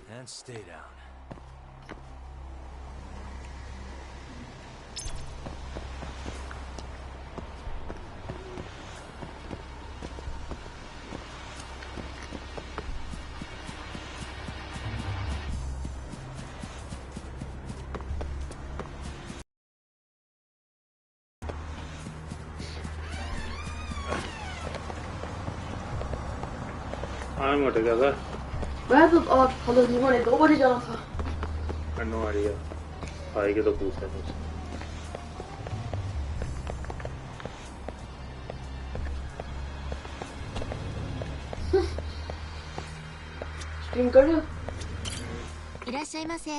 And stay down. I'm not together. Where the hello, you want to go? What is your answer? I have no idea. I get the boost damage. Stream कर रहे हो? いらっしゃいませ。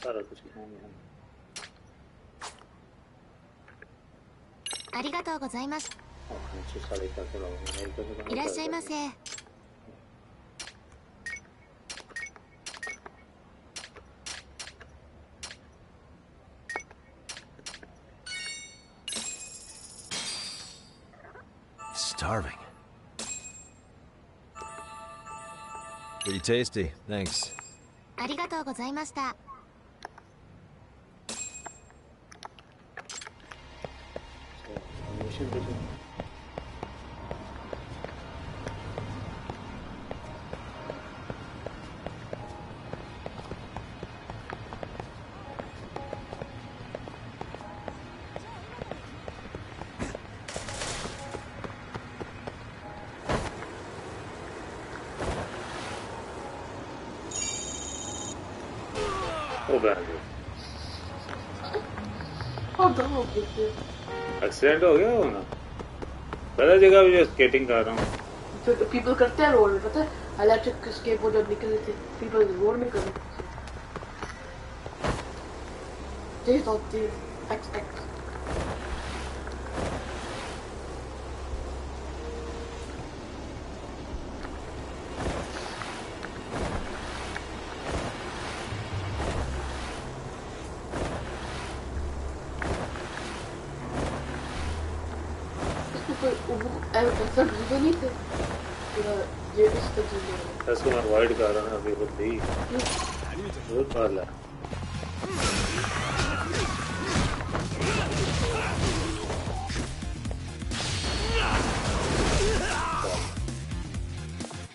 सारा कुछ खाएंगे हम. ありがとうございます。いらっしゃいませ。Starving. Pretty tasty, thanks. ありがとうございました。एक्सीडेंट हो गया हो ना पता जगह भी जो स्केटिंग कर रहा हूँ पीपल करते हैं रोड में पता है इलेक्ट्रिक स्केटबोर्ड जब निकल रहे थे पीपल रोड में कर रहे थे ये तो एक्स इसको मैं अवॉइड कर रहा हूँ अभी खुद ही बहुत पाल है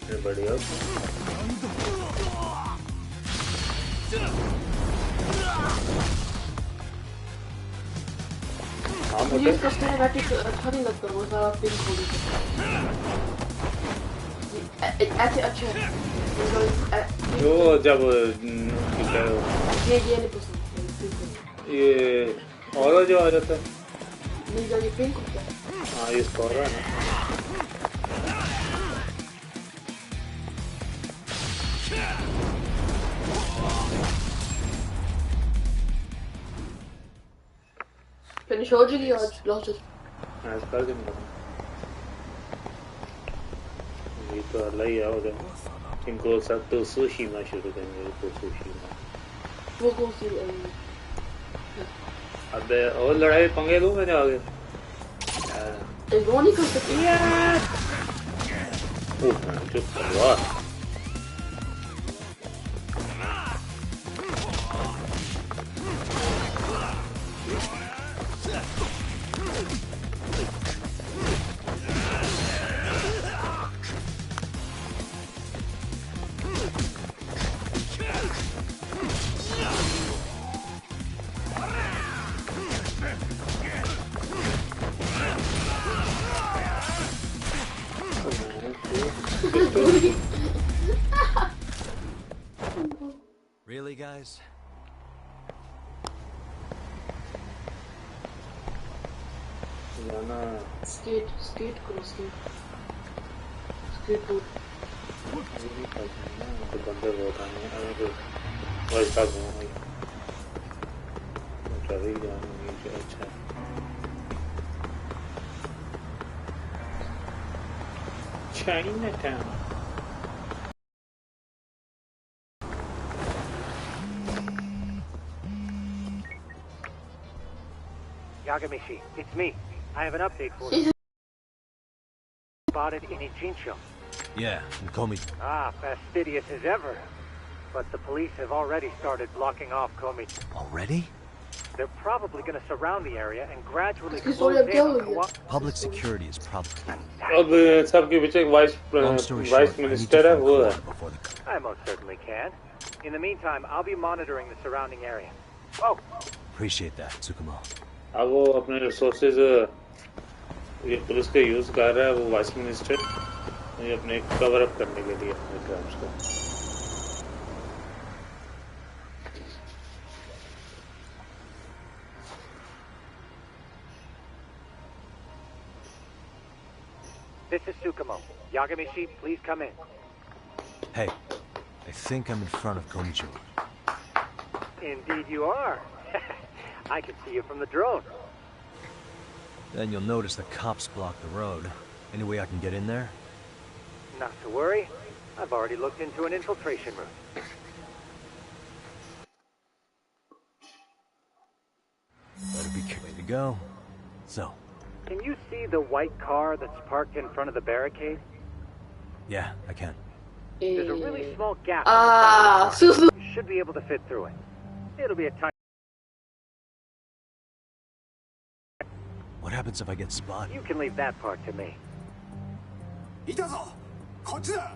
ये बढ़िया मुझे इसका सिनेमैटिक अच्छा नहीं लगता वो सारा पिंक हो गया ऐसे अच्छा है जो जब ये नहीं पसंद ये और जो आ जाता है नहीं जो ये पिंक होता है हाँ ये स्कोर है ना Finish हो जाएगी आज लास्ट आज कर देंगे ये तो अल्लाह ही आओगे इनको सब तो सुशी में शुरू करेंगे तो सुशी में वो कौन सी अबे और लड़ाई पंगे लो मैंने आगे एक वो नहीं कर सकती यार ओह चुप कर वाह Really, guys? जाना स्केट करो स्केट ये नहीं खाते ना तो बंदे बहुत आने अगर तो वैसा घूमो ट्रैवल जाने में अच्छा China town Yagamishi, it's me. I have an update for you. Spotted in Ichincho. Yeah, and Komi. Ah, fastidious as ever. But the police have already started blocking off Komi. Already? They're probably going to surround the area and gradually Excuse close me, in on I'm telling Public security is probably... अब सबके पीछे एक Long story vice short, I need to minister है find वो है Kawhi before the... I most certainly can. In the meantime, I'll be monitoring the surrounding area. Oh, Appreciate that, Tsukumo. अब वो अपने रिसोर्सेज ये पुलिस का use कर रहा है वो वाइस मिनिस्टर ये अपने कवर अप करने के लिए अपने क्राइम्स को this is Tsukumo. Yagamishi, please come in. Hey, I think I'm in front of Komicho. Indeed you are. I can see you from the drone. Then you'll notice the cops block the road. Any way I can get in there? Not to worry. I've already looked into an infiltration route. Better be careful. Way to go. So, Can you see the white car that's parked in front of the barricade? yeah, I can. There's a really small gap. Ah, on the side of the Suzu. car. You should be able to fit through it. It'll be a tiny... What happens if I get spotted? You can leave that part to me. いたぞこっちだ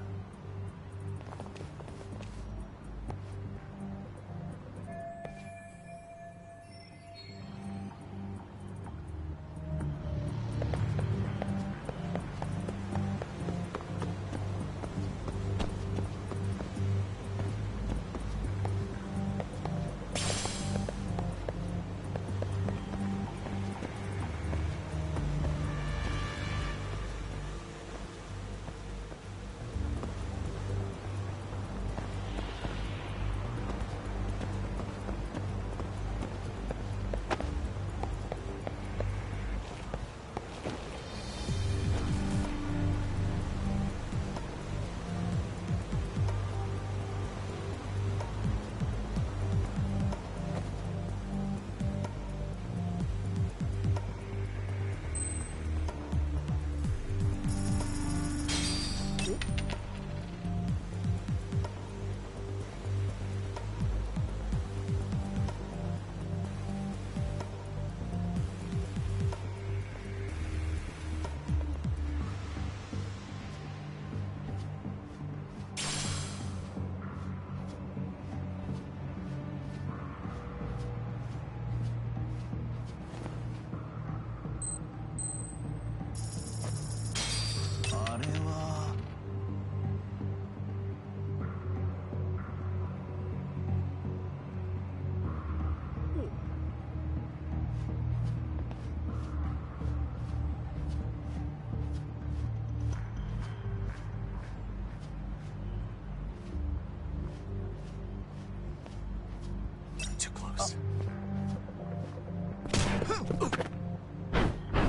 Too close.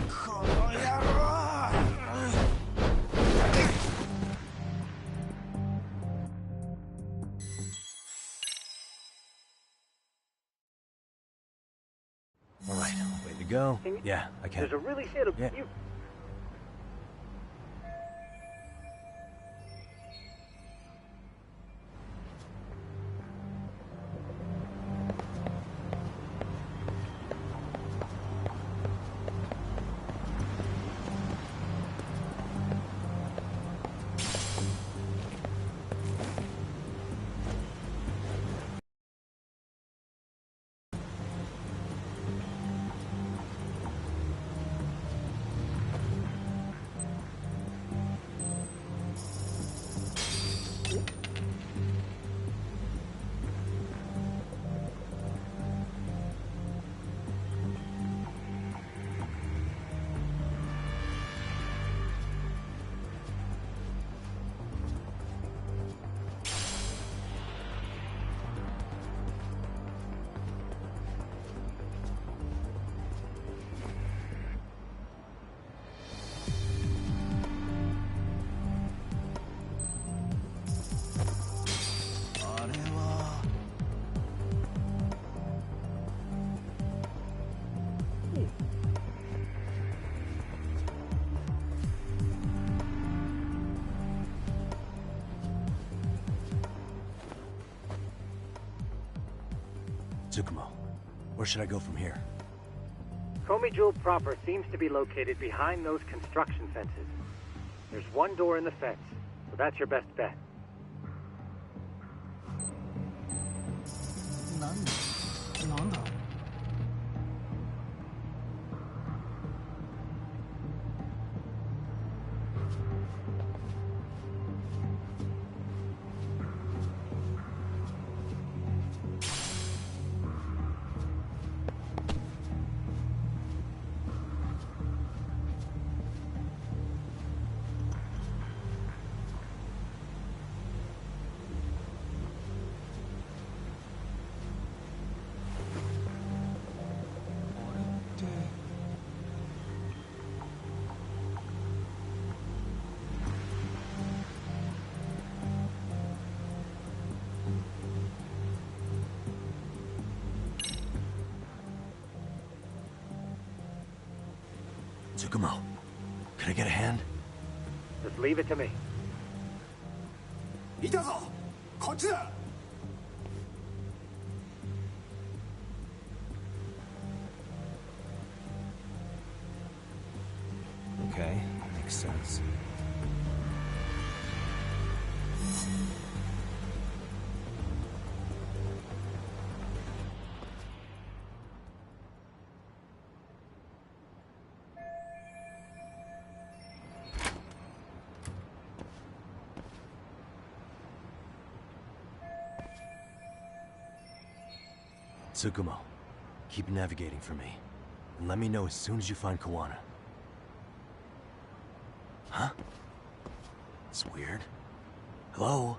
この野郎 All right, way to go. Can you- Yeah, I can. There's a really... It'll, Yeah. you, Tsukumo, where should I go from here? Komi Jewel proper seems to be located behind those construction fences. There's one door in the fence, so that's your best bet. Tsukumo, can I get a hand? Just leave it to me. いたぞこっちだ Okay, makes sense. Tsukumo, keep navigating for me. And let me know as soon as you find Kawana. Huh? It's weird. Hello?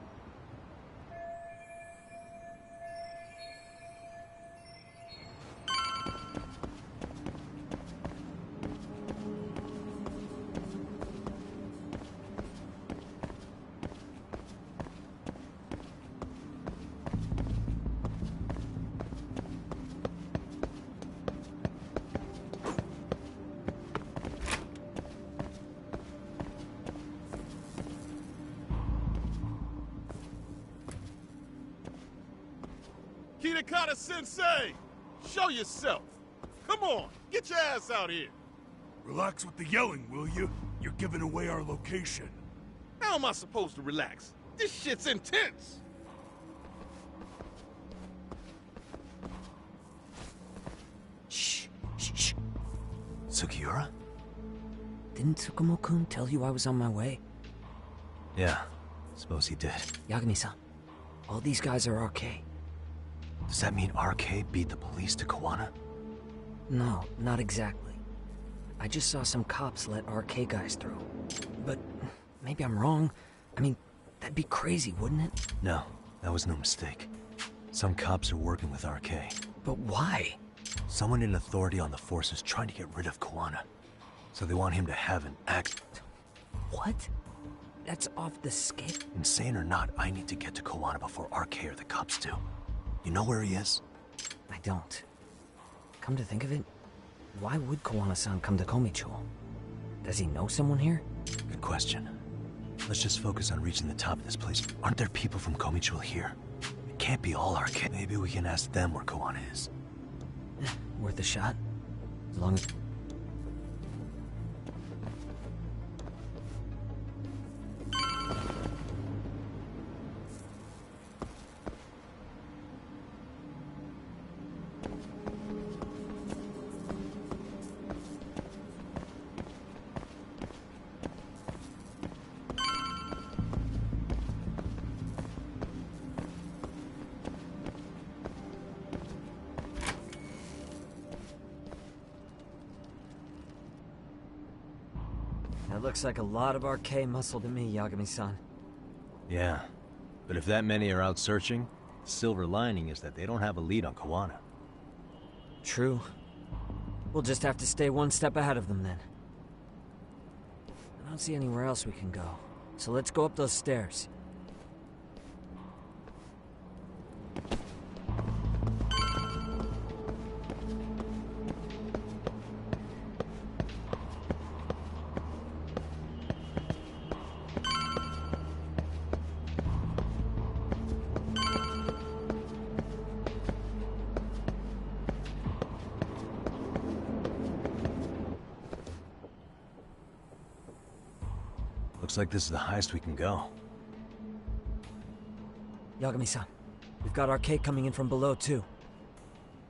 Sensei! Show yourself! Come on, get your ass out here! Relax with the yelling, will you? You're giving away our location. How am I supposed to relax? This shit's intense! Shh, shh, shh. Sugiura? Didn't Tsukumo-kun tell you I was on my way? Yeah, suppose he did. Yagami-san, all these guys are RK. Does that mean RK beat the police to Kawana? No, not exactly. I just saw some cops let RK guys through. But maybe I'm wrong. I mean, that'd be crazy, wouldn't it? No, that was no mistake. Some cops are working with RK. But why? Someone in authority on the force is trying to get rid of Kawana. So they want him to have an act. What? That's off the scale. Insane or not, I need to get to Kawana before RK or the cops do. You know where he is? I don't. Come to think of it, why would Kawana-san come to Komi Jewel? Does he know someone here? Good question. Let's just focus on reaching the top of this place. Aren't there people from Komi Jewel here? It can't be all RK. Maybe we can ask them where Kawana is. Worth a shot? As long as... That looks like a lot of RK muscle to me, Yagami-san. Yeah, but if that many are out searching, the silver lining is that they don't have a lead on Kawana. True. We'll just have to stay one step ahead of them then. I don't see anywhere else we can go, so let's go up those stairs. Looks like this is the highest we can go. Yagami-san, we've got arcade coming in from below, too.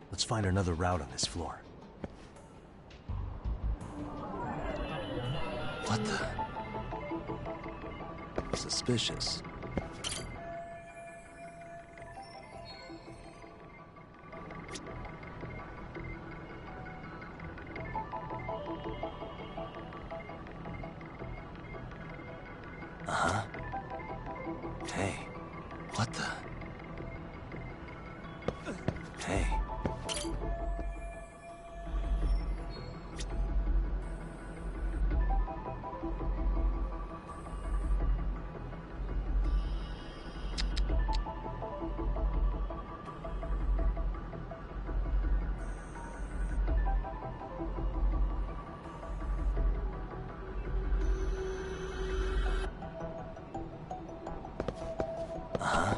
Let's find another route on this floor. What the? Suspicious. Uh-huh. Hey, what the? Hey. Uh-huh.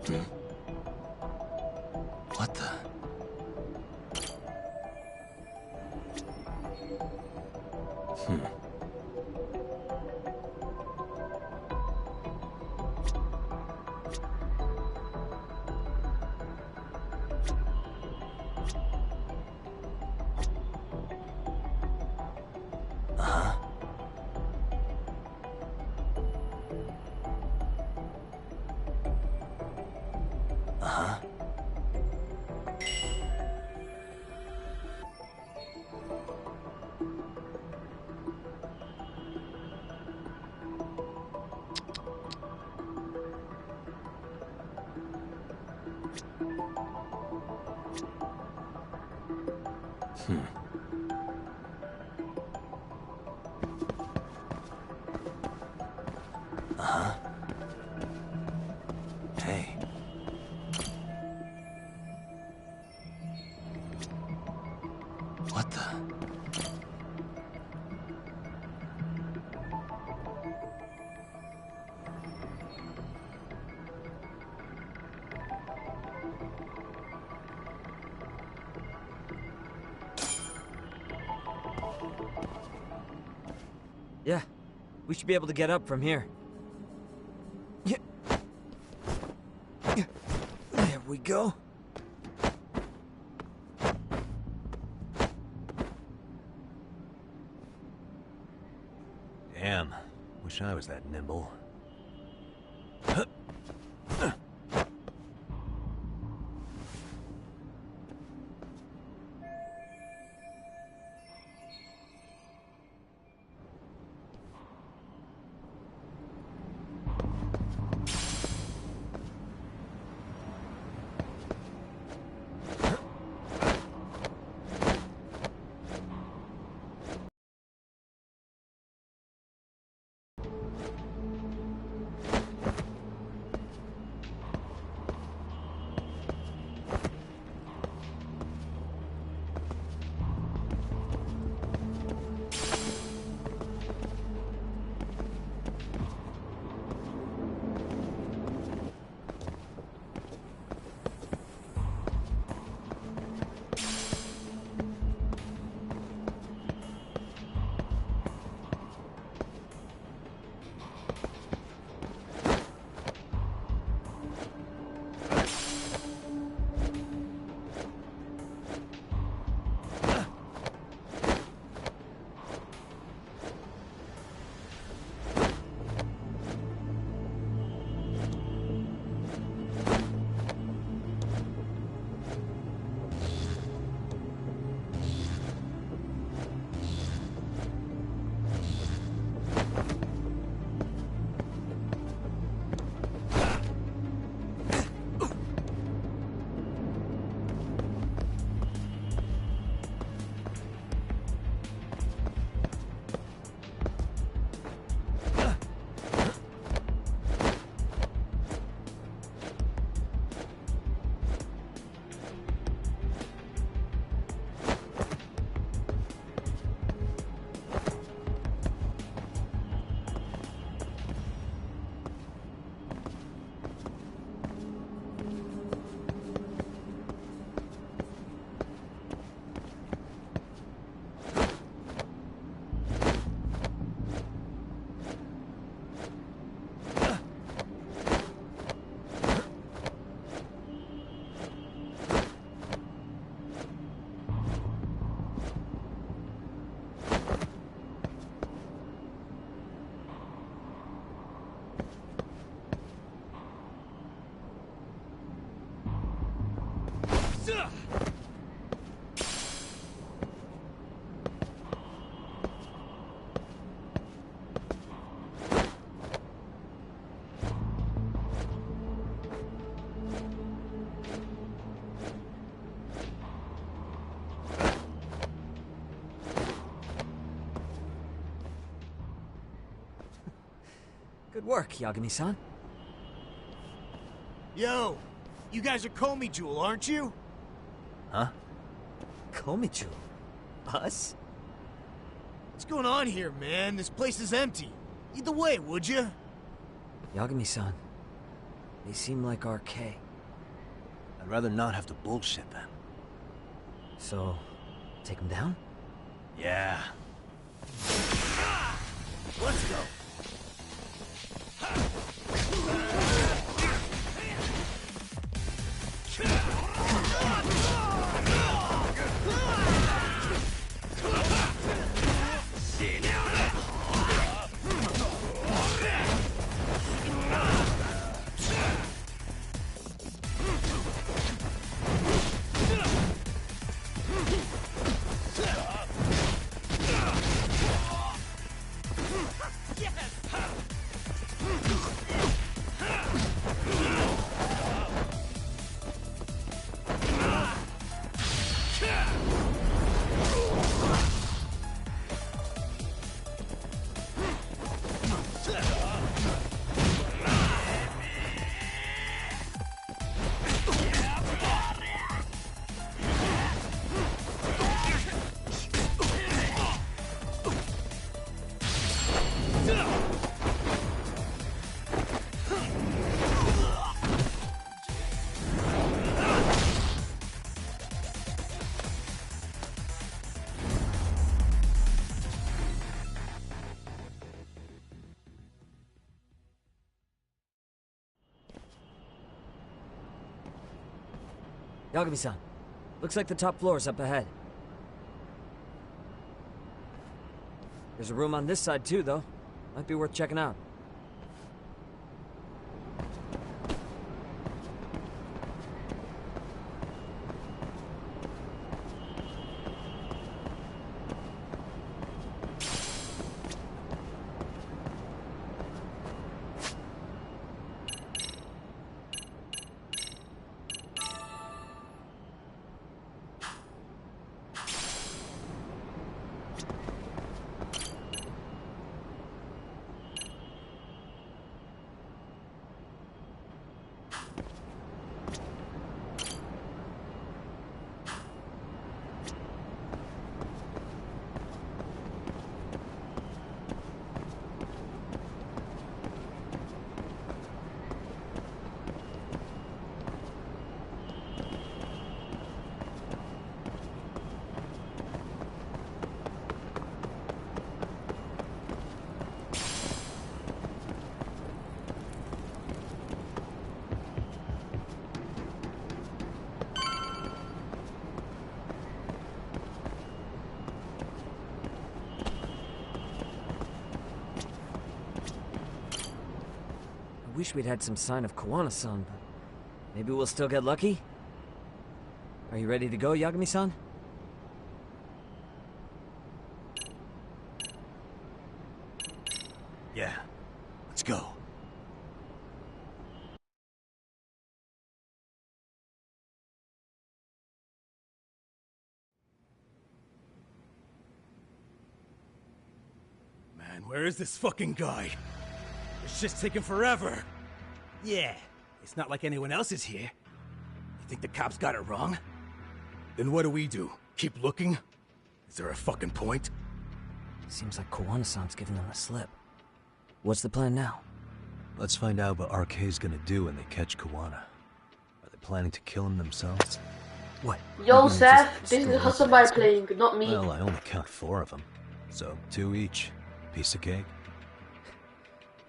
Hmm. What the? Hmm. Uh-huh. Uh-huh. Hmm. Uh-huh. Hey. What the? Yeah, we should be able to get up from here. Yeah. There we go. Damn. Wish I was that nimble. Good work, Yagami-san. Yo, you guys are Comey Jewel, aren't you? Huh? Komichu? Us? What's going on here, man? This place is empty. Lead the way, would you? Yagami-san, they seem like RK. I'd rather not have to bullshit then. So, take them down? Yeah. Let's go. Yagami-san, looks like the top floor is up ahead. There's a room on this side too, though. Might be worth checking out. I wish we'd had some sign of Kawana-san, but maybe we'll still get lucky? Are you ready to go, Yagami-san? Yeah. Let's go. Man, where is this fucking guy? It's just taking forever. Yeah, it's not like anyone else is here. You think the cops got it wrong? Then what do? Keep looking? Is there a fucking point? Seems like Kawana-san's giving them the slip. What's the plan now? Let's find out what RK's gonna do when they catch Kawana. Are they planning to kill him themselves? What? Yo, You Seth, just this is screw Hustle up by and playing, not me. Well, I only count 4 of them. So 2 each. Piece of cake.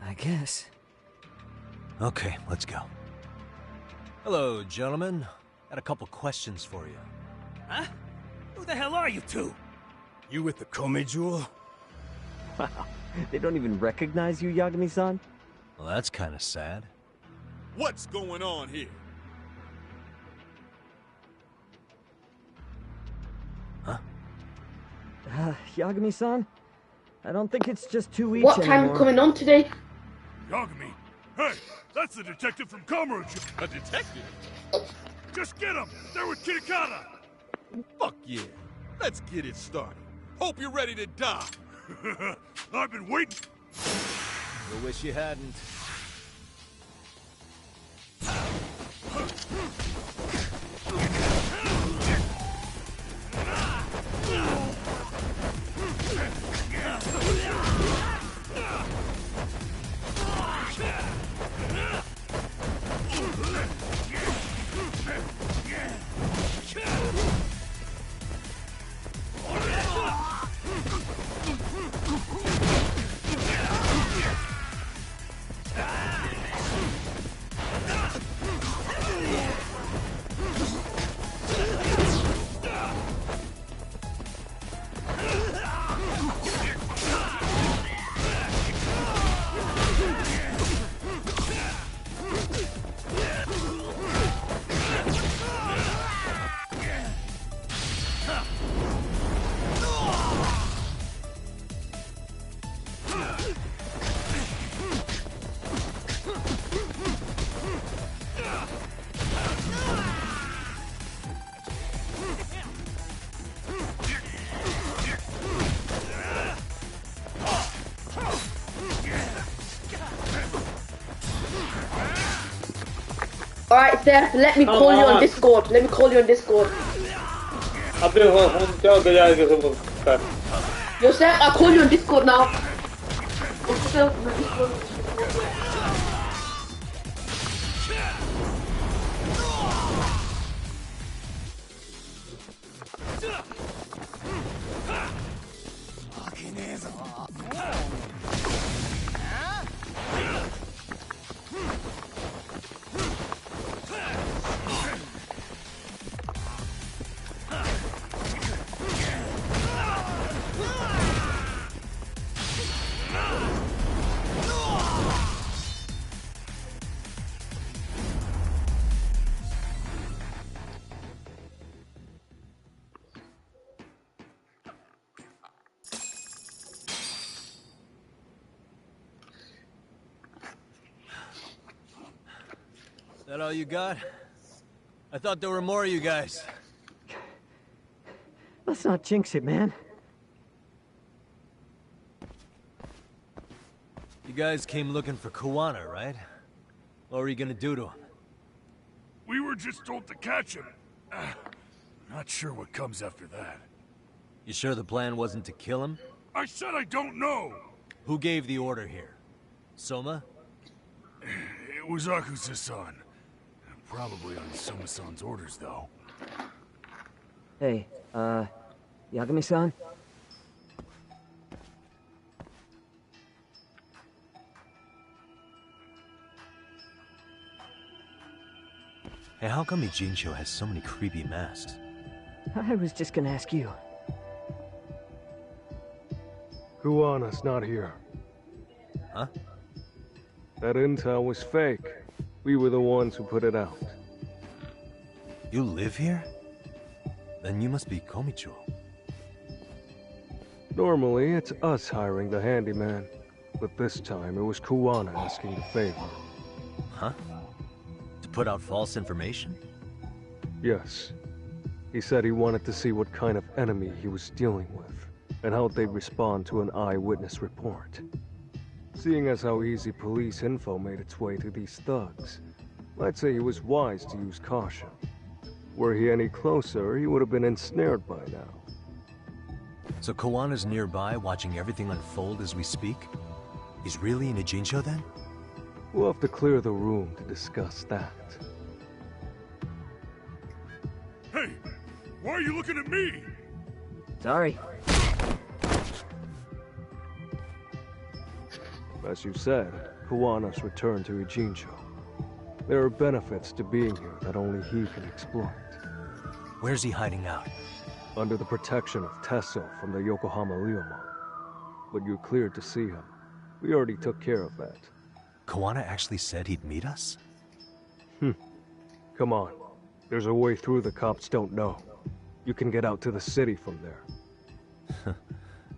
I guess. Okay, let's go. Hello, gentlemen. Got a couple questions for you. Huh? Who the hell are you two? You with the Comey Jewel? Wow, they don't even recognize you, Yagami-san? Well, that's kind of sad. What's going on here? Huh? Yagami-san? I don't think it's just 2 each What time anymore. coming on today? Yagami! Hey, that's the detective from Kamurocho. A detective? Just get him! They're with Kitakata! Fuck yeah. Let's get it started. Hope you're ready to die. I've been waiting. I wish you hadn't. Alright, Seth, let me call you on Discord. Let me call you on Discord. अबे हम क्या गया है किसी को कर Yo, Seth, I'll call you on Discord now. That all you got? I thought there were more of you guys. Let's not jinx it, man. You guys came looking for Kuwana, right? What were you gonna do to him? We were just told to catch him. Not sure what comes after that. You sure the plan wasn't to kill him? I said I don't know! Who gave the order here? Soma? It was Akusa-san. Probably on Soma-san's orders, though. Hey, Yagami-san? Hey, how come Ijincho has so many creepy masks? I was just gonna ask you. Kuwana's not here. Huh? That intel was fake. We were the ones who put it out. You live here? Then you must be Komicho. Normally, it's us hiring the handyman. But this time, it was Kuwana asking the favor. Huh? To put out false information? Yes. He said he wanted to see what kind of enemy he was dealing with, and how they'd respond to an eyewitness report. Seeing as how easy police info made its way to these thugs, I'd say he was wise to use caution. Were he any closer, he would have been ensnared by now. So Kawana's nearby, watching everything unfold as we speak? He's really in Ijincho then? We'll have to clear the room to discuss that. Hey! Why are you looking at me? Sorry. As you said, Kawana's returned to Ijincho. There are benefits to being here that only he can exploit. Where's he hiding out? Under the protection of Tesso from the Yokohama Ryomon. But you're cleared to see him. We already took care of that. Kawana actually said he'd meet us? Come on. There's a way through the cops don't know. You can get out to the city from there.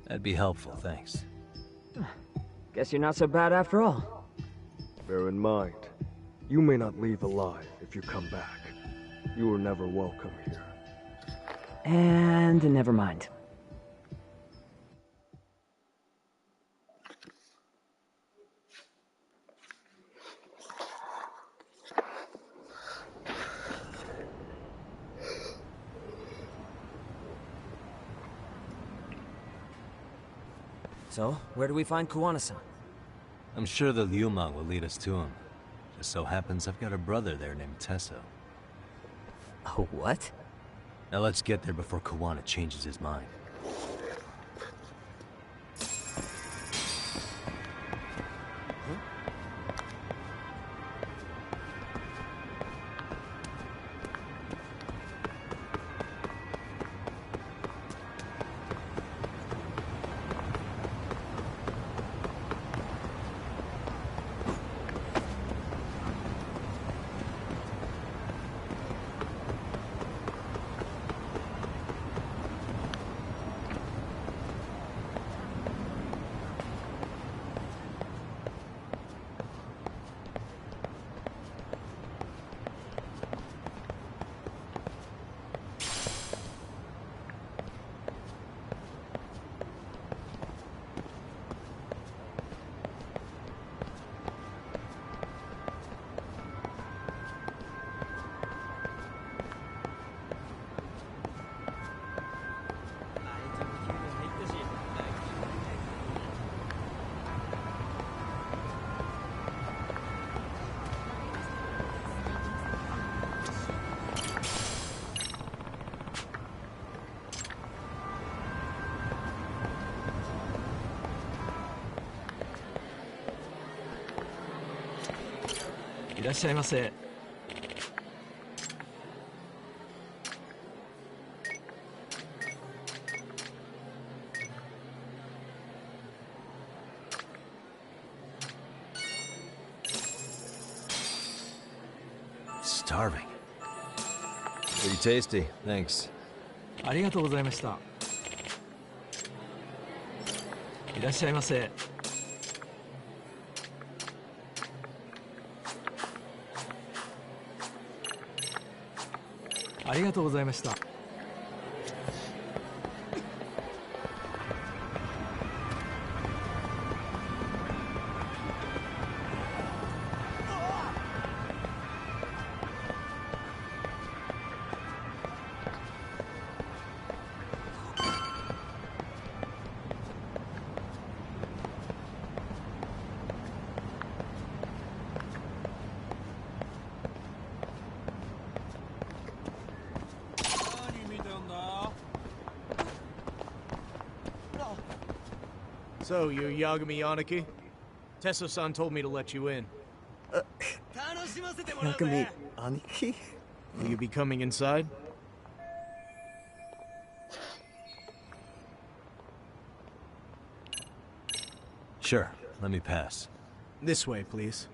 That'd be helpful, thanks. Guess you're not so bad after all. Bear in mind, you may not leave alive if you come back. You were never welcome here. And never mind. So, where do we find Kuwana-san? I'm sure the Liumang will lead us to him. Just so happens I've got a brother there named Tesso. Oh, what? Now let's get there before Kuwana changes his mind. Starving. Pretty tasty, thanks. ありがとうございました。いらっしゃいませ。ありがとうございました。So, you're Yagami Yaniki? Tesso-san told me to let you in. Yagami Aniki? Will you be coming inside? Sure, let me pass. This way, please.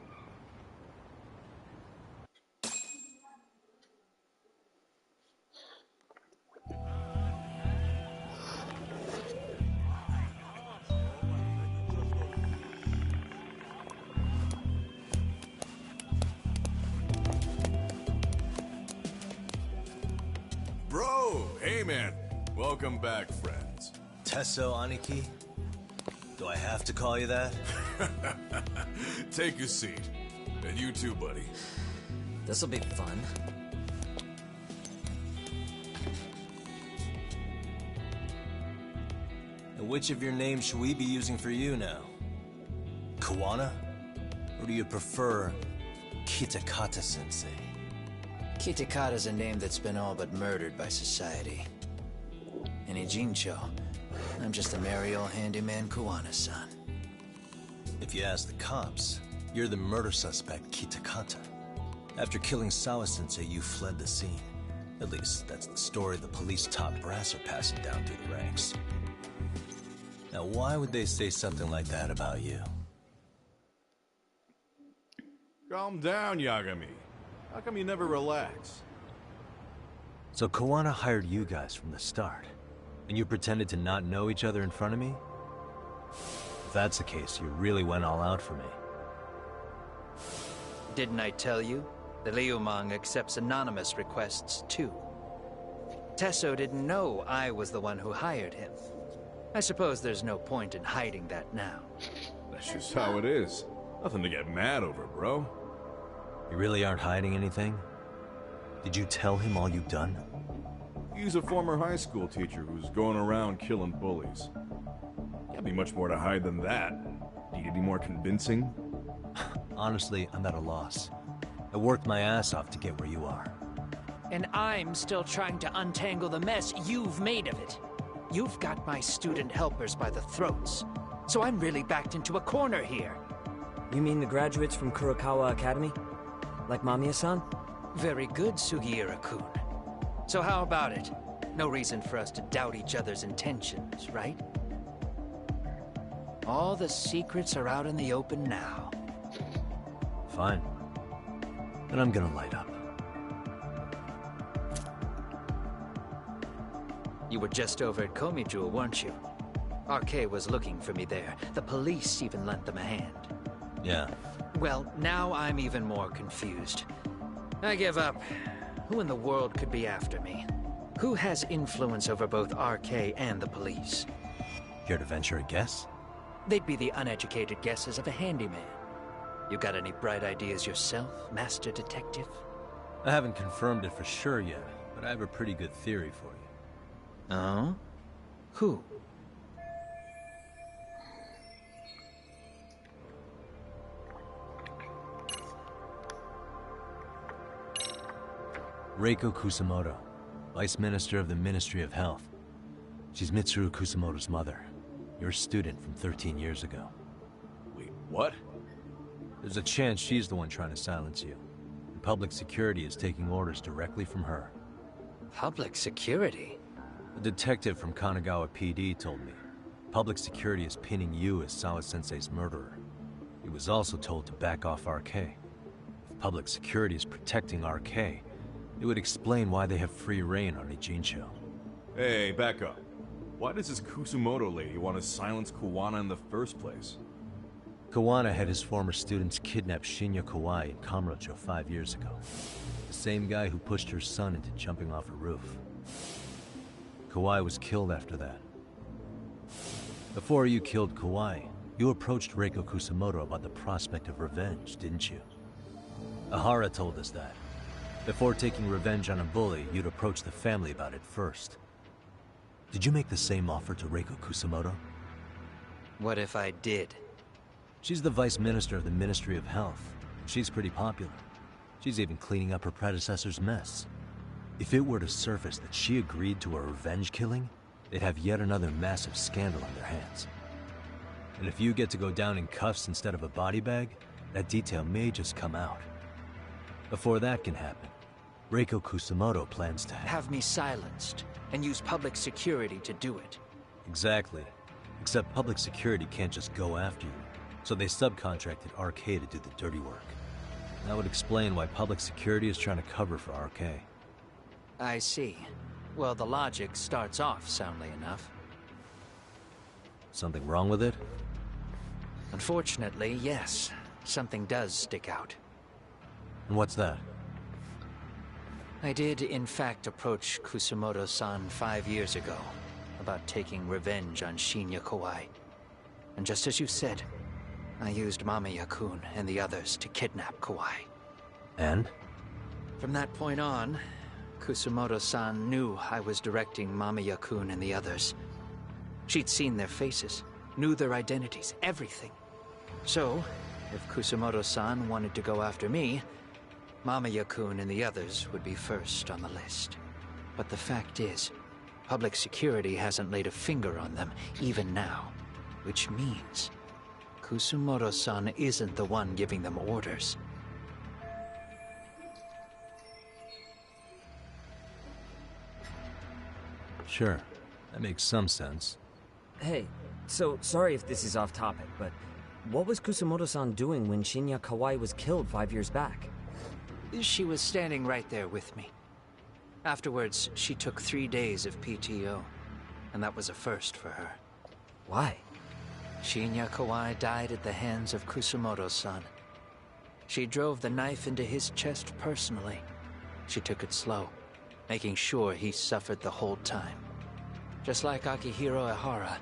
Bro, hey man. Welcome back, friends. Tesso Aniki? Do I have to call you that? Take a seat. And you too, buddy. This'll be fun. And which of your names should we be using for you now? Kuwana? Or do you prefer Kitakata-sensei? Kitakata's a name that's been all but murdered by society. And Ijincho, I'm just a merry old handyman Kuwana-san. If you ask the cops, you're the murder suspect, Kitakata. After killing Sawa-sensei, you fled the scene. At least, that's the story the police top brass are passing down through the ranks. Now, why would they say something like that about you? Calm down, Yagami. How come you never relax? So Kuwana hired you guys from the start, and you pretended to not know each other in front of me? If that's the case, you really went all out for me. Didn't I tell you? The Liumang accepts anonymous requests, too. Tesso didn't know I was the one who hired him. I suppose there's no point in hiding that now. That's just how it is. Nothing to get mad over, bro. You really aren't hiding anything? Did you tell him all you've done? He's a former high school teacher who's going around killing bullies. Can't be much more to hide than that. Need any more convincing? Honestly, I'm at a loss. I worked my ass off to get where you are. And I'm still trying to untangle the mess you've made of it. You've got my student helpers by the throats. So I'm really backed into a corner here. You mean the graduates from Kurokawa Academy? Like Mamiya-san? Very good, Sugiura-kun. So how about it? No reason for us to doubt each other's intentions, right? All the secrets are out in the open now. Fine. Then I'm gonna light up. You were just over at Komijul, weren't you? RK was looking for me there. The police even lent them a hand. Yeah. Well, now I'm even more confused. I give up. Who in the world could be after me? Who has influence over both RK and the police? Care to venture a guess? They'd be the uneducated guesses of a handyman. You got any bright ideas yourself, Master Detective? I haven't confirmed it for sure yet, but I have a pretty good theory for you. Oh? Who? Reiko Kusamoto, Vice Minister of the Ministry of Health. She's Mitsuru Kusamoto's mother, your student from 13 years ago. Wait, what? There's a chance she's the one trying to silence you. And public security is taking orders directly from her. Public security? A detective from Kanagawa PD told me. Public security is pinning you as Sawa-sensei's murderer. He was also told to back off RK. If public security is protecting RK, it would explain why they have free reign on Ijincho. Hey, back up. Why does this Kusumoto lady want to silence Kawana in the first place? Kawana had his former students kidnap Shinya Kawai in Kamurocho 5 years ago. The same guy who pushed her son into jumping off a roof. Kawai was killed after that. Before you killed Kawai, you approached Reiko Kusamoto about the prospect of revenge, didn't you? Ahara told us that. Before taking revenge on a bully, you'd approach the family about it first. Did you make the same offer to Reiko Kusamoto? What if I did? She's the Vice Minister of the Ministry of Health. She's pretty popular. She's even cleaning up her predecessor's mess. If it were to surface that she agreed to a revenge killing, they'd have yet another massive scandal on their hands. And if you get to go down in cuffs instead of a body bag, that detail may just come out. Before that can happen, Reiko Kusamoto plans to have me silenced and use public security to do it. Exactly. Except public security can't just go after you, so they subcontracted RK to do the dirty work. That would explain why public security is trying to cover for RK. I see. Well, the logic starts off soundly enough. Something wrong with it? Unfortunately, yes. Something does stick out. And what's that? I did, in fact, approach Kusamoto-san 5 years ago about taking revenge on Shinya Kawai. And just as you said, I used Mamiya-kun and the others to kidnap Kawai. And? From that point on, Kusamoto-san knew I was directing Mamiya-kun and the others. She'd seen their faces, knew their identities, everything. So, if Kusamoto-san wanted to go after me, Mamiya-kun and the others would be first on the list. But the fact is, public security hasn't laid a finger on them, even now. Which means, Kusamoto-san isn't the one giving them orders. Sure, that makes some sense. Hey, so sorry if this is off topic, but what was Kusamoto-san doing when Shinya Kawai was killed 5 years back? She was standing right there with me. Afterwards, she took 3 days of PTO, and that was a first for her. Why? Shinya Kawai died at the hands of Kusamoto-san. She drove the knife into his chest personally. She took it slow, making sure he suffered the whole time. Just like Akihiro Ehara,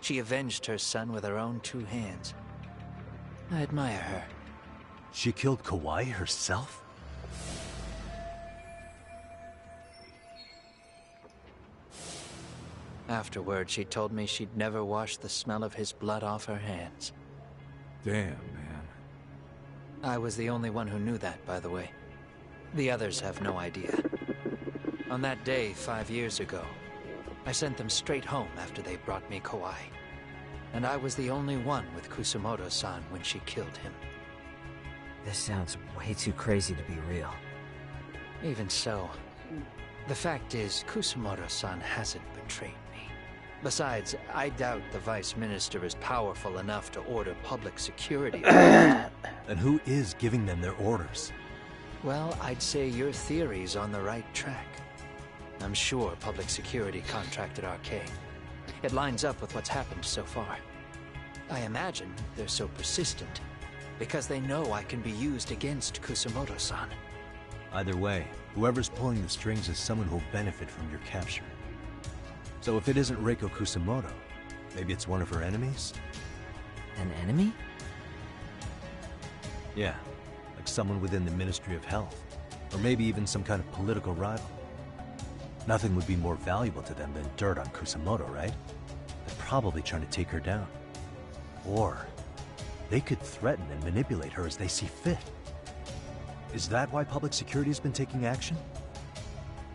she avenged her son with her own 2 hands. I admire her. She killed Kawai herself? Afterward, she told me she'd never wash the smell of his blood off her hands. Damn, man. I was the only one who knew that, by the way. The others have no idea. On that day 5 years ago, I sent them straight home after they brought me Kawai. And I was the only one with Kusamoto-san when she killed him. This sounds way too crazy to be real. Even so, the fact is, Kusamoto-san hasn't betrayed me. Besides, I doubt the Vice Minister is powerful enough to order public security. And who is giving them their orders? Well, I'd say your theory's on the right track. I'm sure public security contracted RK. It lines up with what's happened so far. I imagine they're so persistent because they know I can be used against Kusamoto-san. Either way, whoever's pulling the strings is someone who'll benefit from your capture. So if it isn't Reiko Kusamoto, maybe it's one of her enemies? An enemy? Yeah, like someone within the Ministry of Health, or maybe even some kind of political rival. Nothing would be more valuable to them than dirt on Kusamoto, right? They're probably trying to take her down. Or they could threaten and manipulate her as they see fit. Is that why public security has been taking action?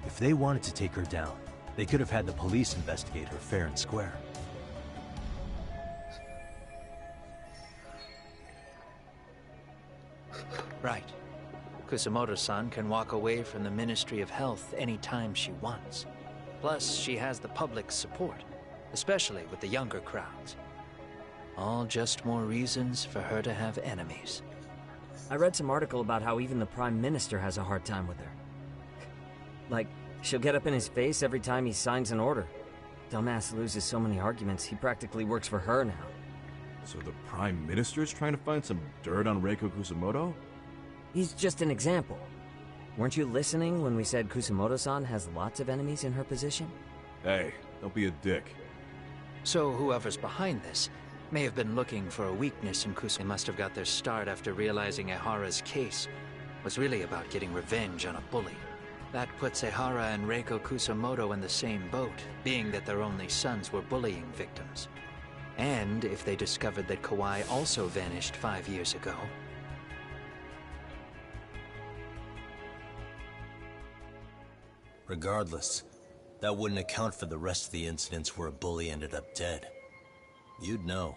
If they wanted to take her down, they could have had the police investigate her fair and square. Right. Kusamoto-san can walk away from the Ministry of Health anytime she wants. Plus, she has the public's support, especially with the younger crowds. All just more reasons for her to have enemies. I read some article about how even the Prime Minister has a hard time with her. Like, she'll get up in his face every time he signs an order. Dumbass loses so many arguments, he practically works for her now. So the Prime Minister's trying to find some dirt on Reiko Kusamoto? He's just an example. Weren't you listening when we said Kusamoto-san has lots of enemies in her position? Hey, don't be a dick. So whoever's behind this may have been looking for a weakness in Kusa. They must have got their start after realizing Ehara's case was really about getting revenge on a bully. That puts Ehara and Reiko Kusamoto in the same boat, being that their only sons were bullying victims. And if they discovered that Kawai also vanished 5 years ago... Regardless, that wouldn't account for the rest of the incidents where a bully ended up dead. You'd know.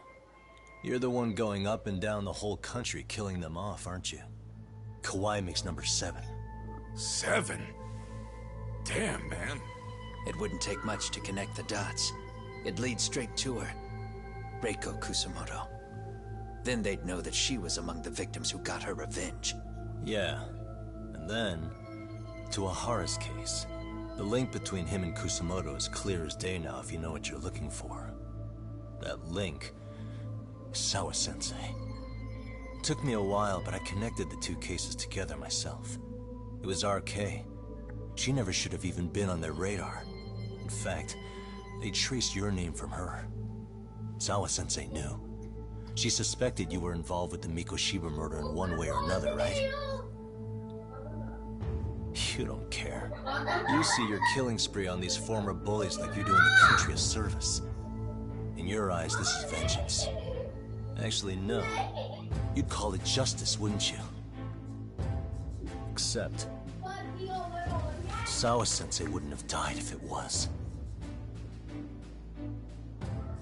You're the one going up and down the whole country killing them off, aren't you? Kawai makes number 7. 7? Damn, man. It wouldn't take much to connect the dots. It'd lead straight to her. Reiko Kusamoto. Then they'd know that she was among the victims who got her revenge. Yeah. And then, to Ehara's case. The link between him and Kusamoto is clear as day now if you know what you're looking for. That link is Sawa-sensei. It took me a while, but I connected the two cases together myself. It was RK. She never should have even been on their radar. In fact, they traced your name from her. Sawa-sensei knew. She suspected you were involved with the Mikoshiba murder in one way or another, right? You don't care. You see your killing spree on these former bullies like you're doing the country a service. In your eyes, this is vengeance. Actually, no. You'd call it justice, wouldn't you? Except... Sawa-sensei wouldn't have died if it was.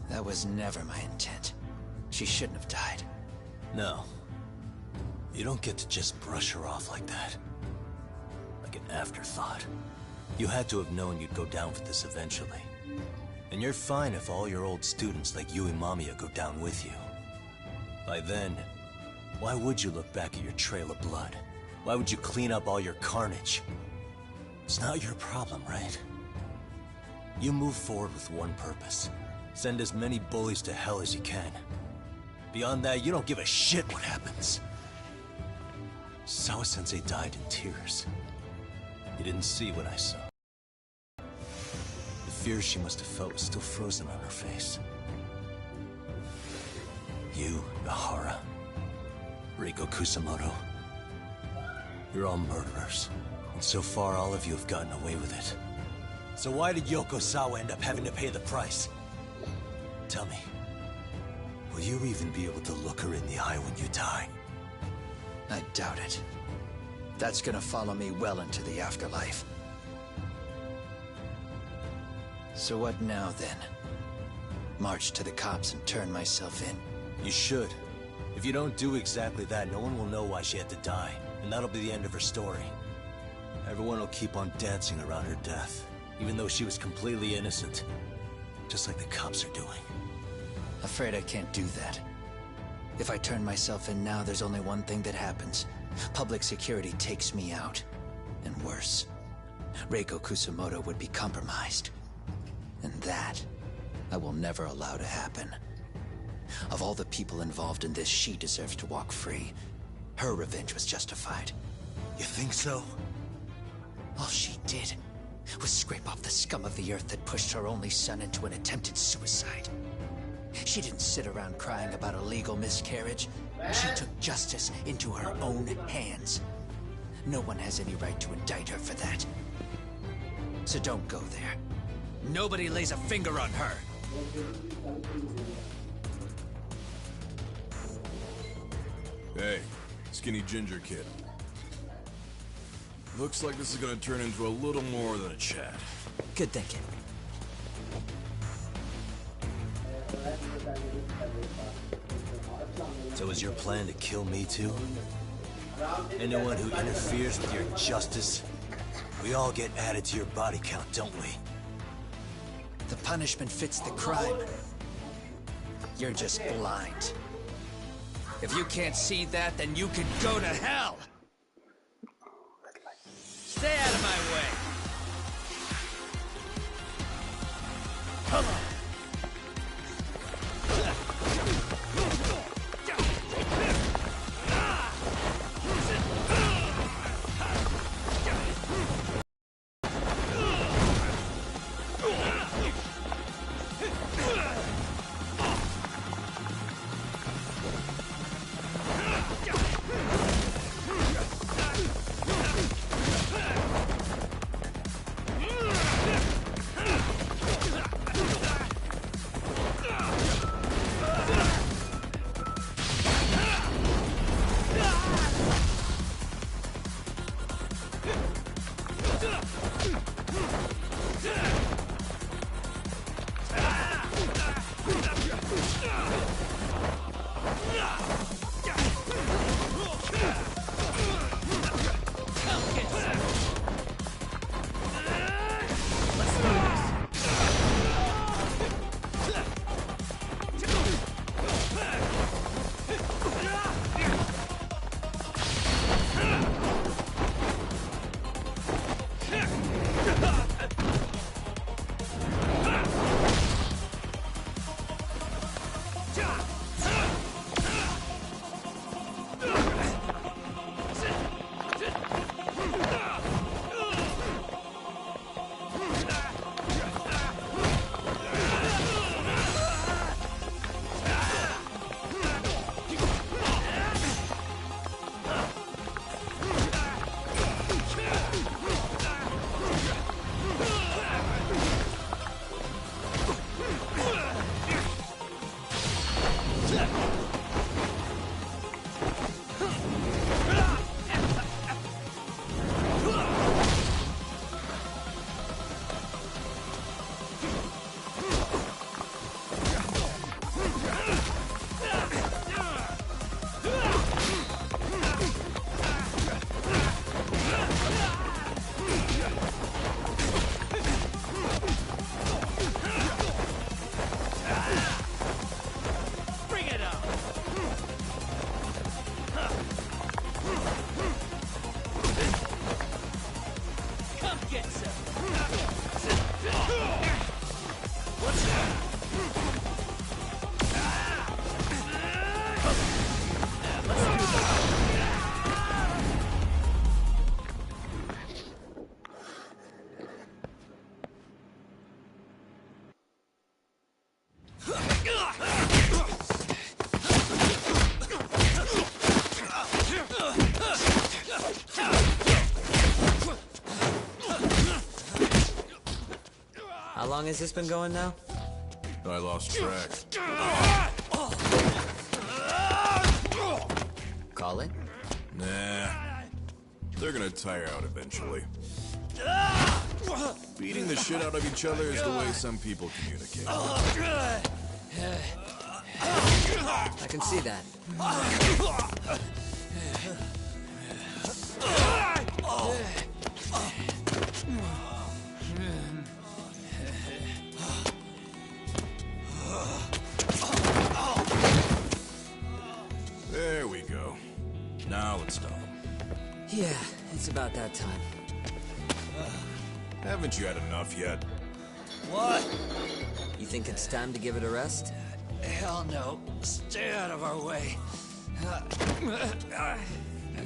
That was never my intent. She shouldn't have died. No. You don't get to just brush her off like that. Like an afterthought. You had to have known you'd go down for this eventually. And you're fine if all your old students like Yui Mamiya go down with you. By then, why would you look back at your trail of blood? Why would you clean up all your carnage? It's not your problem, right? You move forward with one purpose. Send as many bullies to hell as you can. Beyond that, you don't give a shit what happens. Sawa-sensei died in tears. You didn't see what I saw. The fear she must have felt was still frozen on her face. You, Ehara, Reiko Kusamoto, you're all murderers. And so far, all of you have gotten away with it. So why did Yoko Sawa end up having to pay the price? Tell me, will you even be able to look her in the eye when you die? I doubt it. That's gonna follow me well into the afterlife. So what now, then? March to the cops and turn myself in? You should. If you don't do exactly that, no one will know why she had to die, and that'll be the end of her story. Everyone will keep on dancing around her death, even though she was completely innocent. Just like the cops are doing. Afraid I can't do that. If I turn myself in now, there's only one thing that happens. Public security takes me out. And worse, Reiko Kusumoto would be compromised. And that, I will never allow to happen. Of all the people involved in this, she deserves to walk free. Her revenge was justified. You think so? All she did was scrape off the scum of the earth that pushed her only son into an attempted suicide. She didn't sit around crying about a legal miscarriage. She took justice into her own hands. No one has any right to indict her for that. So don't go there. Nobody lays a finger on her. Hey, skinny ginger kid. Looks like this is gonna turn into a little more than a chat. Good thinking. So is your plan to kill me too? Anyone who interferes with your justice? We all get added to your body count, don't we? The punishment fits the crime. You're just blind. If you can't see that, then you can go to hell! Stay out of my way! Come on! long has this been going now? I lost track. Call it? Nah. They're gonna tire out eventually. Beating the shit out of each other is the way some people communicate. I can see that. There we go. Now let's stop them. Yeah, it's about that time. Haven't you had enough yet? What? You think it's time to give it a rest? Hell no. Stay out of our way.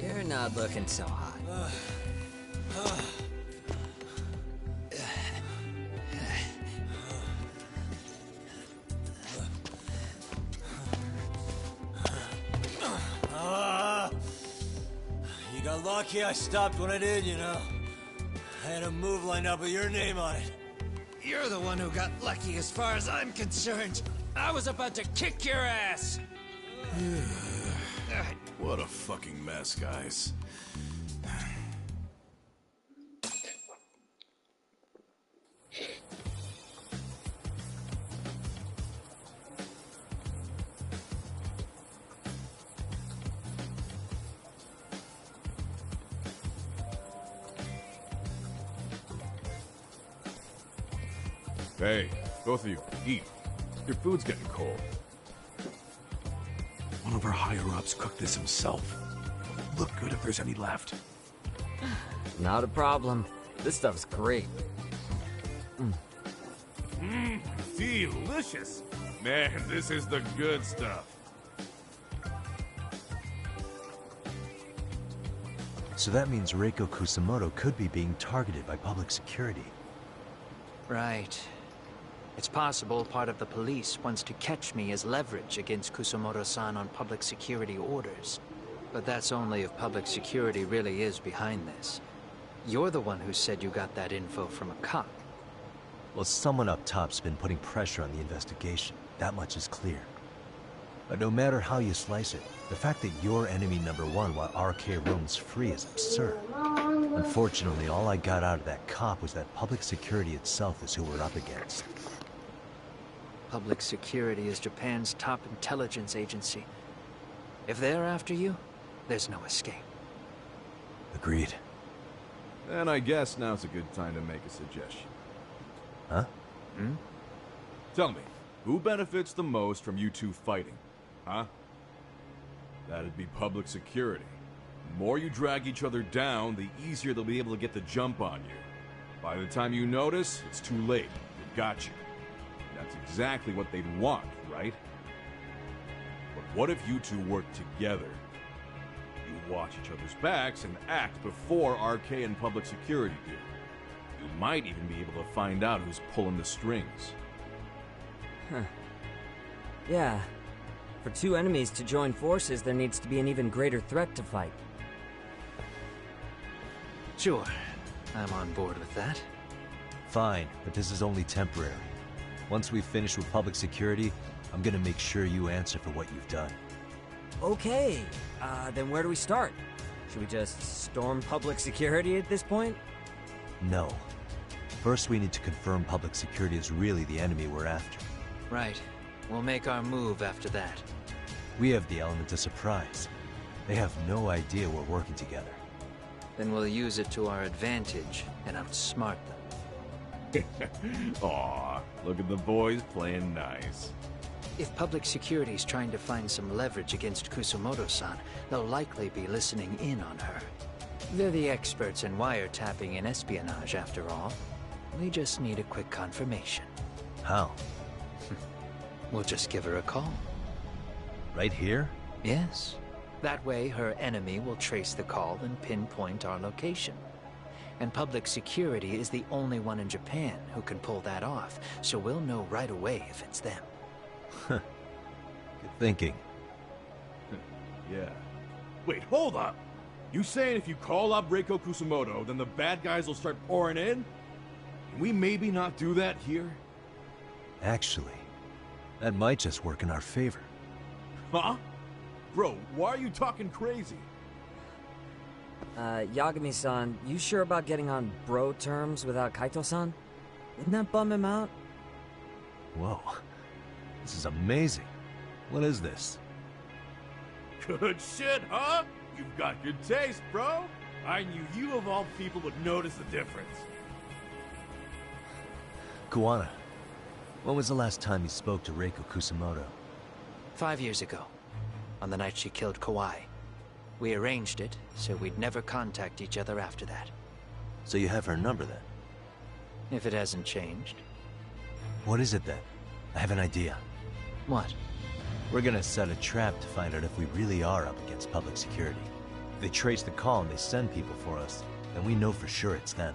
You're not looking so hot. You got lucky I stopped when I did, you know. I had a move lined up with your name on it. You're the one who got lucky as far as I'm concerned. I was about to kick your ass. What a fucking mess, guys. Hey, both of you, eat. Your food's getting cold. One of our higher-ups cooked this himself. Look good if there's any left. Not a problem. This stuff's great. Delicious. Man, this is the good stuff. So that means Reiko Kusamoto could be being targeted by public security. Right. It's possible part of the police wants to catch me as leverage against Kusamoto-san on public security orders. But that's only if public security really is behind this. You're the one who said you got that info from a cop. Well, someone up top's been putting pressure on the investigation. That much is clear. But no matter how you slice it, the fact that you're enemy number one while RK roams free is absurd. Unfortunately, all I got out of that cop was that public security itself is who we're up against. Public security is Japan's top intelligence agency. If they're after you, there's no escape. Agreed. And I guess now's a good time to make a suggestion. Huh? Tell me, who benefits the most from you two fighting? Huh? That'd be public security. The more you drag each other down, the easier they'll be able to get the jump on you. By the time you notice, it's too late. They've got you. That's exactly what they'd want, right? But what if you two work together? You watch each other's backs and act before RK and public security do. You might even be able to find out who's pulling the strings. Huh. Yeah. For two enemies to join forces, there needs to be an even greater threat to fight. Sure. I'm on board with that. Fine, but this is only temporary. Once we finish with public security, I'm gonna make sure you answer for what you've done. Okay. Then where do we start? Should we just storm public security at this point? No. First, we need to confirm public security is really the enemy we're after. Right. We'll make our move after that. We have the element of surprise. They have no idea we're working together. Then we'll use it to our advantage and outsmart them. Aw, look at the boys playing nice. If public security's trying to find some leverage against Kusamoto-san, they'll likely be listening in on her. They're the experts in wiretapping and espionage, after all. We just need a quick confirmation. How? We'll just give her a call. Right here? Yes. That way, her enemy will trace the call and pinpoint our location. And public security is the only one in Japan who can pull that off, so we'll know right away if it's them. Good thinking. Yeah. Wait, hold up! You saying if you call up Reiko Kusamoto, then the bad guys will start pouring in? Can we maybe not do that here? Actually, that might just work in our favor. Huh? Bro, why are you talking crazy? Yagami-san, you sure about getting on bro terms without Kaito-san? Wouldn't that bum him out? Whoa. This is amazing. What is this? Good shit, huh? You've got good taste, bro. I knew you of all people would notice the difference. Kuwana, when was the last time you spoke to Reiko Kusamoto? 5 years ago, on the night she killed Kawai. We arranged it, so we'd never contact each other after that. So you have her number then? If it hasn't changed. What is it then? I have an idea. What? We're gonna set a trap to find out if we really are up against public security. If they trace the call and they send people for us, then we know for sure it's them.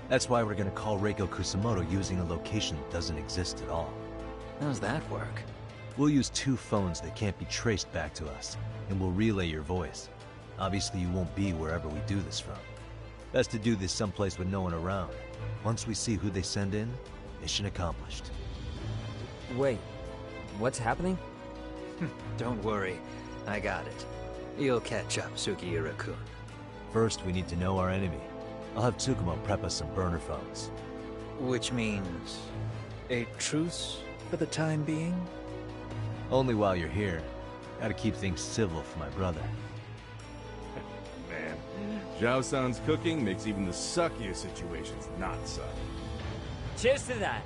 That's why we're gonna call Reiko Kusamoto using a location that doesn't exist at all. How's that work? We'll use 2 phones that can't be traced back to us, and we'll relay your voice. Obviously you won't be wherever we do this from. Best to do this someplace with no one around. Once we see who they send in, mission accomplished. Wait, what's happening? Don't worry, I got it. You'll catch up, Sugiura-kun. First, we need to know our enemy. I'll have Tsukumo prep us some burner phones. Which means... a truce for the time being? Only while you're here. Gotta keep things civil for my brother. Man, Zhao-san's cooking makes even the suckiest situations not suck. Cheers to that!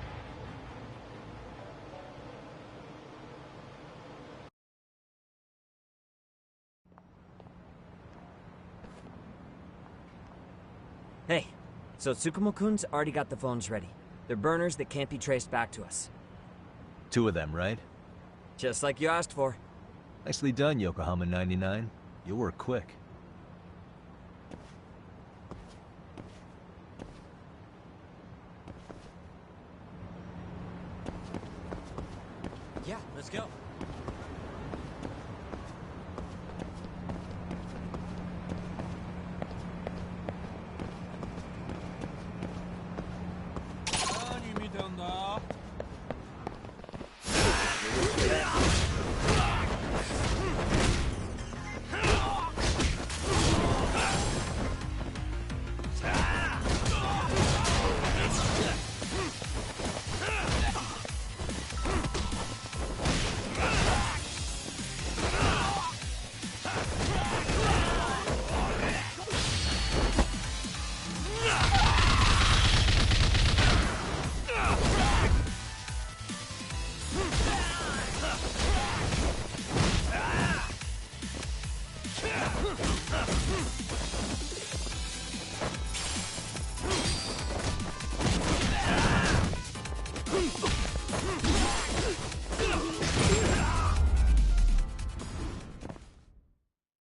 Hey, so Tsukumo-kun's already got the phones ready. They're burners that can't be traced back to us. 2 of them, right? Just like you asked for. Nicely done, Yokohama 99. You'll work quick. Yeah, let's go.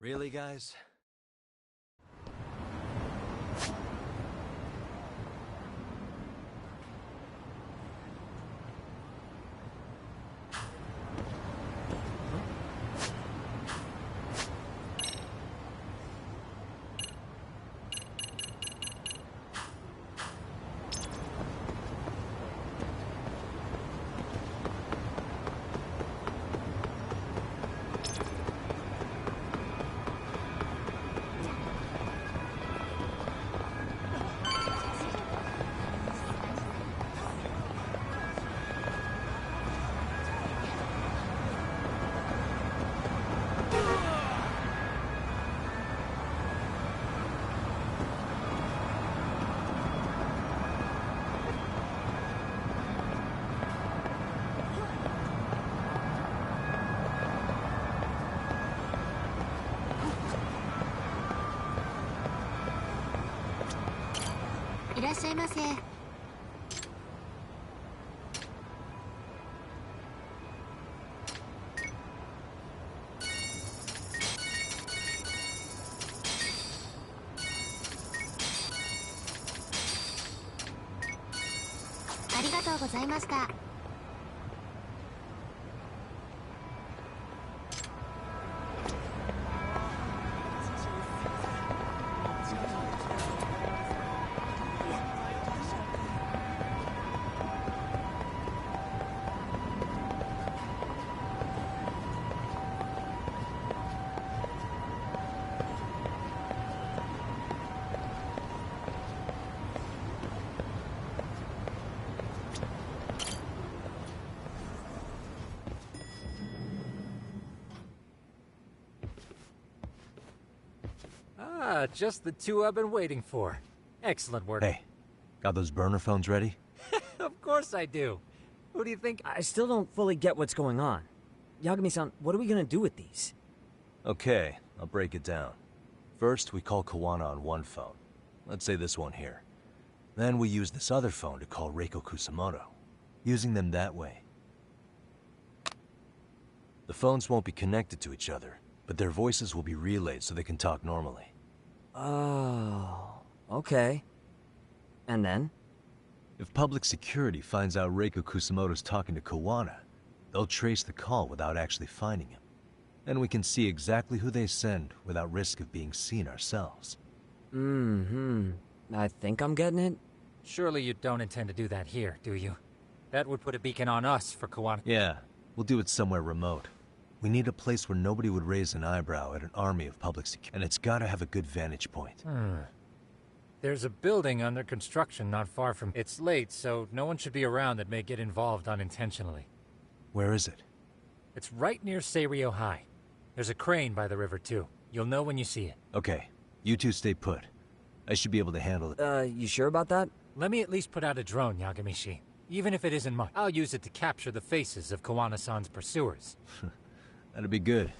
Really, guys?いらっしゃいませ。ありがとうございました。Ah, just the two I've been waiting for. Excellent work. Hey, got those burner phones ready? Of course I do. Who do you think? I still don't fully get what's going on. Yagami-san, what are we gonna do with these? Okay, I'll break it down. First, we call Kawana on one phone. Let's say this one here. Then we use this other phone to call Reiko Kusamoto, using them that way. The phones won't be connected to each other, but their voices will be relayed so they can talk normally. Oh, okay. And then? If public security finds out Reiko Kusamoto's talking to Kawana, they'll trace the call without actually finding him. Then we can see exactly who they send without risk of being seen ourselves. I think I'm getting it. Surely you don't intend to do that here, do you? That would put a beacon on us for Kawana. Yeah, we'll do it somewhere remote. We need a place where nobody would raise an eyebrow at an army of public security, and it's gotta have a good vantage point. There's a building under construction not far from... It's late, so no one should be around that may get involved unintentionally. Where is it? It's right near Seirio High. There's a crane by the river, too. You'll know when you see it. Okay, you two stay put. I should be able to handle it. You sure about that? Let me at least put out a drone, Yagami-shi. Even if it isn't much, I'll use it to capture the faces of Kawana-san's pursuers. That'd be good.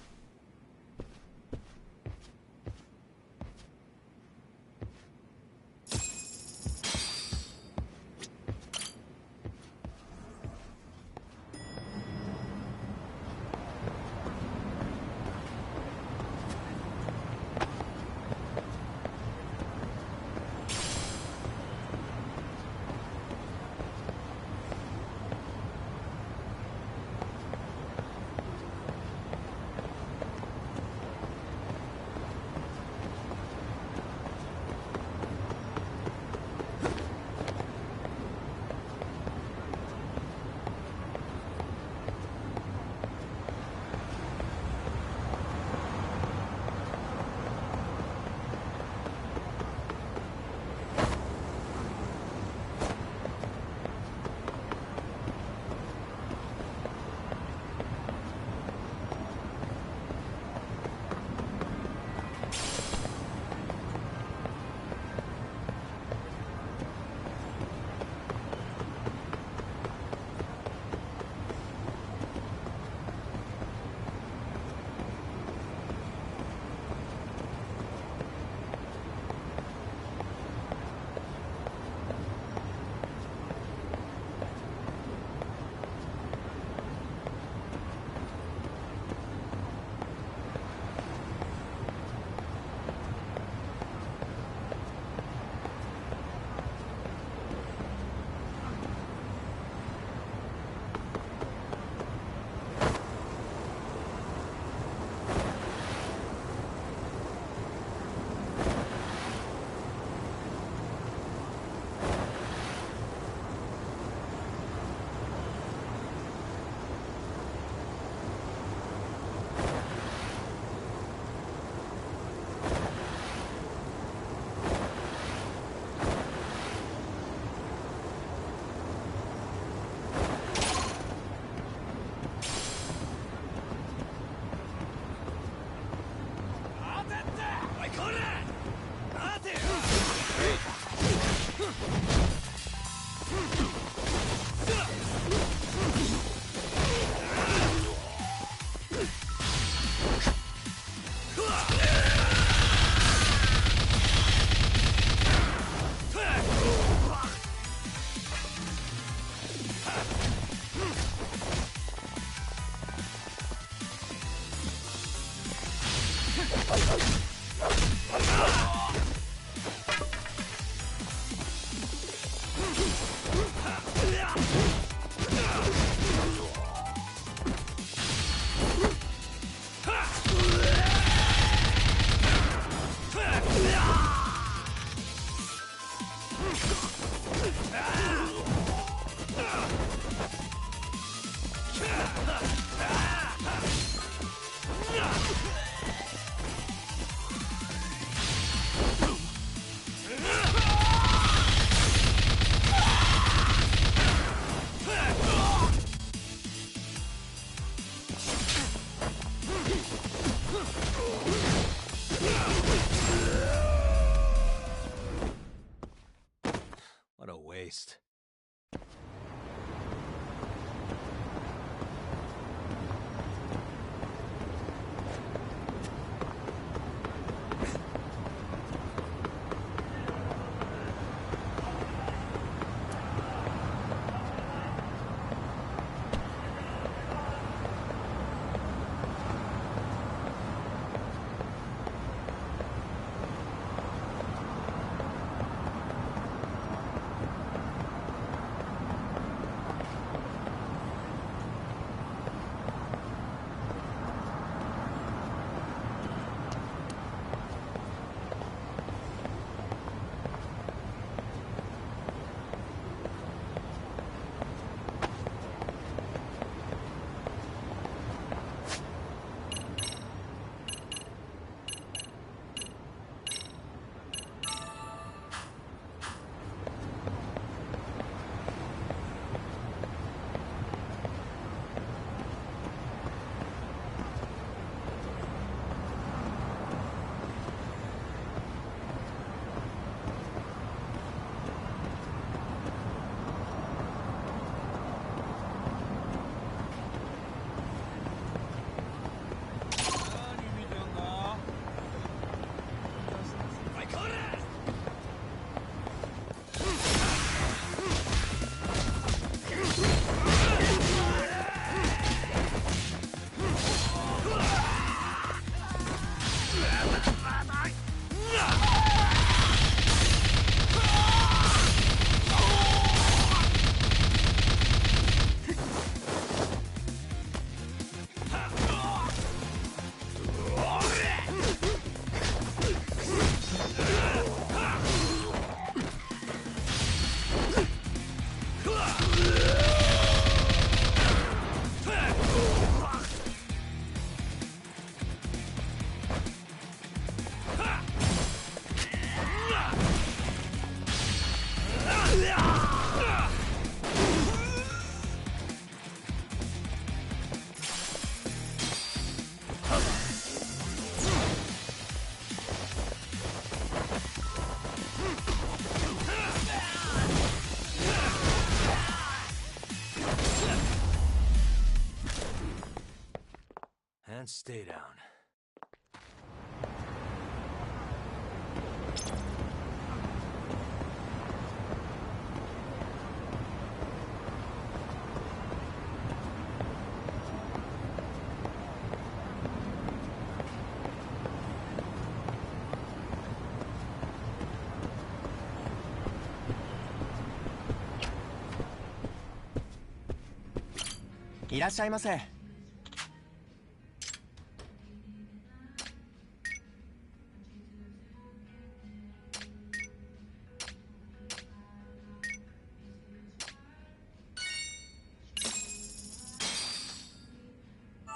stay down.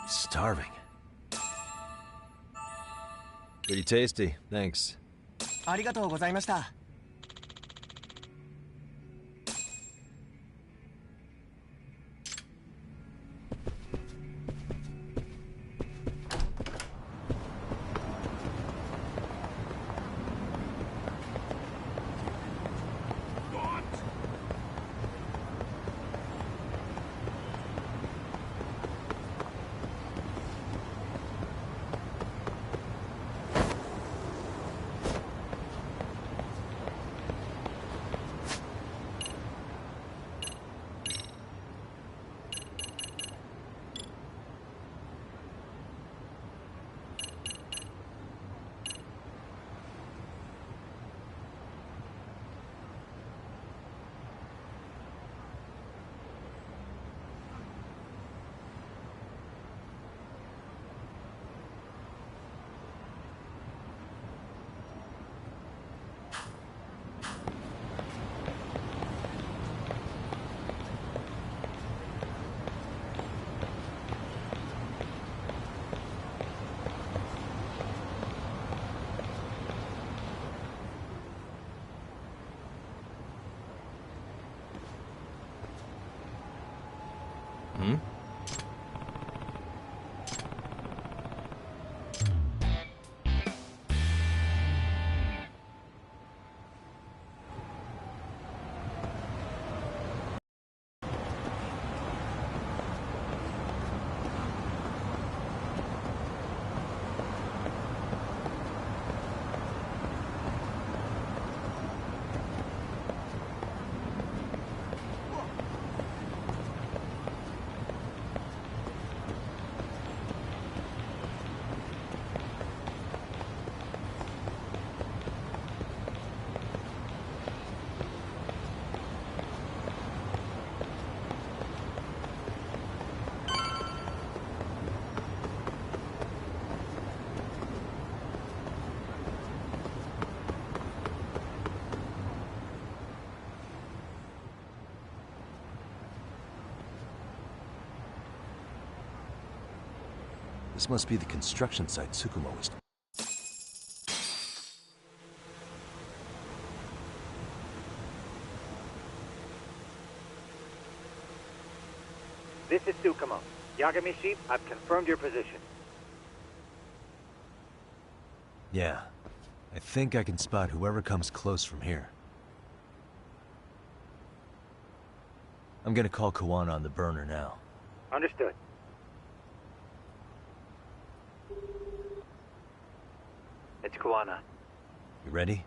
Starving. Pretty tasty, thanks. ありがとうございました。Hmm? This must be the construction site Tsukumo was. This is Tsukumo. Yagami-shi, I've confirmed your position. Yeah. I think I can spot whoever comes close from here. I'm gonna call Kawana on the burner now. Understood. It's Kawana. You ready?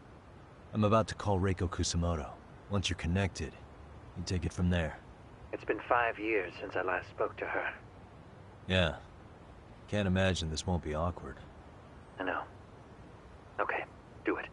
I'm about to call Reiko Kusamoto. Once you're connected, you take it from there. It's been 5 years since I last spoke to her. Yeah. Can't imagine this won't be awkward. I know. Okay, do it.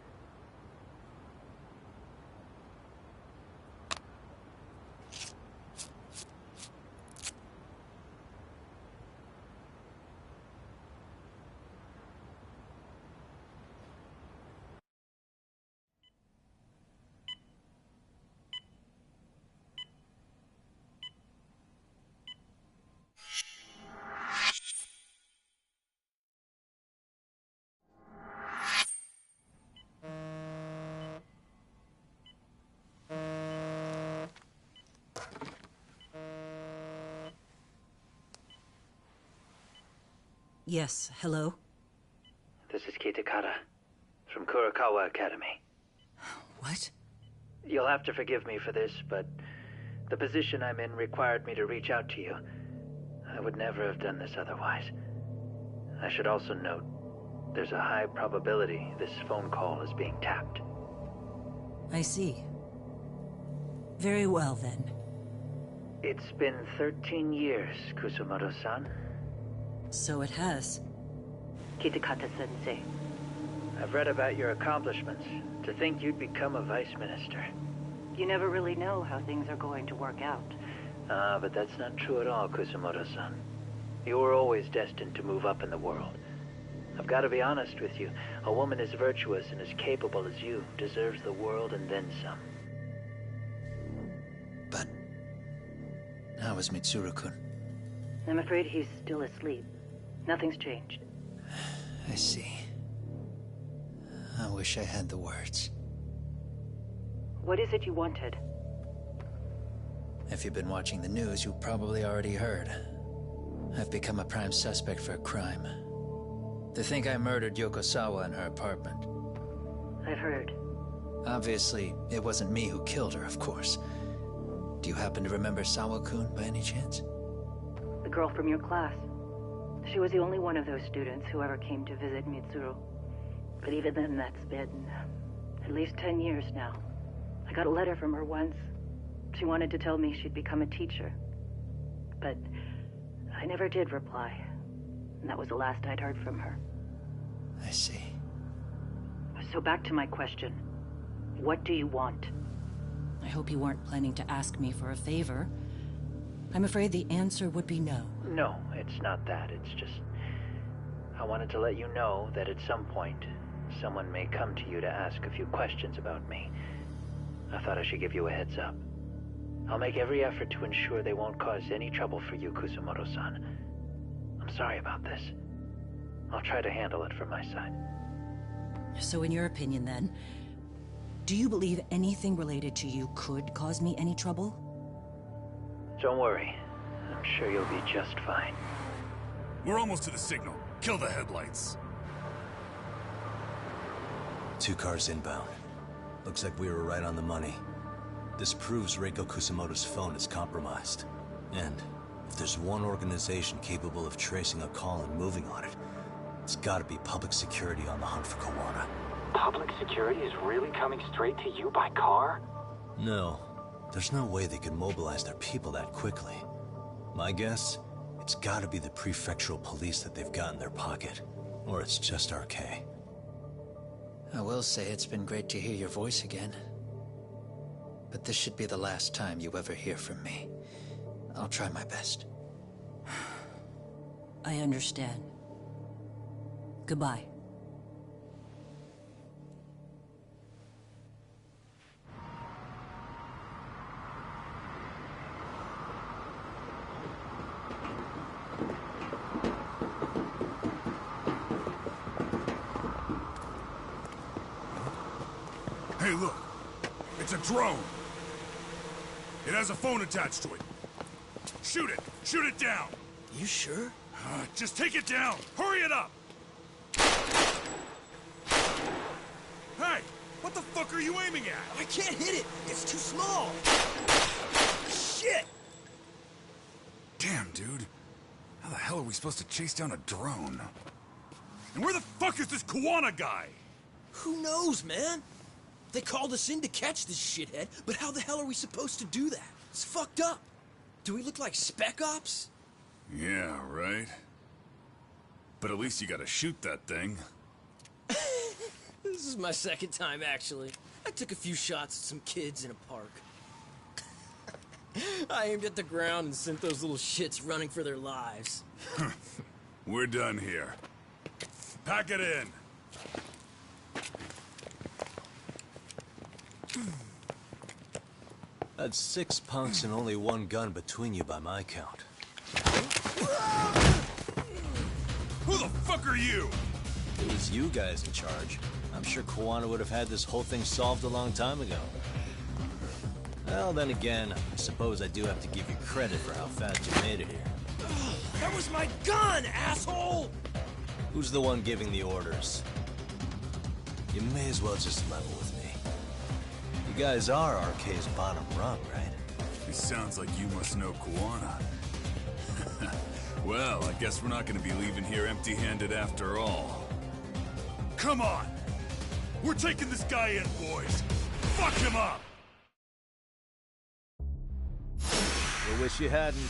Yes, hello? This is Kitakata, from Kurakawa Academy. What? You'll have to forgive me for this, but the position I'm in required me to reach out to you. I would never have done this otherwise. I should also note, there's a high probability this phone call is being tapped. I see. Very well, then. It's been 13 years, Kusumoto-san. So it has. Kitakata-sensei. I've read about your accomplishments. To think you'd become a vice minister. You never really know how things are going to work out. But that's not true at all, Kusumoto-san. You were always destined to move up in the world. I've got to be honest with you. A woman as virtuous and as capable as you deserves the world and then some. But how is Mitsuru-kun? I'm afraid he's still asleep. Nothing's changed. I see. I wish I had the words. What is it you wanted? If you've been watching the news, you probably already heard. I've become a prime suspect for a crime. They think I murdered Yokosawa in her apartment. I've heard. Obviously, it wasn't me who killed her, of course. Do you happen to remember Sawa-kun by any chance? The girl from your class. She was the only one of those students who ever came to visit Mitsuru. But even then, that's been at least 10 years now. I got a letter from her once. She wanted to tell me she'd become a teacher. But I never did reply. And that was the last I'd heard from her. I see. So back to my question. What do you want? I hope you weren't planning to ask me for a favor. I'm afraid the answer would be no. No, it's not that. It's just... I wanted to let you know that at some point, someone may come to you to ask a few questions about me. I thought I should give you a heads up. I'll make every effort to ensure they won't cause any trouble for you, Kusumoto-san. I'm sorry about this. I'll try to handle it from my side. So in your opinion, then, do you believe anything related to you could cause me any trouble? Don't worry. I'm sure you'll be just fine. We're almost to the signal. Kill the headlights. 2 cars inbound. Looks like we were right on the money. This proves Reiko Kusumoto's phone is compromised. And if there's one organization capable of tracing a call and moving on it, it's gotta be public security on the hunt for Kawana. Public security is really coming straight to you by car? No. There's no way they could mobilize their people that quickly. My guess, it's gotta be the prefectural police that they've got in their pocket. Or it's just RK. I will say it's been great to hear your voice again. But this should be the last time you ever hear from me. I'll try my best. I understand. Goodbye. Hey, look. It's a drone. It has a phone attached to it. Shoot it! Shoot it down! You sure? Just take it down! Hurry it up! Hey! What the fuck are you aiming at? I can't hit it! It's too small! Shit! Damn, dude. How the hell are we supposed to chase down a drone? And where the fuck is this Kawana guy? Who knows, man? They called us in to catch this shithead, but how the hell are we supposed to do that? It's fucked up. Do we look like spec ops? Yeah, right. But at least you gotta shoot that thing. This is my second time, actually. I took a few shots at some kids in a park. I aimed at the ground and sent those little shits running for their lives. We're done here. Pack it in. That's 6 punks and only 1 gun between you by my count. Who the fuck are you? It was you guys in charge. I'm sure Kawana would have had this whole thing solved a long time ago. Well, then again, I suppose I do have to give you credit for how fast you made it here. That was my gun, asshole! Who's the one giving the orders? You may as well just level with me. You guys are RK's bottom rung, right? It sounds like you must know Kawana. Well, I guess we're not gonna be leaving here empty-handed after all. Come on! We're taking this guy in, boys! Fuck him up! I wish you hadn't.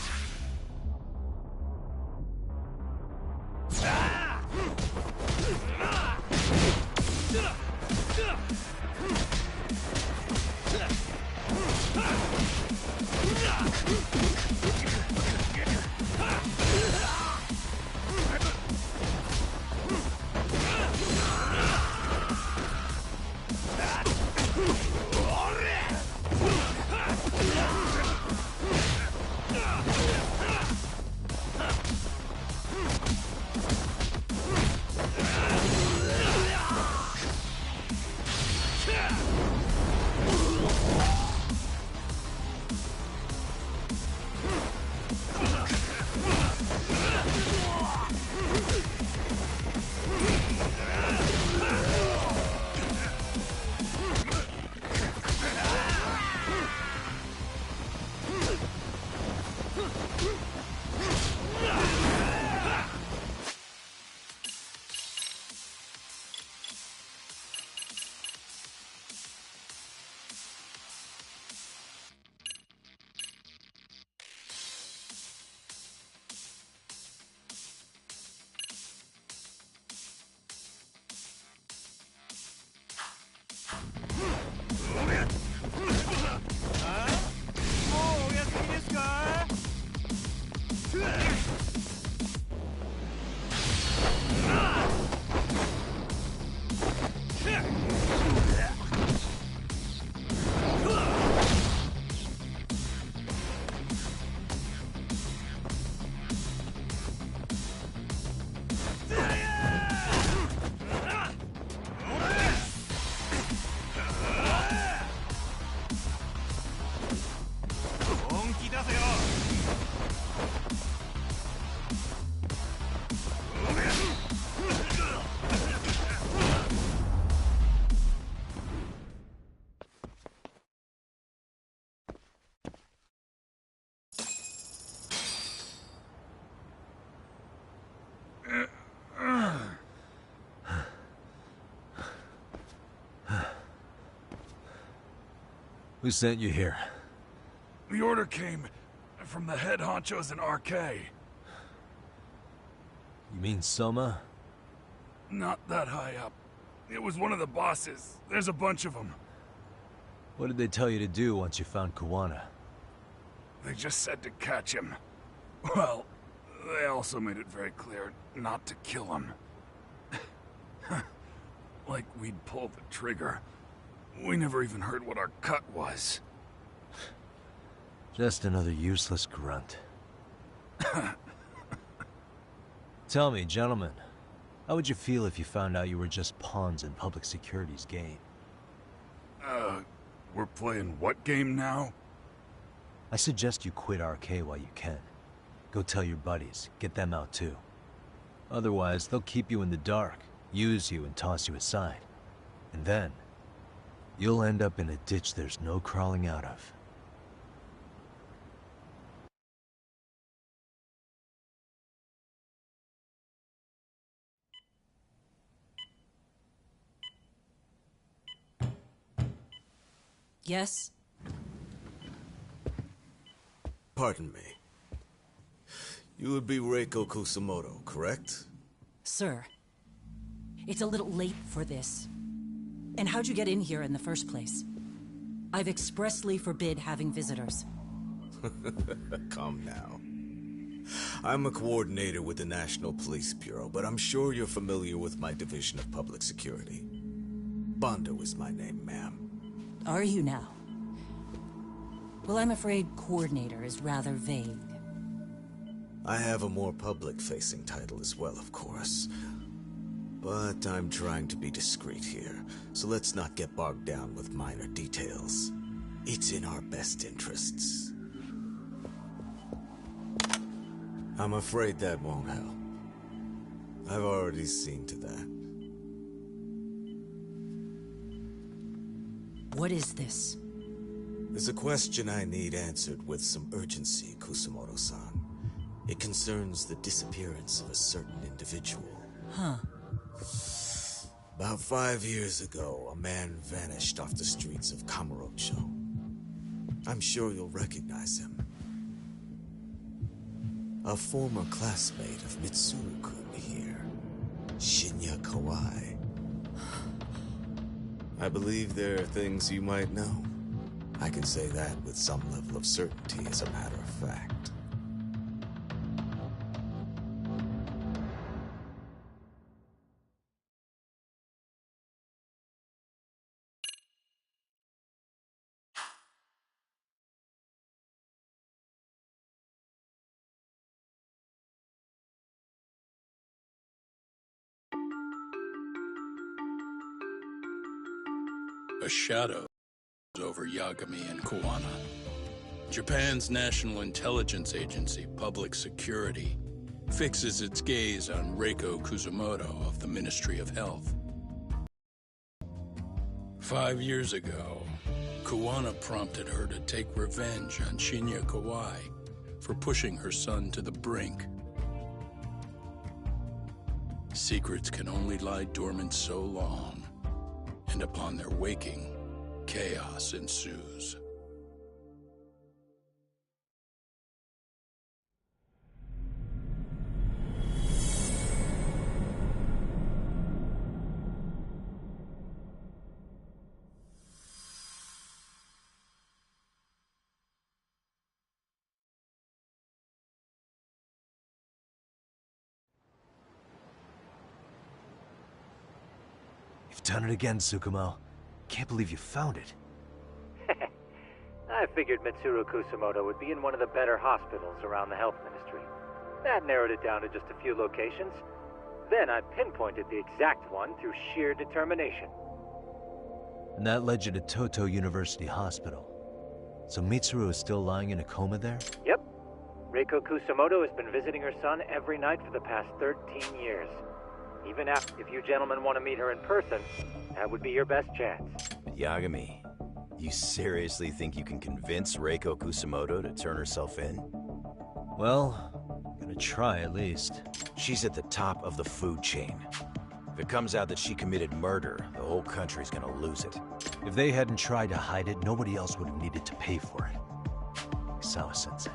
Who sent you here? The order came from the head honchos in RK. You mean Soma? Not that high up. It was one of the bosses. There's a bunch of them. What did they tell you to do once you found Kuwana? They just said to catch him. Well, they also made it very clear not to kill him. Like we'd pull the trigger. We never even heard what our cut was. Just another useless grunt. Tell me, gentlemen, how would you feel if you found out you were just pawns in public security's game? We're playing what game now? I suggest you quit RK while you can. Go tell your buddies, get them out too. Otherwise, they'll keep you in the dark, use you and toss you aside. And then, you'll end up in a ditch there's no crawling out of. Yes? Pardon me. You would be Reiko Kusamoto, correct? Sir, it's a little late for this. And how'd you get in here in the first place? I've expressly forbid having visitors. Calm now. I'm a coordinator with the National Police Bureau, but I'm sure you're familiar with my Division of Public Security. Bondo is my name, ma'am. Are you now? Well, I'm afraid coordinator is rather vague. I have a more public-facing title as well, of course. But I'm trying to be discreet here, so let's not get bogged down with minor details. It's in our best interests. I'm afraid that won't help. I've already seen to that. What is this? There's a question I need answered with some urgency, Kusamoto-san. It concerns the disappearance of a certain individual. Huh. About 5 years ago, a man vanished off the streets of Kamurocho. I'm sure you'll recognize him. A former classmate of Mitsuru-kun here, Shinya Kawai. I believe there are things you might know. I can say that with some level of certainty, as a matter of fact. A shadow over Yagami and Kuwana. Japan's National Intelligence Agency, Public Security, fixes its gaze on Reiko Kusumoto of the Ministry of Health. 5 years ago, Kuwana prompted her to take revenge on Shinya Kawai for pushing her son to the brink. Secrets can only lie dormant so long, and upon their waking, chaos ensues. You've done it again, Tsukumo. Can't believe you found it. I figured Mitsuru Kusumoto would be in one of the better hospitals around the health ministry. That narrowed it down to just a few locations. Then I pinpointed the exact one through sheer determination. And that led you to Toto University Hospital. So Mitsuru is still lying in a coma there? Yep. Reiko Kusumoto has been visiting her son every night for the past 13 years. Even if you gentlemen want to meet her in person, that would be your best chance. Yagami, you seriously think you can convince Reiko Kusumoto to turn herself in? Well, gonna try at least. She's at the top of the food chain. If it comes out that she committed murder, the whole country's gonna lose it. If they hadn't tried to hide it, nobody else would have needed to pay for it. Sawa-sensei.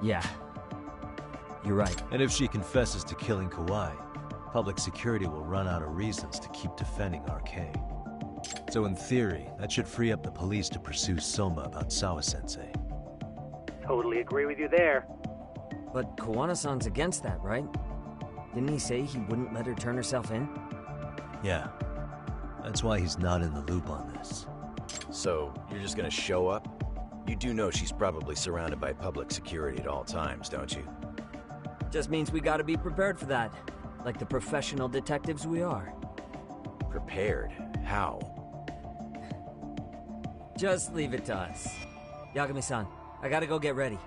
Yeah. You're right. And if she confesses to killing Kawai, public security will run out of reasons to keep defending RK. So in theory, that should free up the police to pursue Soma about Sawa-sensei. Totally agree with you there. But Kawana-san's against that, right? Didn't he say he wouldn't let her turn herself in? Yeah. That's why he's not in the loop on this. So, you're just gonna show up? You do know she's probably surrounded by public security at all times, don't you? Just means we gotta be prepared for that. Like the professional detectives we are. Prepared? How? Just leave it to us. Yagami-san, I gotta go get ready.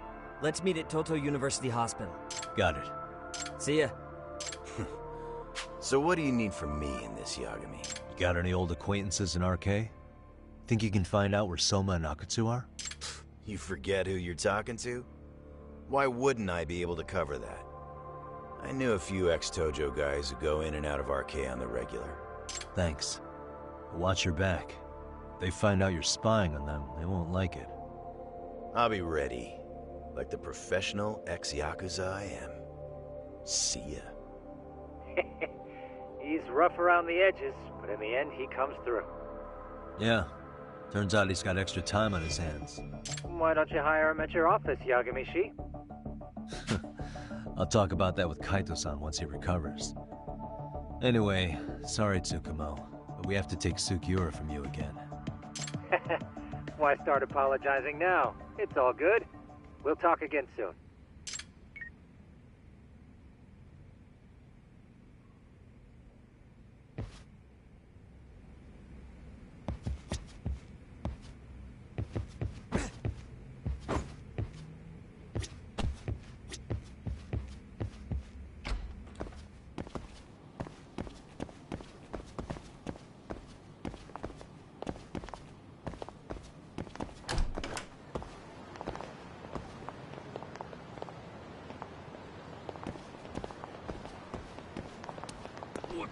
Let's meet at Toto University Hospital. Got it. See ya. So what do you need from me in this, Yagami? You got any old acquaintances in RK? Think you can find out where Soma and Akutsu are? You forget who you're talking to? Why wouldn't I be able to cover that? I knew a few ex-Tojo guys who go in and out of RK on the regular. Thanks. But watch your back. If they find out you're spying on them, they won't like it. I'll be ready. Like the professional ex-Yakuza I am. See ya. He's rough around the edges, but in the end he comes through. Yeah. Turns out he's got extra time on his hands. Why don't you hire him at your office, Yagami-shi? I'll talk about that with Kaito-san once he recovers. Anyway, sorry Tsukumo, but we have to take Sukiura from you again. Why start apologizing now? It's all good. We'll talk again soon. What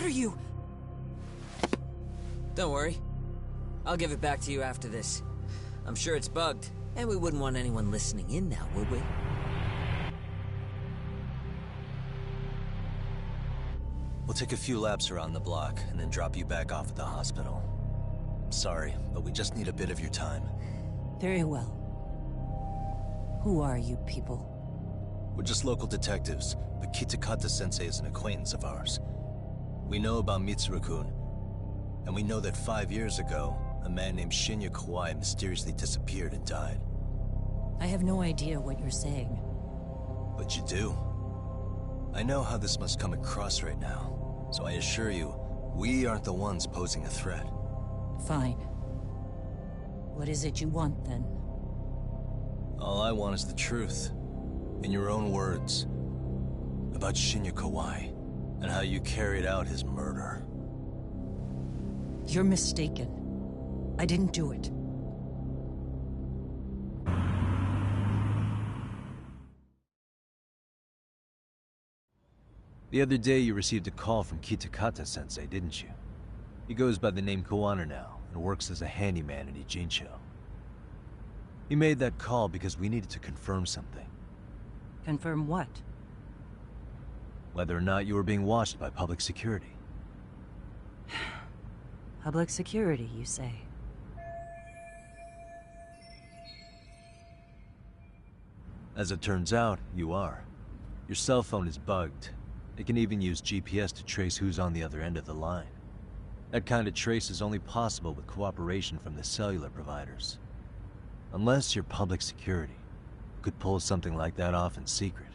are you? Don't worry. I'll give it back to you after this. I'm sure it's bugged, and we wouldn't want anyone listening in now, would we? We'll take a few laps around the block, and then drop you back off at the hospital. Sorry, but we just need a bit of your time. Very well. Who are you people? We're just local detectives, but Kitakata-sensei is an acquaintance of ours. We know about Mitsuru-kun, and we know that 5 years ago, a man named Shinya Kawai mysteriously disappeared and died. I have no idea what you're saying. But you do. I know how this must come across right now, so I assure you, we aren't the ones posing a threat. Fine. What is it you want, then? All I want is the truth. In your own words. About Shinya Kawai, and how you carried out his murder. You're mistaken. I didn't do it. The other day you received a call from Kitakata-sensei, didn't you? He goes by the name Koano now, and works as a handyman in Ijincho. He made that call because we needed to confirm something. Confirm what? Whether or not you were being watched by public security. Public security, you say? As it turns out, you are. Your cell phone is bugged. It can even use GPS to trace who's on the other end of the line. That kind of trace is only possible with cooperation from the cellular providers. Unless you're public security, you could pull something like that off in secret.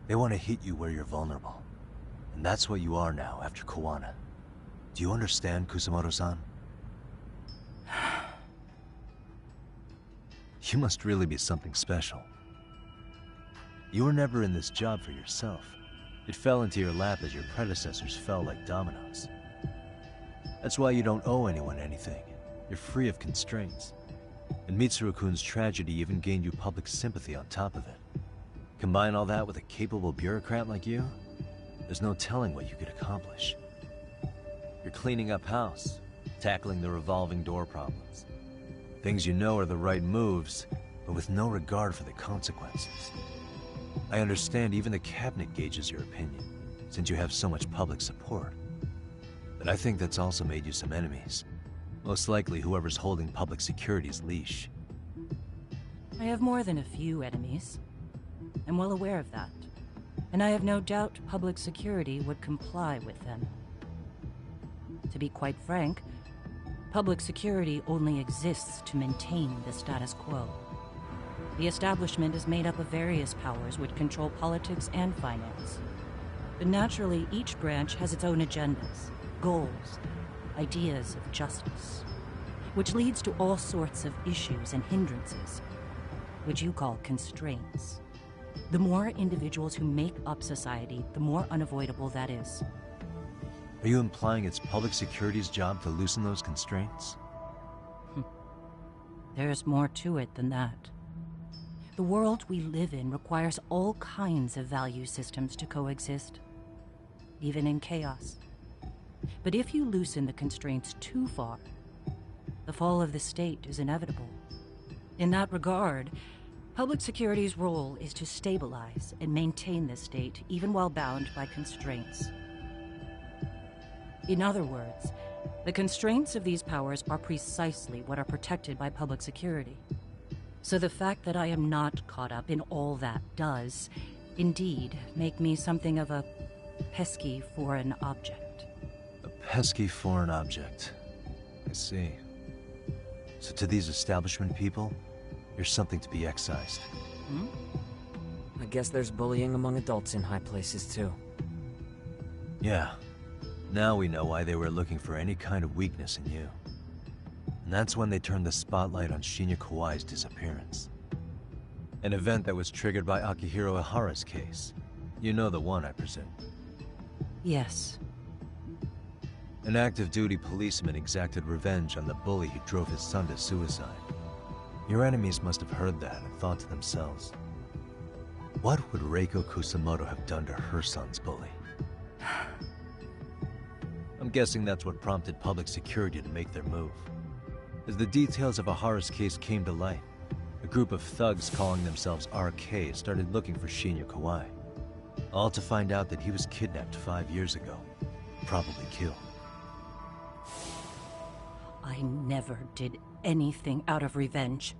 They want to hit you where you're vulnerable. And that's what you are now after Koano. Do you understand, Kusamoto-san? You must really be something special. You were never in this job for yourself. It fell into your lap as your predecessors fell like dominoes. That's why you don't owe anyone anything. You're free of constraints. And Mitsuru-kun's tragedy even gained you public sympathy on top of it. Combine all that with a capable bureaucrat like you, there's no telling what you could accomplish. You're cleaning up house, tackling the revolving door problems. Things you know are the right moves, but with no regard for the consequences. I understand even the cabinet gauges your opinion, since you have so much public support. But I think that's also made you some enemies. Most likely whoever's holding public security's leash. I have more than a few enemies. am well aware of that, and I have no doubt public security would comply with them. To be quite frank, public security only exists to maintain the status quo. The establishment is made up of various powers which control politics and finance. But naturally, each branch has its own agendas, goals, ideas of justice, which leads to all sorts of issues and hindrances, which you call constraints. The more individuals who make up society, the more unavoidable that is. Are you implying it's public security's job to loosen those constraints? There's more to it than that. The world we live in requires all kinds of value systems to coexist, even in chaos. But if you loosen the constraints too far, the fall of the state is inevitable. In that regard, public security's role is to stabilize and maintain the state, even while bound by constraints. In other words, the constraints of these powers are precisely what are protected by public security. So the fact that I am not caught up in all that does, indeed, make me something of a pesky foreign object. A pesky foreign object. I see. So to these establishment people, you're something to be excised. I guess there's bullying among adults in high places, too. Yeah. Now we know why they were looking for any kind of weakness in you. And that's when they turned the spotlight on Shinya Kawai's disappearance. An event that was triggered by Akihiro Ihara's case. You know the one, I presume. Yes. An active-duty policeman exacted revenge on the bully who drove his son to suicide. Your enemies must have heard that and thought to themselves, what would Reiko Kusamoto have done to her son's bully? I'm guessing that's what prompted public security to make their move. As the details of Ihara's case came to light, a group of thugs calling themselves RK started looking for Shinya Kawai. All to find out that he was kidnapped 5 years ago, probably killed. I never did anything out of revenge.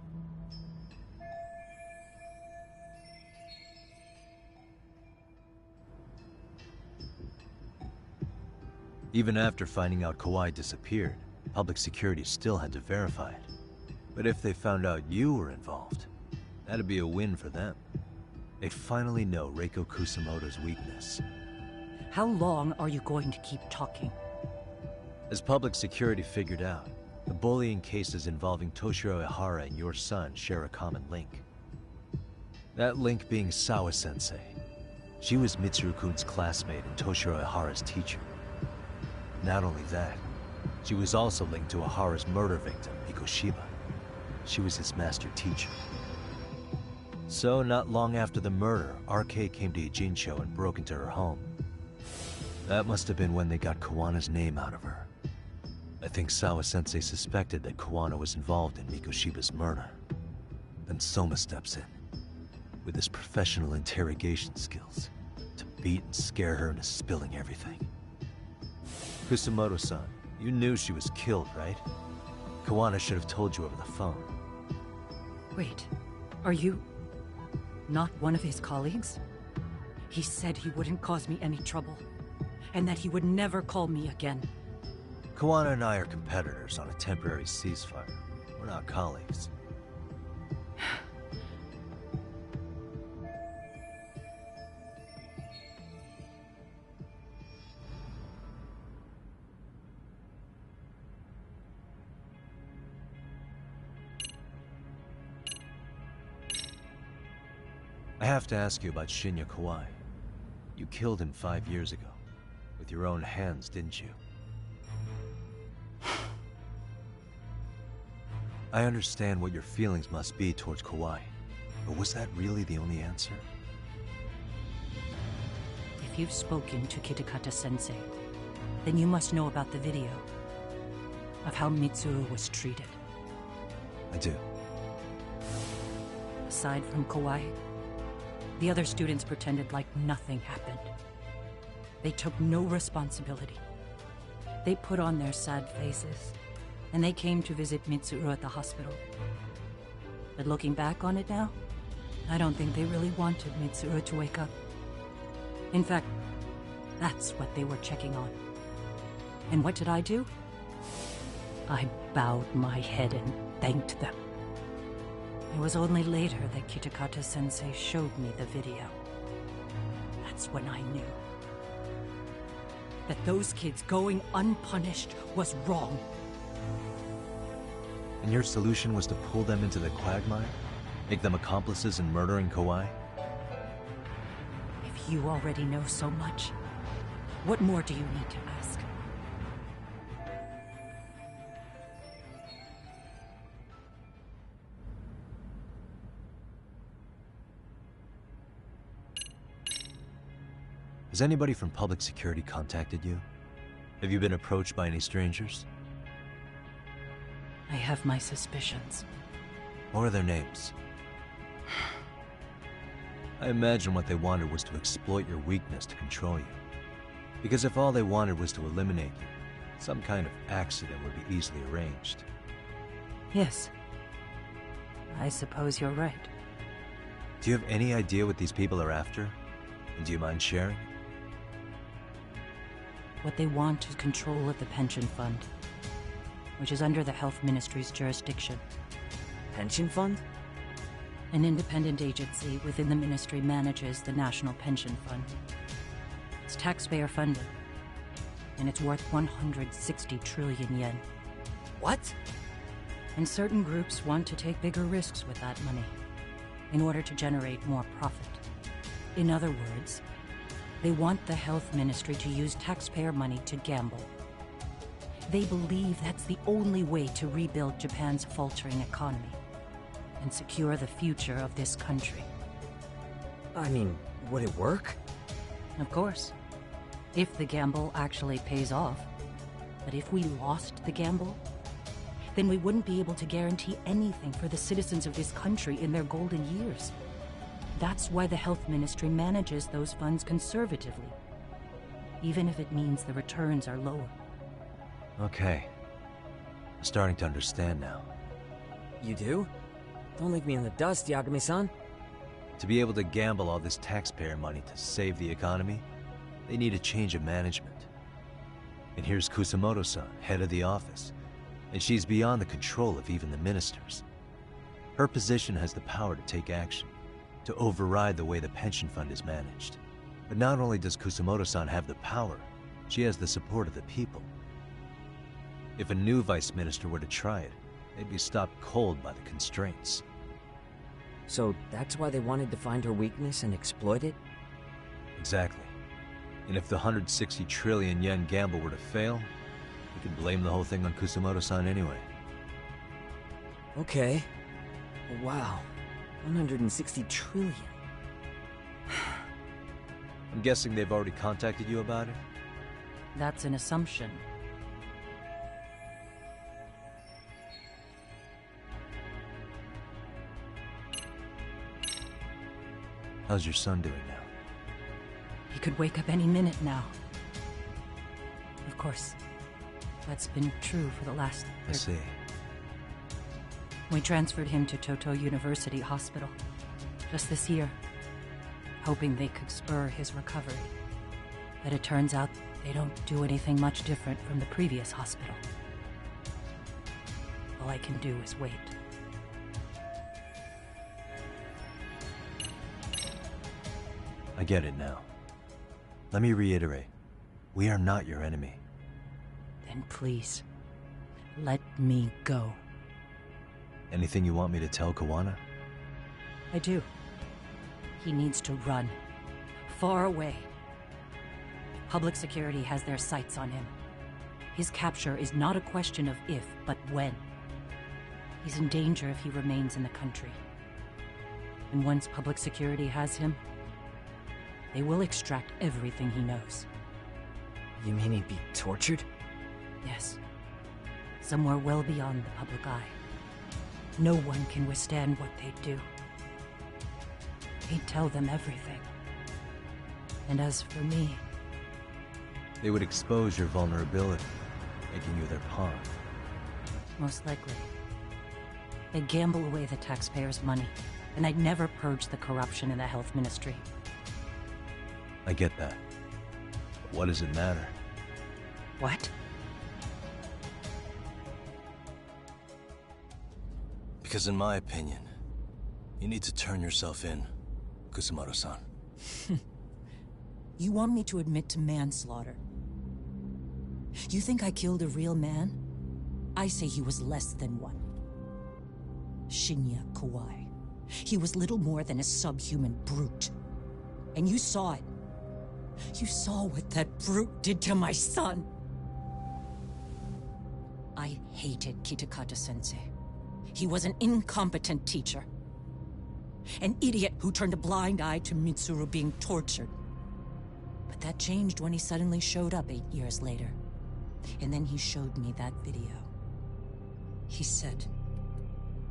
Even after finding out Kawai disappeared, public security still had to verify it. But if they found out you were involved, that'd be a win for them. They'd finally know Reiko Kusamoto's weakness. How long are you going to keep talking? As public security figured out, the bullying cases involving Toshiro Ihara and your son share a common link. That link being Sawa-sensei. She was Mitsuru-kun's classmate and Toshiro Ihara's teacher. Not only that, she was also linked to Ihara's murder victim, Mikoshiba. She was his master teacher. So, not long after the murder, RK came to Ijincho and broke into her home. That must have been when they got Kawana's name out of her. I think Sawa-sensei suspected that Kawana was involved in Mikoshiba's murder. Then Soma steps in, with his professional interrogation skills, to beat and scare her into spilling everything. Kusamoto-san, you knew she was killed, right? Kawana should have told you over the phone. Wait, are you not one of his colleagues? He said he wouldn't cause me any trouble, and that he would never call me again. Kawana and I are competitors on a temporary ceasefire. We're not colleagues. I have to ask you about Shinya Kawai. You killed him 5 years ago. With your own hands, didn't you? I understand what your feelings must be towards Kawai, but was that really the only answer? If you've spoken to Kitakata-sensei, then you must know about the video of how Mitsuru was treated. I do. Aside from Kawai, the other students pretended like nothing happened. They took no responsibility. They put on their sad faces, and they came to visit Mitsuru at the hospital. But looking back on it now, I don't think they really wanted Mitsuru to wake up. In fact, that's what they were checking on. And what did I do? I bowed my head and thanked them. It was only later that Kitakata-sensei showed me the video. That's when I knew that those kids going unpunished was wrong. And your solution was to pull them into the quagmire? Make them accomplices in murdering Kawai? If you already know so much, what more do you need to ask? Has anybody from public security contacted you? Have you been approached by any strangers? I have my suspicions. What are their names? I imagine what they wanted was to exploit your weakness to control you. Because if all they wanted was to eliminate you, some kind of accident would be easily arranged. Yes. I suppose you're right. Do you have any idea what these people are after? And do you mind sharing? What they want is control of the pension fund, which is under the Health Ministry's jurisdiction. Pension fund? An independent agency within the ministry manages the National Pension Fund. It's taxpayer funded, and it's worth 160 trillion yen. What? And certain groups want to take bigger risks with that money in order to generate more profit. In other words, they want the health ministry to use taxpayer money to gamble. They believe that's the only way to rebuild Japan's faltering economy and secure the future of this country. I mean, would it work? Of course. If the gamble actually pays off. But if we lost the gamble, then we wouldn't be able to guarantee anything for the citizens of this country in their golden years. That's why the health ministry manages those funds conservatively, even if it means the returns are lower. Okay. I'm starting to understand now. You do? Don't leave me in the dust, Yagami-san. To be able to gamble all this taxpayer money to save the economy, they need a change of management. And here's Kusamoto-san, head of the office, and she's beyond the control of even the ministers. Her position has the power to take action, to override the way the pension fund is managed. But not only does Kusamoto-san have the power, she has the support of the people. If a new vice minister were to try it, they'd be stopped cold by the constraints. So that's why they wanted to find her weakness and exploit it? Exactly. And if the 160 trillion yen gamble were to fail, we could blame the whole thing on Kusamoto-san anyway. Okay. Wow. 160 trillion. I'm guessing they've already contacted you about it? That's an assumption. How's your son doing now? He could wake up any minute now. Of course, that's been true for the last... I see. We transferred him to Toto University Hospital just this year, hoping they could spur his recovery. But it turns out they don't do anything much different from the previous hospital. All I can do is wait. I get it now. Let me reiterate. We are not your enemy. Then please, let me go. Anything you want me to tell Kawana? I do. He needs to run. Far away. Public security has their sights on him. His capture is not a question of if, but when. He's in danger if he remains in the country. And once public security has him, they will extract everything he knows. You mean he'd be tortured? Yes. Somewhere well beyond the public eye. No one can withstand what they do. He'd tell them everything. And as for me... They would expose your vulnerability, making you their pawn. Most likely. They gamble away the taxpayers' money, and I'd never purge the corruption in the health ministry. I get that. But what does it matter? What? Because in my opinion, you need to turn yourself in, Kusumoto-san. You want me to admit to manslaughter? You think I killed a real man? I say he was less than one. Shinya Kawai. He was little more than a subhuman brute. And you saw it. You saw what that brute did to my son. I hated Kitakata-sensei. He was an incompetent teacher. An idiot who turned a blind eye to Mitsuru being tortured. But that changed when he suddenly showed up 8 years later. And then he showed me that video. He said,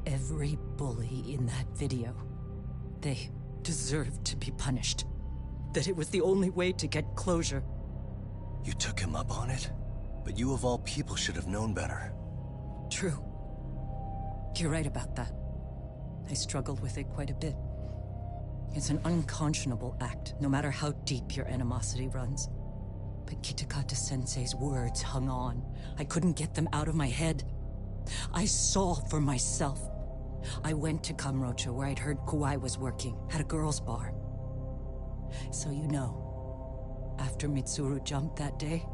every bully in that video, they deserved to be punished. That it was the only way to get closure. You took him up on it? But you of all people should have known better. True. You're right about that. I struggled with it quite a bit. It's an unconscionable act, no matter how deep your animosity runs. But Kitakata-sensei's words hung on. I couldn't get them out of my head. I saw for myself. I went to Kamurocho, where I'd heard Kawai was working, at a girls' bar. So you know, after Mitsuru jumped that day,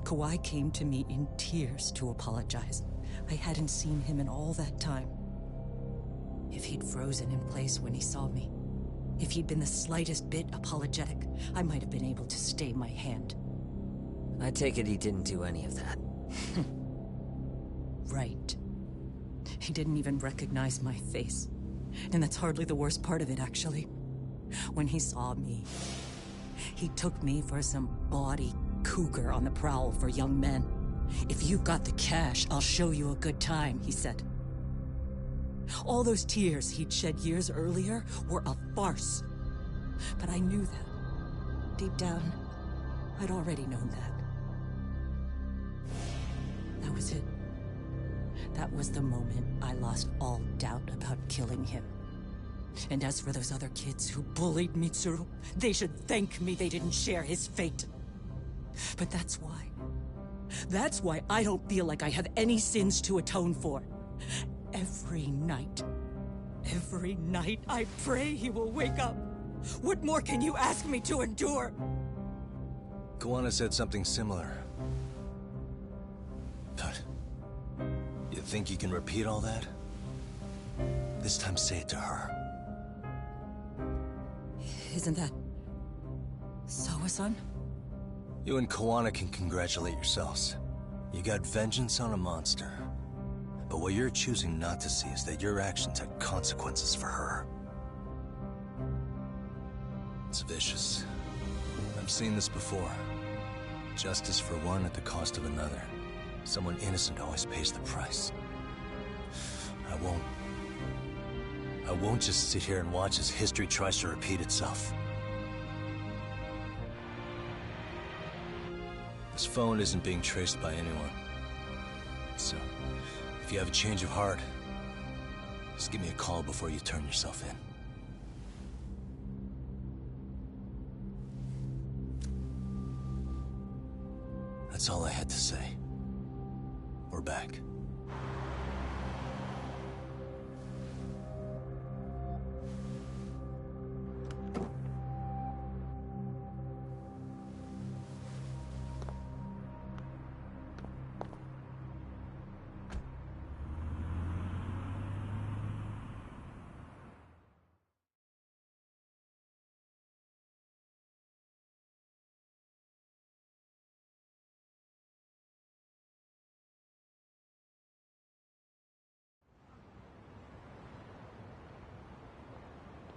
Kawai came to me in tears to apologize. I hadn't seen him in all that time. If he'd frozen in place when he saw me, if he'd been the slightest bit apologetic, I might have been able to stay my hand. I take it he didn't do any of that. Right. He didn't even recognize my face. And that's hardly the worst part of it, actually. When he saw me, he took me for some bawdy cougar on the prowl for young men. If you've got the cash, I'll show you a good time, he said. All those tears he'd shed years earlier were a farce. But I knew that. Deep down, I'd already known that. That was it. That was the moment I lost all doubt about killing him. And as for those other kids who bullied Mitsuru, they should thank me they didn't share his fate. But that's why. That's why I don't feel like I have any sins to atone for. Every night I pray he will wake up. What more can you ask me to endure? Kawana said something similar. But you think you can repeat all that? This time say it to her. Isn't that Sawa-san? You and Kawana can congratulate yourselves. You got vengeance on a monster. But what you're choosing not to see is that your actions had consequences for her. It's vicious. I've seen this before. Justice for one at the cost of another. Someone innocent always pays the price. I won't just sit here and watch as history tries to repeat itself. This phone isn't being traced by anyone. So, if you have a change of heart, just give me a call before you turn yourself in. That's all I had to say. We're back.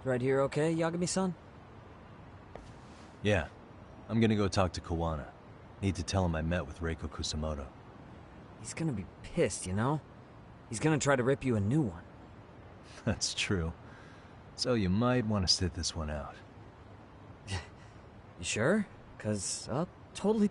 Right here okay, Yagami-san? Yeah. I'm gonna go talk to Kawana. Need to tell him I met with Reiko Kusumoto. He's gonna be pissed, you know? He's gonna try to rip you a new one. That's true. So you might want to sit this one out. You sure? 'Cause I'll totally...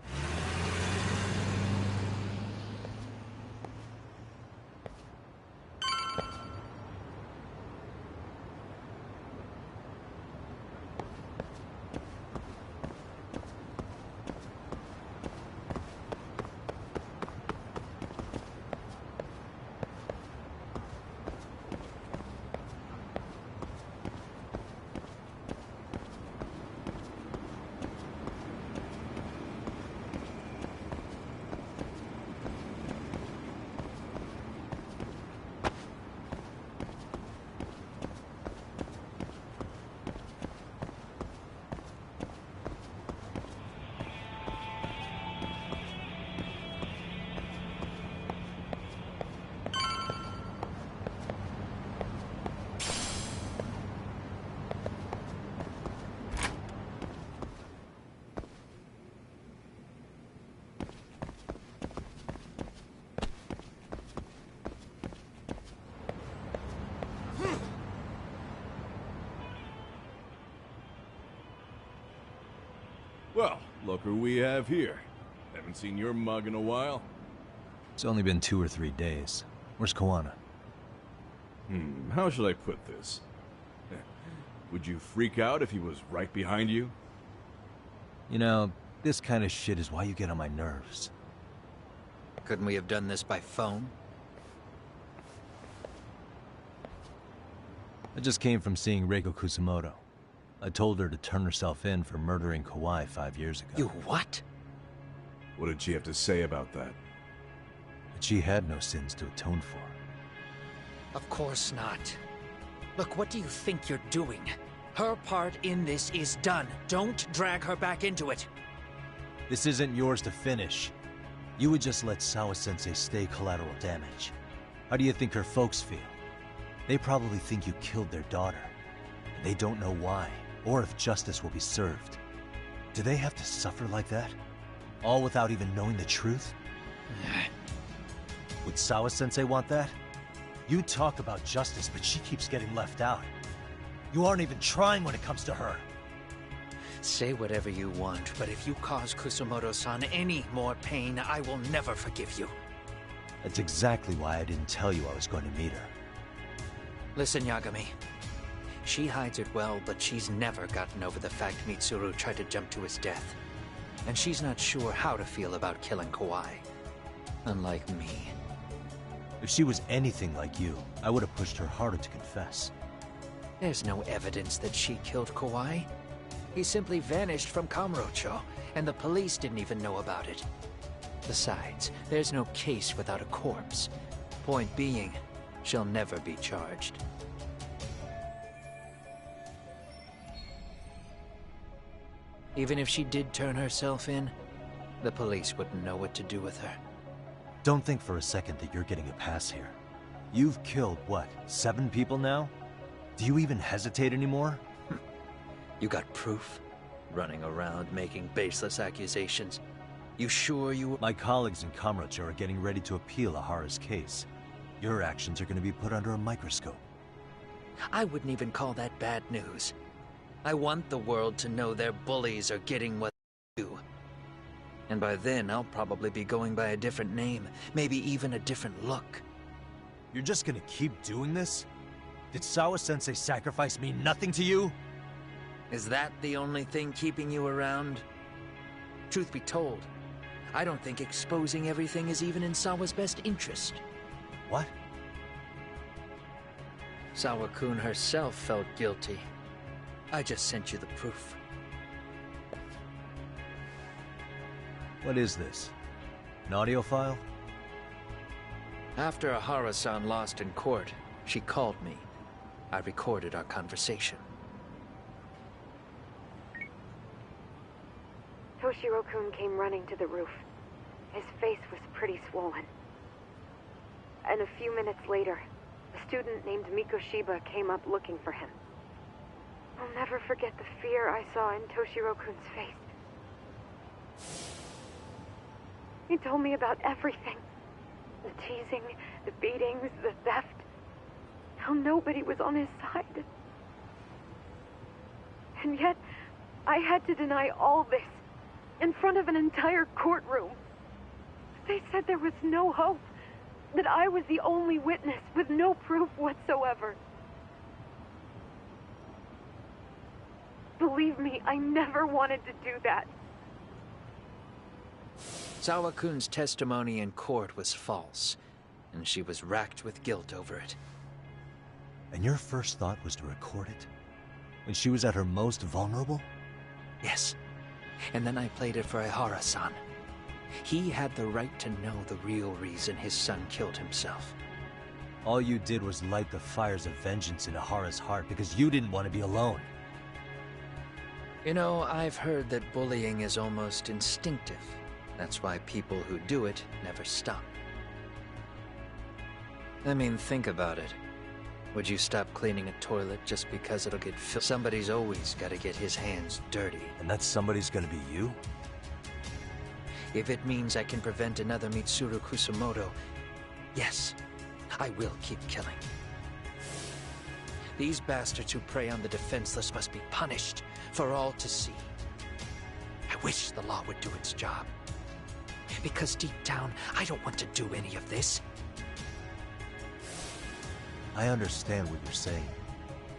Well, look who we have here. Haven't seen your mug in a while. It's only been 2 or 3 days. Where's Koana? How should I put this? Would you freak out if he was right behind you? You know, this kind of shit is why you get on my nerves. Couldn't we have done this by phone? I just came from seeing Reiko Kusumoto. I told her to turn herself in for murdering Kawhi 5 years ago. You what? What did she have to say about that? That she had no sins to atone for. Of course not. Look, what do you think you're doing? Her part in this is done. Don't drag her back into it. This isn't yours to finish. You would just let Sawa-sensei stay collateral damage. How do you think her folks feel? They probably think you killed their daughter. And they don't know why, or if justice will be served. Do they have to suffer like that? All without even knowing the truth? Would Sawa-sensei want that? You talk about justice, but she keeps getting left out. You aren't even trying when it comes to her. Say whatever you want, but if you cause Kusumoto-san any more pain, I will never forgive you. That's exactly why I didn't tell you I was going to meet her. Listen, Yagami. She hides it well, but she's never gotten over the fact Mitsuru tried to jump to his death. And she's not sure how to feel about killing Kawhi. Unlike me. If she was anything like you, I would have pushed her harder to confess. There's no evidence that she killed Kawhi. He simply vanished from Kamurocho, and the police didn't even know about it. Besides, there's no case without a corpse. Point being, she'll never be charged. Even if she did turn herself in, the police wouldn't know what to do with her. Don't think for a second that you're getting a pass here. You've killed, what, 7 people now? Do you even hesitate anymore? You got proof? Running around making baseless accusations. You sure you... My colleagues in Kamurocho are getting ready to appeal Ahara's case. Your actions are going to be put under a microscope. I wouldn't even call that bad news. I want the world to know their bullies are getting what they do. And by then, I'll probably be going by a different name, maybe even a different look. You're just gonna keep doing this? Did Sawa-sensei sacrifice mean nothing to you? Is that the only thing keeping you around? Truth be told, I don't think exposing everything is even in Sawa's best interest. What? Sawa-kun herself felt guilty. I just sent you the proof. What is this? An audio file? After Ahara-san lost in court, she called me. I recorded our conversation. Toshiro-kun came running to the roof. His face was pretty swollen. And a few minutes later, a student named Mikoshiba came up looking for him. I'll never forget the fear I saw in Toshiro-kun's face. He told me about everything. The teasing, the beatings, the theft. How nobody was on his side. And yet, I had to deny all this in front of an entire courtroom. They said there was no hope, that I was the only witness with no proof whatsoever. Believe me, I never wanted to do that. Sawa-kun's testimony in court was false, and she was racked with guilt over it. And your first thought was to record it? When she was at her most vulnerable? Yes. And then I played it for Ahara-san. He had the right to know the real reason his son killed himself. All you did was light the fires of vengeance in Ahara's heart because you didn't want to be alone. You know, I've heard that bullying is almost instinctive. That's why people who do it never stop. I mean, think about it. Would you stop cleaning a toilet just because it'll get filled? Somebody's always got to get his hands dirty. And that somebody's gonna be you? If it means I can prevent another Mitsuru Kusumoto, yes, I will keep killing. These bastards who prey on the defenseless must be punished for all to see. I wish the law would do its job. Because deep down, I don't want to do any of this. I understand what you're saying,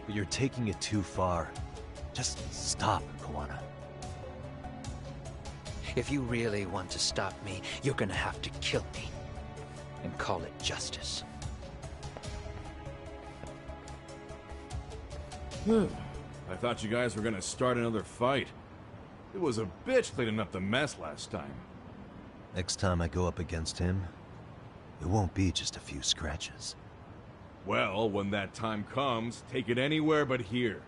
but you're taking it too far. Just stop, Koana. If you really want to stop me, you're gonna have to kill me. And call it justice. I thought you guys were gonna start another fight. It was a bitch cleaning up the mess last time. Next time I go up against him, it won't be just a few scratches. Well, when that time comes, take it anywhere but here.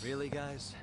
Really, guys?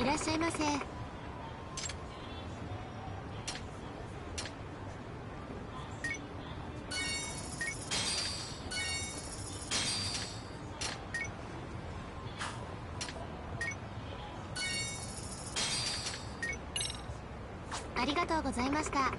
いらっしゃいませ。ありがとうございました。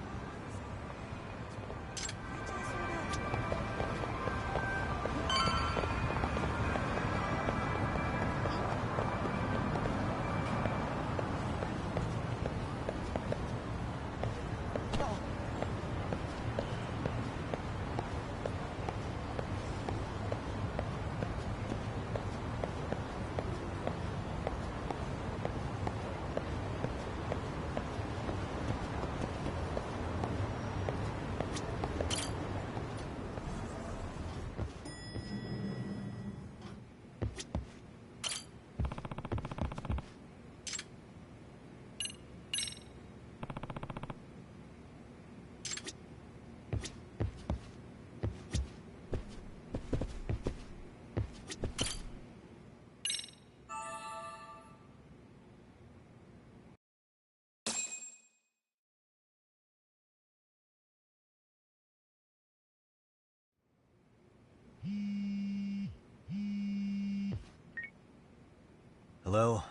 Hello?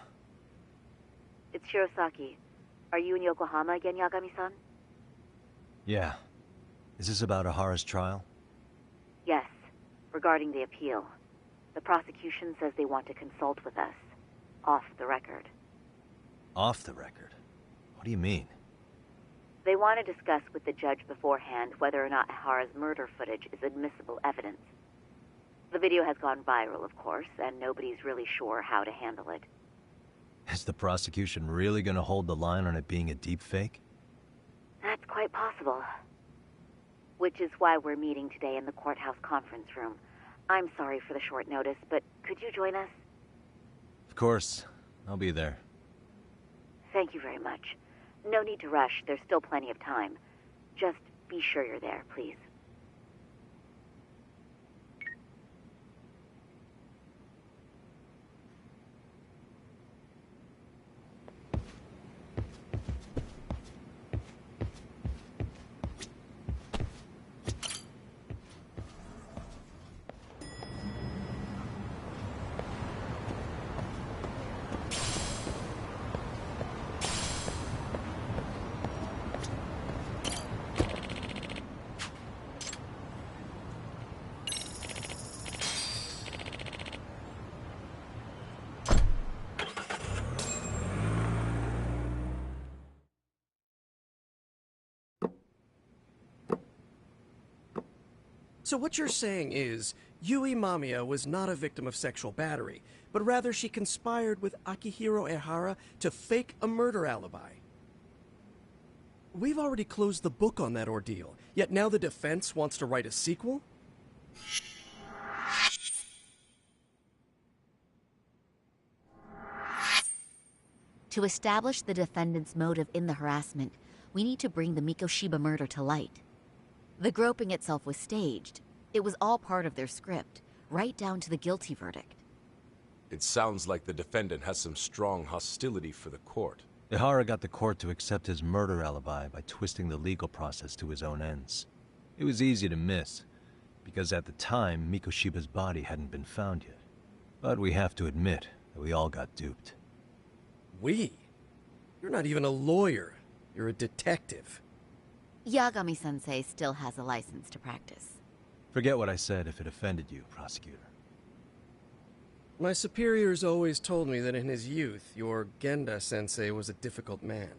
It's Shirosaki. Are you in Yokohama again, Yagami-san? Yeah. Is this about Ahara's trial? Yes. Regarding the appeal. The prosecution says they want to consult with us. Off the record. Off the record? What do you mean? They want to discuss with the judge beforehand whether or not Ahara's murder footage is admissible evidence. The video has gone viral, of course, and nobody's really sure how to handle it. Is the prosecution really gonna hold the line on it being a deepfake? That's quite possible. Which is why we're meeting today in the courthouse conference room. I'm sorry for the short notice, but could you join us? Of course. I'll be there. Thank you very much. No need to rush. There's still plenty of time. Just be sure you're there, please. So what you're saying is, Yui Mamiya was not a victim of sexual battery, but rather she conspired with Akihiro Ehara to fake a murder alibi. We've already closed the book on that ordeal, yet now the defense wants to write a sequel? To establish the defendant's motive in the harassment, we need to bring the Mikoshiba murder to light. The groping itself was staged. It was all part of their script, right down to the guilty verdict. It sounds like the defendant has some strong hostility for the court. Ehara got the court to accept his murder alibi by twisting the legal process to his own ends. It was easy to miss, because at the time, Mikoshiba's body hadn't been found yet. But we have to admit that we all got duped. We? You're not even a lawyer. You're a detective. Yagami-sensei still has a license to practice. Forget what I said if it offended you, prosecutor. My superiors always told me that in his youth, your Genda-sensei was a difficult man.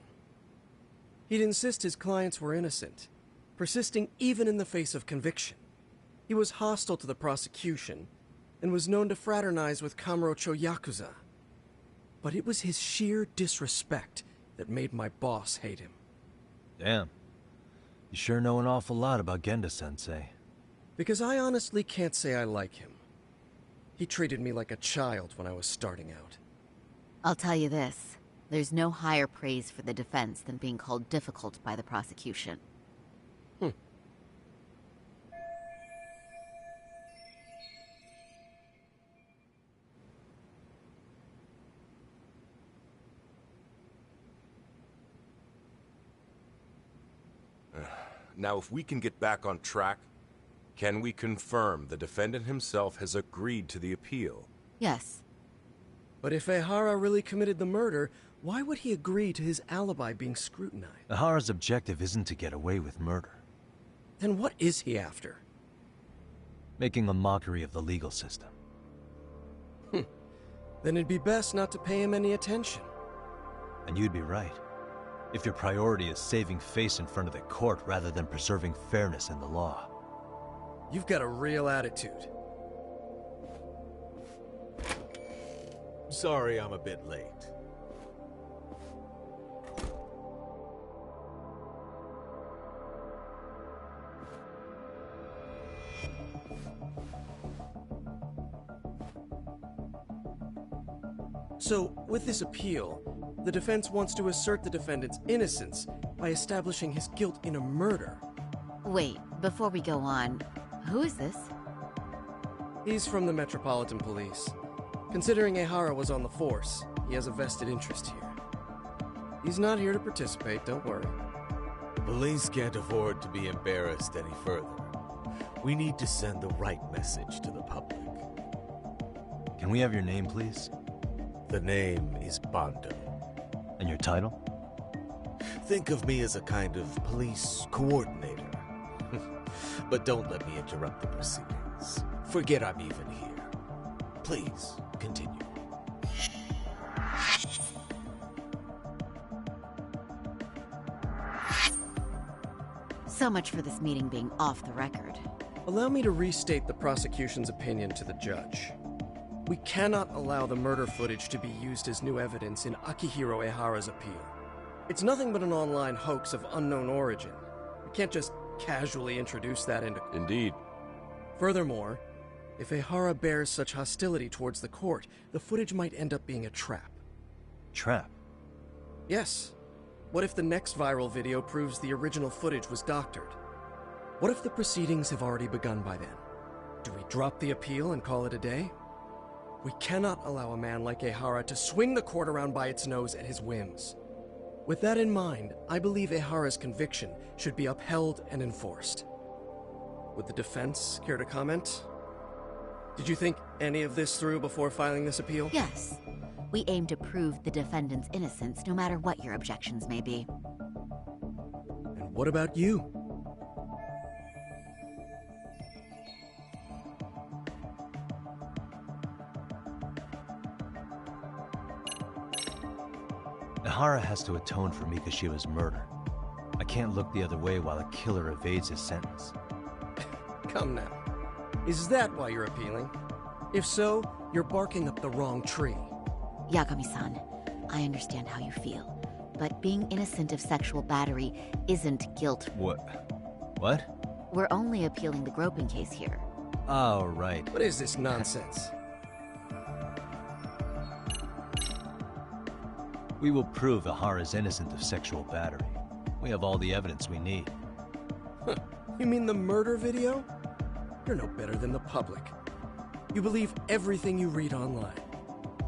He'd insist his clients were innocent, persisting even in the face of conviction. He was hostile to the prosecution, and was known to fraternize with Kamurocho Yakuza. But it was his sheer disrespect that made my boss hate him. Damn. You sure know an awful lot about Genda-sensei. Because I honestly can't say I like him. He treated me like a child when I was starting out. I'll tell you this. There's no higher praise for the defense than being called difficult by the prosecution. Now, if we can get back on track, can we confirm the defendant himself has agreed to the appeal? Yes. But if Ehara really committed the murder, why would he agree to his alibi being scrutinized? Ehara's objective isn't to get away with murder. Then what is he after? Making a mockery of the legal system. Then it'd be best not to pay him any attention. And you'd be right. If your priority is saving face in front of the court rather than preserving fairness in the law. You've got a real attitude. Sorry I'm a bit late. So, with this appeal, the defense wants to assert the defendant's innocence by establishing his guilt in a murder. Wait, before we go on, who is this? He's from the Metropolitan Police. Considering Ehara was on the force, he has a vested interest here. He's not here to participate, don't worry. The police can't afford to be embarrassed any further. We need to send the right message to the public. Can we have your name, please? The name is Bando. And your title? Think of me as a kind of police coordinator. But don't let me interrupt the proceedings. Forget I'm even here. Please, continue. So much for this meeting being off the record. Allow me to restate the prosecution's opinion to the judge. We cannot allow the murder footage to be used as new evidence in Akihiro Ehara's appeal. It's nothing but an online hoax of unknown origin. We can't just casually introduce that into... Indeed. Furthermore, if Ehara bears such hostility towards the court, the footage might end up being a trap. Trap? Yes. What if the next viral video proves the original footage was doctored? What if the proceedings have already begun by then? Do we drop the appeal and call it a day? We cannot allow a man like Ehara to swing the court around by its nose at his whims. With that in mind, I believe Ehara's conviction should be upheld and enforced. Would the defense care to comment? Did you think any of this through before filing this appeal? Yes. We aim to prove the defendant's innocence, no matter what your objections may be. And what about you? Ehara has to atone for Mikoshiba's murder. I can't look the other way while a killer evades his sentence. Come now. Is that why you're appealing? If so, you're barking up the wrong tree. Yagami-san, I understand how you feel, but being innocent of sexual battery isn't guilt. What? We're only appealing the groping case here. Oh, right. What is this nonsense? We will prove Ehara's innocent of sexual battery. We have all the evidence we need. Huh. You mean the murder video? You're no better than the public. You believe everything you read online.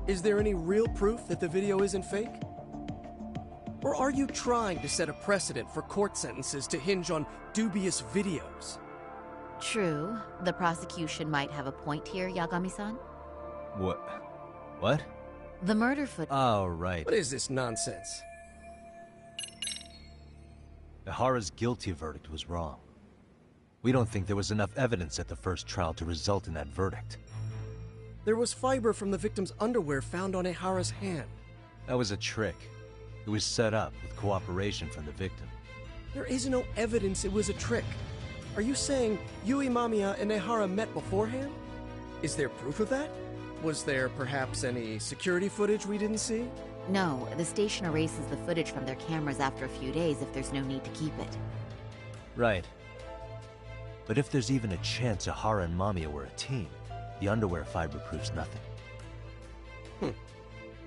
Is there any real proof that the video isn't fake? Or are you trying to set a precedent for court sentences to hinge on dubious videos? True. The prosecution might have a point here, Yagami-san. What? The murder footage. Oh, right. What is this nonsense? Ehara's guilty verdict was wrong. We don't think there was enough evidence at the first trial to result in that verdict. There was fiber from the victim's underwear found on Ehara's hand. That was a trick. It was set up with cooperation from the victim. There is no evidence it was a trick. Are you saying Yui Mamiya and Ehara met beforehand? Is there proof of that? Was there perhaps any security footage we didn't see? No, the station erases the footage from their cameras after a few days if there's no need to keep it. Right. But if there's even a chance Ehara and Mamiya were a team, the underwear fiber proves nothing.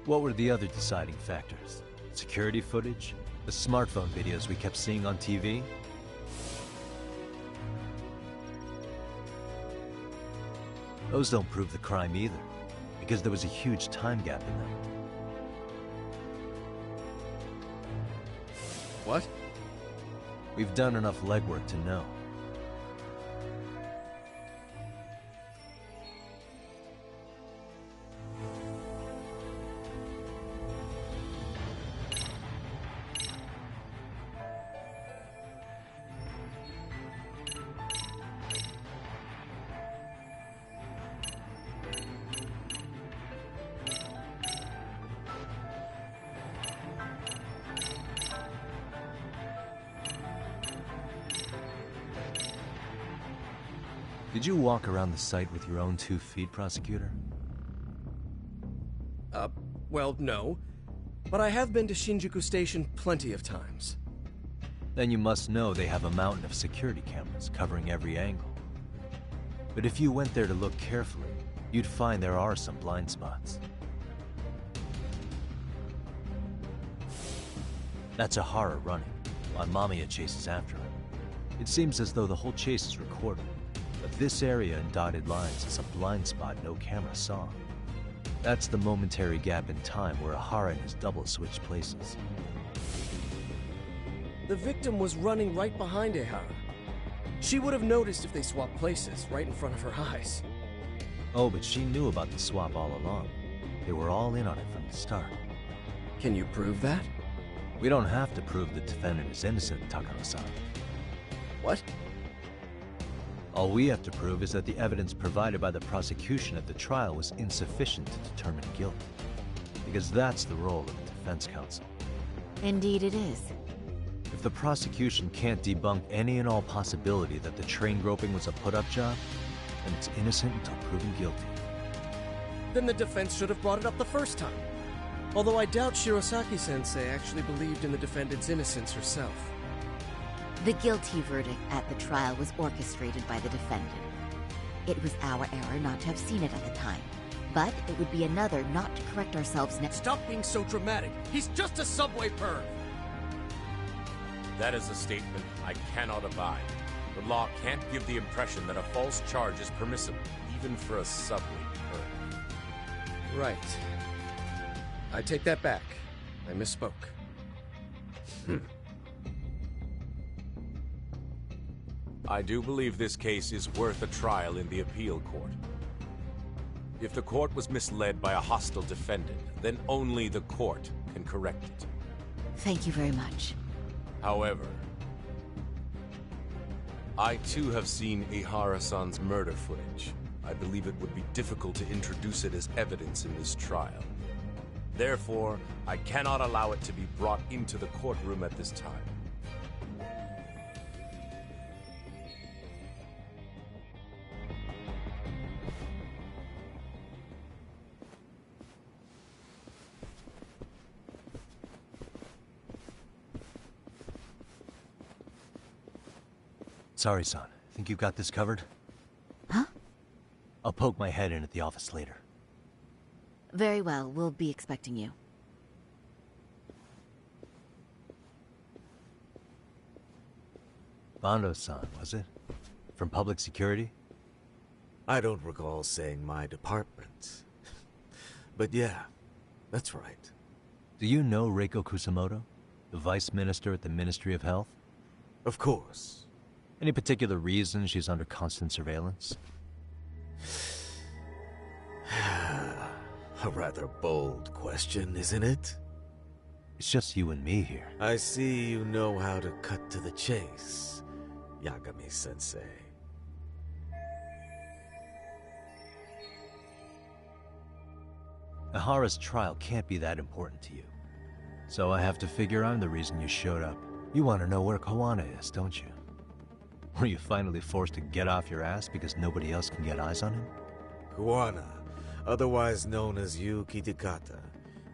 What were the other deciding factors? Security footage? The smartphone videos we kept seeing on TV? Those don't prove the crime either, because there was a huge time gap in them. We've done enough legwork to know. Did you walk around the site with your own 2 feet, Prosecutor? Well, no. But I have been to Shinjuku Station plenty of times. Then you must know they have a mountain of security cameras covering every angle. But if you went there to look carefully, you'd find there are some blind spots. That's a horror running, while Mamiya chases after him. It seems as though the whole chase is recorded. But this area in dotted lines is a blind spot no camera saw. That's the momentary gap in time where Ahara and his double switched places. The victim was running right behind Ehara. She would have noticed if they swapped places right in front of her eyes. Oh, but she knew about the swap all along. They were all in on it from the start. Can you prove that? We don't have to prove the defendant is innocent, Takano-san. What? All we have to prove is that the evidence provided by the prosecution at the trial was insufficient to determine guilt. Because that's the role of the defense counsel. Indeed it is. If the prosecution can't debunk any and all possibility that the train groping was a put-up job, then it's innocent until proven guilty. Then the defense should have brought it up the first time. Although I doubt Shirosaki-sensei actually believed in the defendant's innocence herself. The guilty verdict at the trial was orchestrated by the defendant. It was our error not to have seen it at the time. But it would be another not to correct ourselves next— Stop being so dramatic! He's just a subway perv! That is a statement I cannot abide. The law can't give the impression that a false charge is permissible, even for a subway perv. Right. I take that back. I misspoke. I do believe this case is worth a trial in the appeal court. If the court was misled by a hostile defendant, then only the court can correct it. Thank you very much. However, I too have seen Ihara-san's murder footage. I believe it would be difficult to introduce it as evidence in this trial. Therefore, I cannot allow it to be brought into the courtroom at this time. Sorry, son. Think you've got this covered? Huh? I'll poke my head in at the office later. Very well, we'll be expecting you. Bando-san, was it? From public security? I don't recall saying my department. But yeah, that's right. Do you know Reiko Kusamoto? The Vice Minister at the Ministry of Health? Of course. Any particular reason she's under constant surveillance? A rather bold question, isn't it? It's just you and me here. I see you know how to cut to the chase, Yagami-sensei. Ahara's trial can't be that important to you. So I have to figure I'm the reason you showed up. You want to know where Koana is, don't you? Were you finally forced to get off your ass because nobody else can get eyes on him? Koana, otherwise known as Yu Kitakata,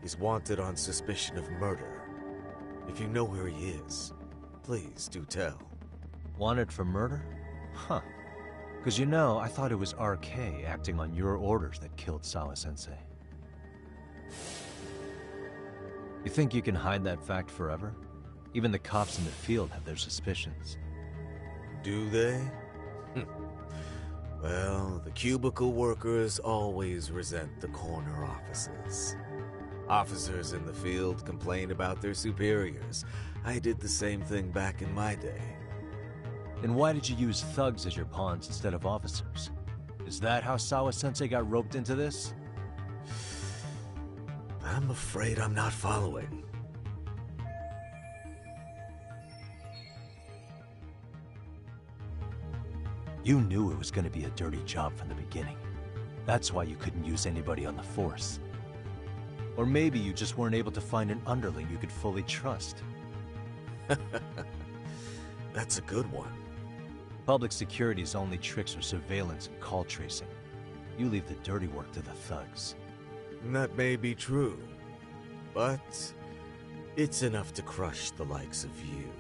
is wanted on suspicion of murder. If you know where he is, please do tell. Wanted for murder? Huh. Because you know, I thought it was RK acting on your orders that killed Sawa-sensei. You think you can hide that fact forever? Even the cops in the field have their suspicions. Do they? Well, the cubicle workers always resent the corner offices. Officers in the field complain about their superiors. I did the same thing back in my day. Then why did you use thugs as your pawns instead of officers? Is that how Sawa-sensei got roped into this? I'm afraid I'm not following. You knew it was going to be a dirty job from the beginning. That's why you couldn't use anybody on the force. Or maybe you just weren't able to find an underling you could fully trust. That's a good one. Public security's only tricks are surveillance and call tracing. You leave the dirty work to the thugs. That may be true, but it's enough to crush the likes of you.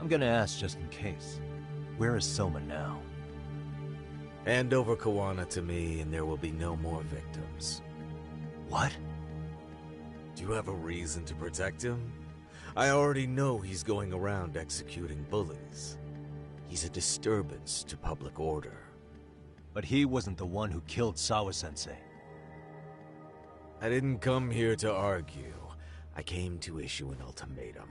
I'm gonna ask just in case. Where is Soma now? Hand over Kawana to me and there will be no more victims. What? Do you have a reason to protect him? I already know he's going around executing bullies. He's a disturbance to public order. But he wasn't the one who killed Sawa-sensei. I didn't come here to argue. I came to issue an ultimatum.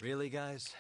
Really, guys?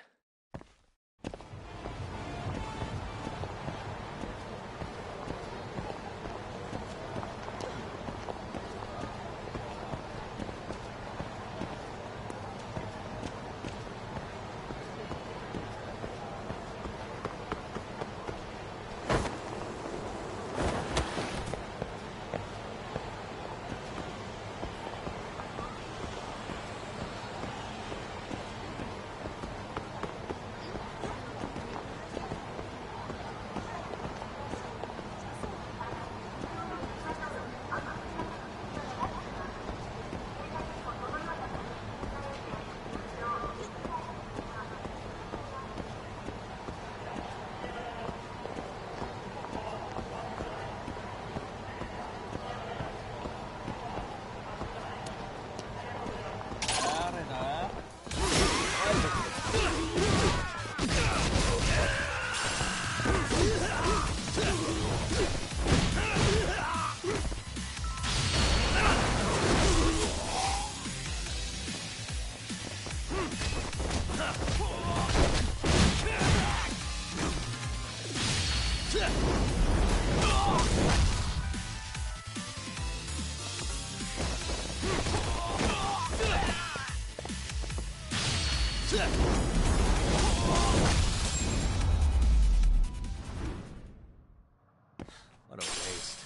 What a waste.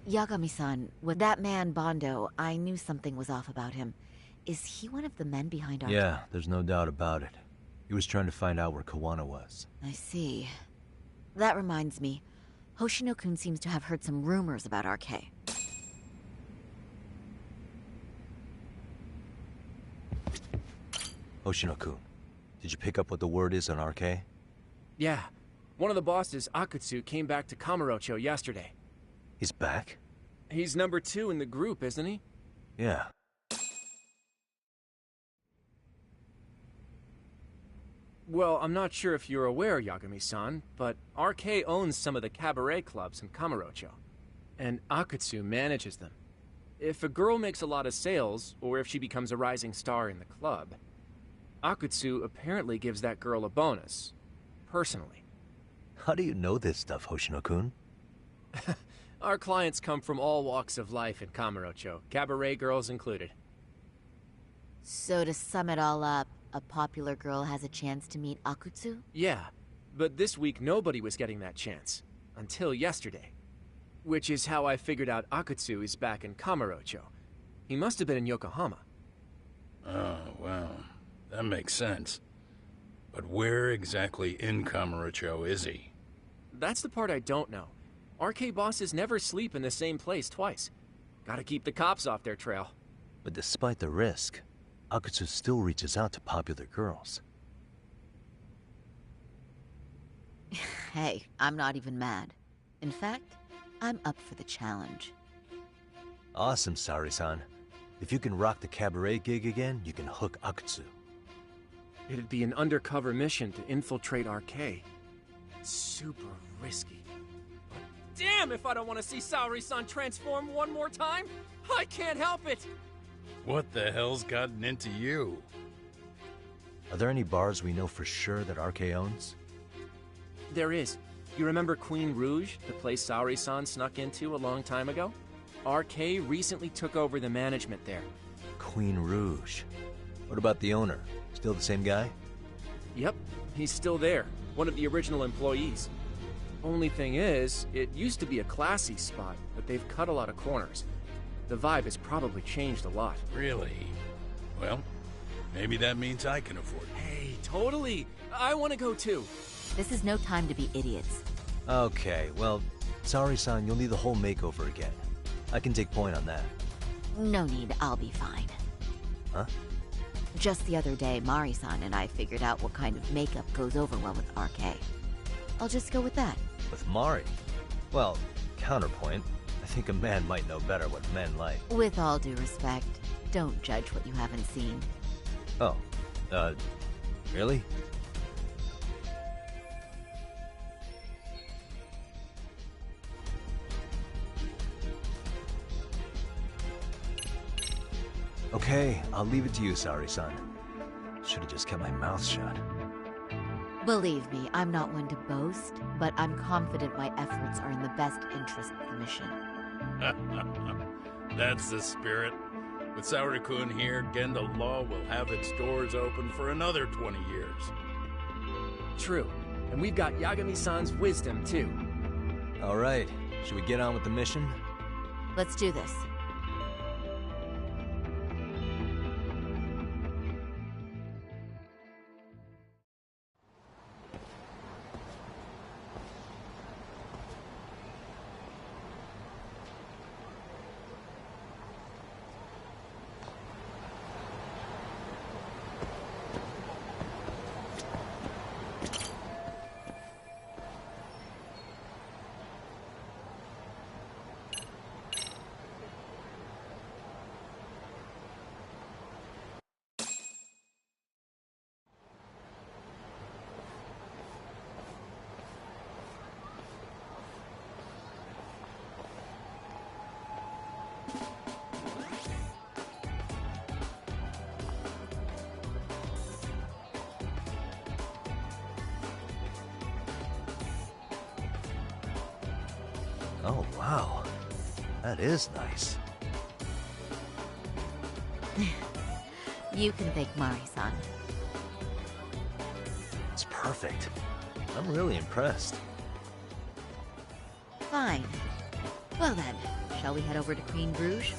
Yagami-san, with that man Bondo, I knew something was off about him. Is he one of the men behind our... Yeah, there's no doubt about it. He was trying to find out where Kawana was. I see. That reminds me. Hoshino-kun seems to have heard some rumors about RK. Hoshino-kun, did you pick up what the word is on RK? Yeah. One of the bosses, Akutsu, came back to Kamurocho yesterday. He's back? He's number 2 in the group, isn't he? Yeah. Well, I'm not sure if you're aware, Yagami-san, but RK owns some of the cabaret clubs in Kamurocho, and Akutsu manages them. If a girl makes a lot of sales, or if she becomes a rising star in the club, Akutsu apparently gives that girl a bonus, personally. How do you know this stuff, Hoshino-kun? Our clients come from all walks of life in Kamurocho, cabaret girls included. So to sum it all up, a popular girl has a chance to meet Akutsu? Yeah, but this week nobody was getting that chance. Until yesterday. Which is how I figured out Akutsu is back in Kamurocho. He must have been in Yokohama. Oh, well, that makes sense. But where exactly in Kamurocho is he? That's the part I don't know. RK bosses never sleep in the same place twice. Gotta keep the cops off their trail. But despite the risk, Akutsu still reaches out to popular girls. Hey, I'm not even mad. In fact, I'm up for the challenge. Awesome, Saori-san. If you can rock the cabaret gig again, you can hook Akutsu. It'd be an undercover mission to infiltrate RK. Super risky. But damn if I don't want to see Saori-san transform one more time! I can't help it! What the hell's gotten into you? Are there any bars we know for sure that RK owns? There is. You remember Queen Rouge, the place Saori-san snuck into a long time ago? RK recently took over the management there. Queen Rouge. What about the owner? Still the same guy? Yep, he's still there. One of the original employees. Only thing is, it used to be a classy spot, but they've cut a lot of corners. The vibe has probably changed a lot. Really? Well, maybe that means I can afford it. Hey, totally! I want to go too! This is no time to be idiots. Okay, well, Saori-san, you'll need the whole makeover again. I can take point on that. No need, I'll be fine. Huh? Just the other day, Mari-san and I figured out what kind of makeup goes over well with RK. I'll just go with that. With Mari? Well, counterpoint. I think a man might know better what men like. With all due respect, don't judge what you haven't seen. Oh, really? Okay, I'll leave it to you, Saori-san. Should've just kept my mouth shut. Believe me, I'm not one to boast, but I'm confident my efforts are in the best interest of the mission. That's the spirit. With Saori-kun here, Genda Law will have its doors open for another 20 years. True. And we've got Yagami-san's wisdom, too. Alright, should we get on with the mission? Let's do this. Oh, wow. That is nice. You can thank Mari-san. It's perfect. I'm really impressed. Fine. Well then, shall we head over to Queen Bruges?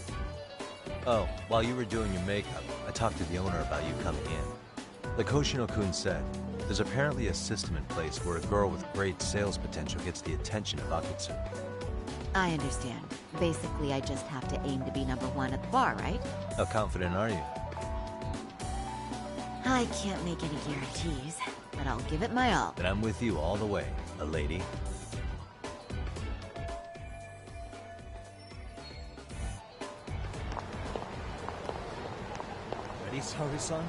Oh, while you were doing your makeup, I talked to the owner about you coming in. Like Hoshino-kun said, there's apparently a system in place where a girl with great sales potential gets the attention of Akutsu. I understand. Basically, I just have to aim to be #1 at the bar, right? How confident are you? I can't make any guarantees, but I'll give it my all. Then I'm with you all the way, a lady. Ready, Saori-san?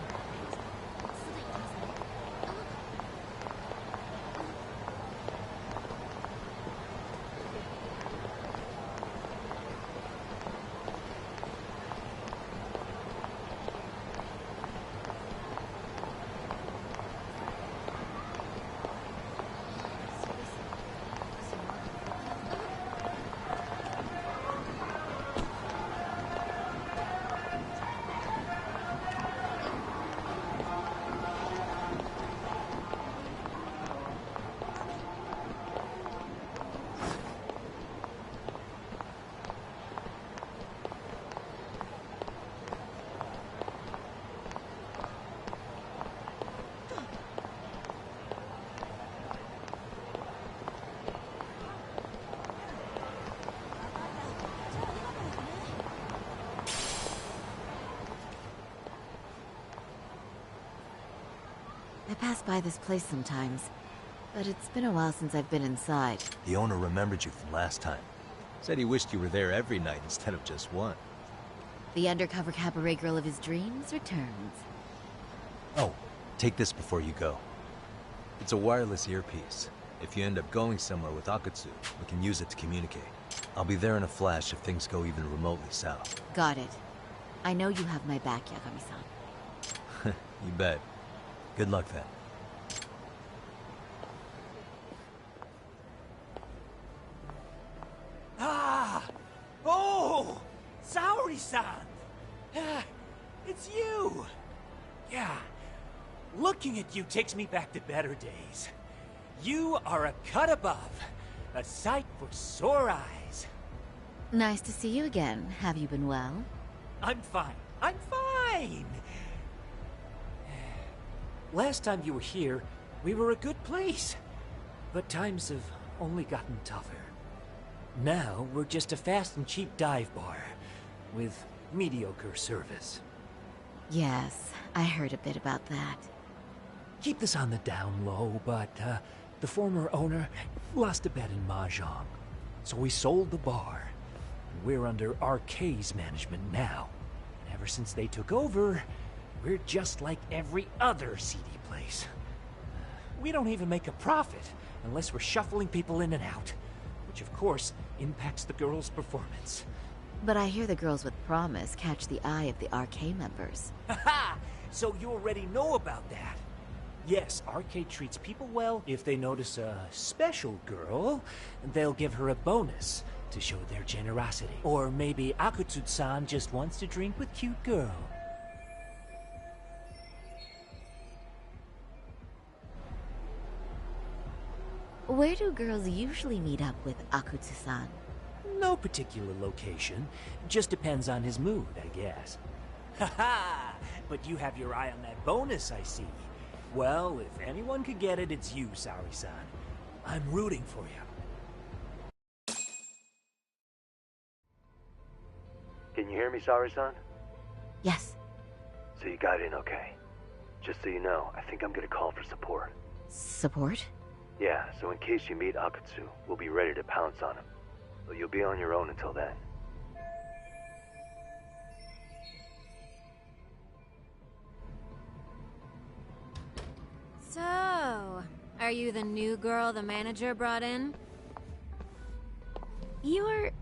I pass by this place sometimes, but it's been a while since I've been inside. The owner remembered you from last time. Said he wished you were there every night instead of just one. The undercover cabaret girl of his dreams returns. Oh, take this before you go. It's a wireless earpiece. If you end up going somewhere with Akutsu, we can use it to communicate. I'll be there in a flash if things go even remotely south. Got it. I know you have my back, Yagami-san. You bet. Good luck then. Ah! Oh! Saori-san! It's you! Yeah. Looking at you takes me back to better days. You are a cut above. A sight for sore eyes. Nice to see you again. Have you been well? I'm fine. I'm fine! Last time you were here, we were a good place. But times have only gotten tougher. Now, we're just a fast and cheap dive bar, with mediocre service. Yes, I heard a bit about that. Keep this on the down low, but the former owner lost a bet in Mahjong. So we sold the bar. We're under RK's management now. And ever since they took over, we're just like every other seedy place. We don't even make a profit unless we're shuffling people in and out, which of course impacts the girls' performance. But I hear the girls with promise catch the eye of the RK members. Haha! So you already know about that. Yes, RK treats people well. If they notice a special girl, they'll give her a bonus to show their generosity. Or maybe Akutsu-san just wants to drink with cute girl. Where do girls usually meet up with Akutsu-san? No particular location. Just depends on his mood, I guess. Haha! But you have your eye on that bonus, I see. Well, if anyone could get it, it's you, Saori-san. I'm rooting for you. Can you hear me, Saori-san? Yes. So you got in okay. Just so you know, I think I'm gonna call for support. Support? Yeah, so in case you meet Akutsu, we'll be ready to pounce on him. But you'll be on your own until then. So, are you the new girl the manager brought in? You're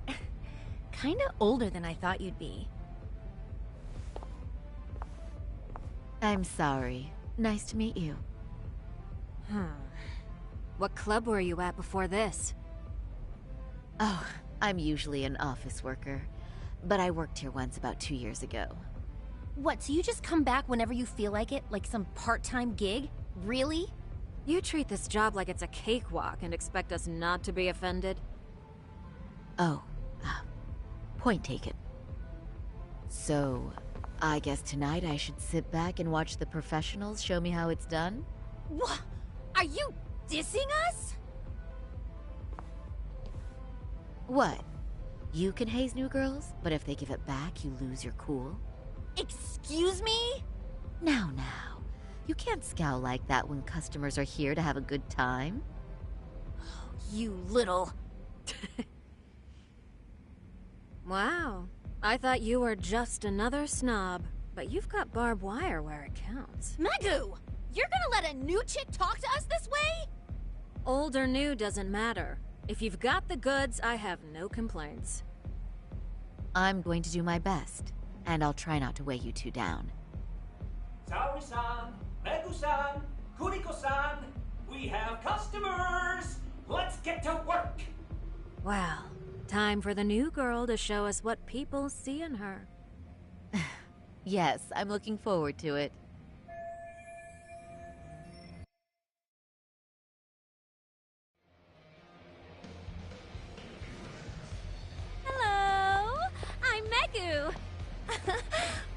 kinda older than I thought you'd be. I'm sorry. Nice to meet you. What club were you at before this? Oh, I'm usually an office worker. But I worked here once about 2 years ago. What, so you just come back whenever you feel like it? Like some part-time gig? Really? You treat this job like it's a cakewalk and expect us not to be offended? Oh, Point taken. So, I guess tonight I should sit back and watch the professionals show me how it's done? What? Are you dissing us? What? You can haze new girls, but if they give it back, you lose your cool? Excuse me? Now. You can't scowl like that when customers are here to have a good time. You little... Wow. I thought you were just another snob, but you've got barbed wire where it counts. Megu! You're gonna let a new chick talk to us this way? Old or new doesn't matter. If you've got the goods, I have no complaints. I'm going to do my best, and I'll try not to weigh you two down. Saori-san, Megu-san, Kuniko-san, we have customers! Let's get to work! Well, time for the new girl to show us what people see in her. Yes, I'm looking forward to it. Hello! I'm Megu!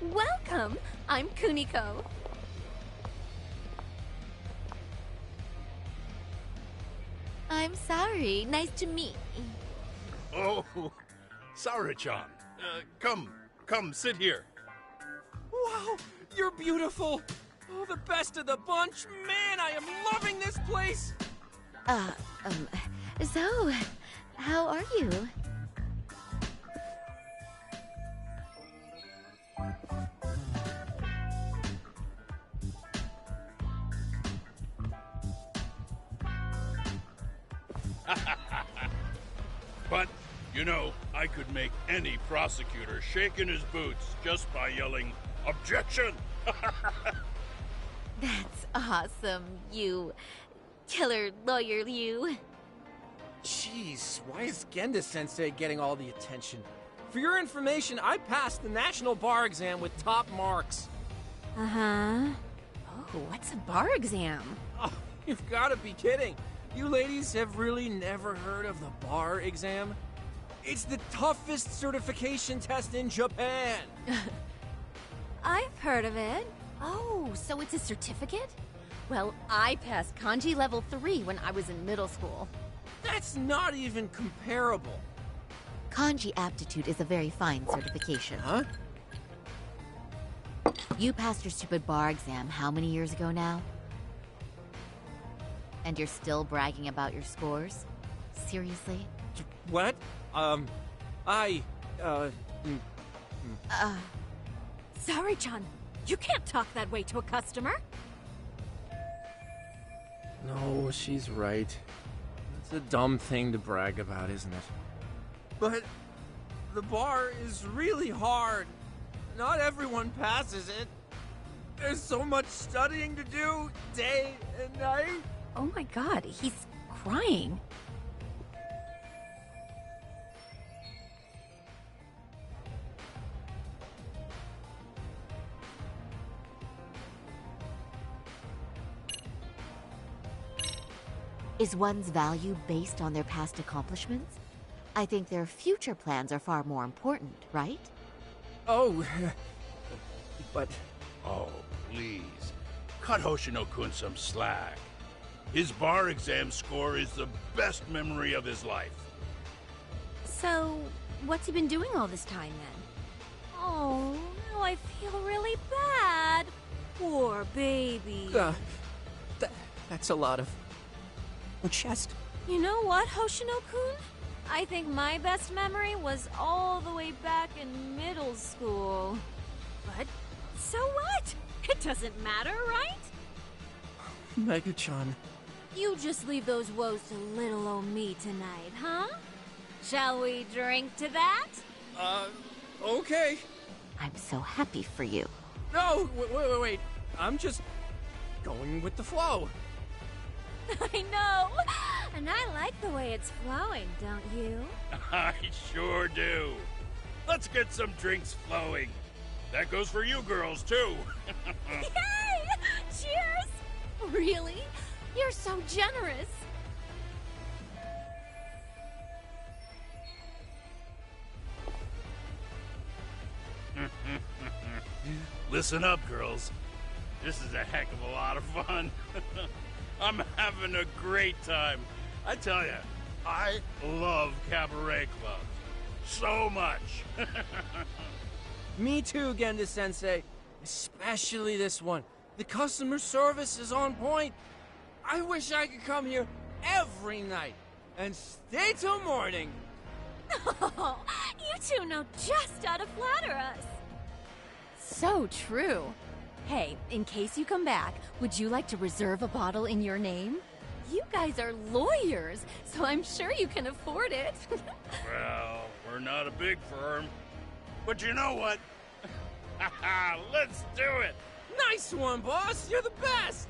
Welcome! I'm Kuniko. I'm sorry. Nice to meet you. Oh, Sarah-chan. Come, sit here. Wow, you're beautiful. Oh, the best of the bunch. Man, I am loving this place. So, how are you? But, you know, I could make any prosecutor shake in his boots just by yelling, "Objection!" That's awesome, you killer lawyer, you. Jeez, why is Genda-sensei getting all the attention? For your information, I passed the national bar exam with top marks. Uh-huh. Oh, what's a bar exam? Oh, you've got to be kidding. You ladies have really never heard of the bar exam? It's the toughest certification test in Japan. I've heard of it. Oh, so it's a certificate? Well, I passed kanji level 3 when I was in middle school. That's not even comparable. Kanji aptitude is a very fine certification. Huh? You passed your stupid bar exam how many years ago now? And you're still bragging about your scores? Seriously? What? Sorry-chan, you can't talk that way to a customer. No, she's right. It's a dumb thing to brag about, isn't it? But the bar is really hard. Not everyone passes it. There's so much studying to do, day and night. Oh my god, he's crying. Is one's value based on their past accomplishments? I think their future plans are far more important, right? Oh, but... Oh, please. Cut Hoshino-kun some slack. His bar exam score is the best memory of his life. So, what's he been doing all this time then? Oh, now I feel really bad. Poor baby. That's a lot of... chest. You know what, Hoshino-kun? I think my best memory was all the way back in middle school. But, so what? It doesn't matter, right? Megu-chan. You just leave those woes to little old me tonight, huh? Shall we drink to that? Okay. I'm so happy for you. No, wait. I'm just going with the flow. I know! And I like the way it's flowing, don't you? I sure do. Let's get some drinks flowing. That goes for you girls, too. Yay! Cheers! Really? You're so generous. Listen up, girls. This is a heck of a lot of fun. I'm having a great time. I tell you, I love cabaret clubs. So much. Me too, Genda-sensei. Especially this one. The customer service is on point. I wish I could come here every night and stay till morning. Oh, you two know just how to flatter us. So true. Hey, in case you come back, would you like to reserve a bottle in your name? You guys are lawyers, so I'm sure you can afford it. Well, we're not a big firm. But you know what? Let's do it! Nice one, boss! You're the best!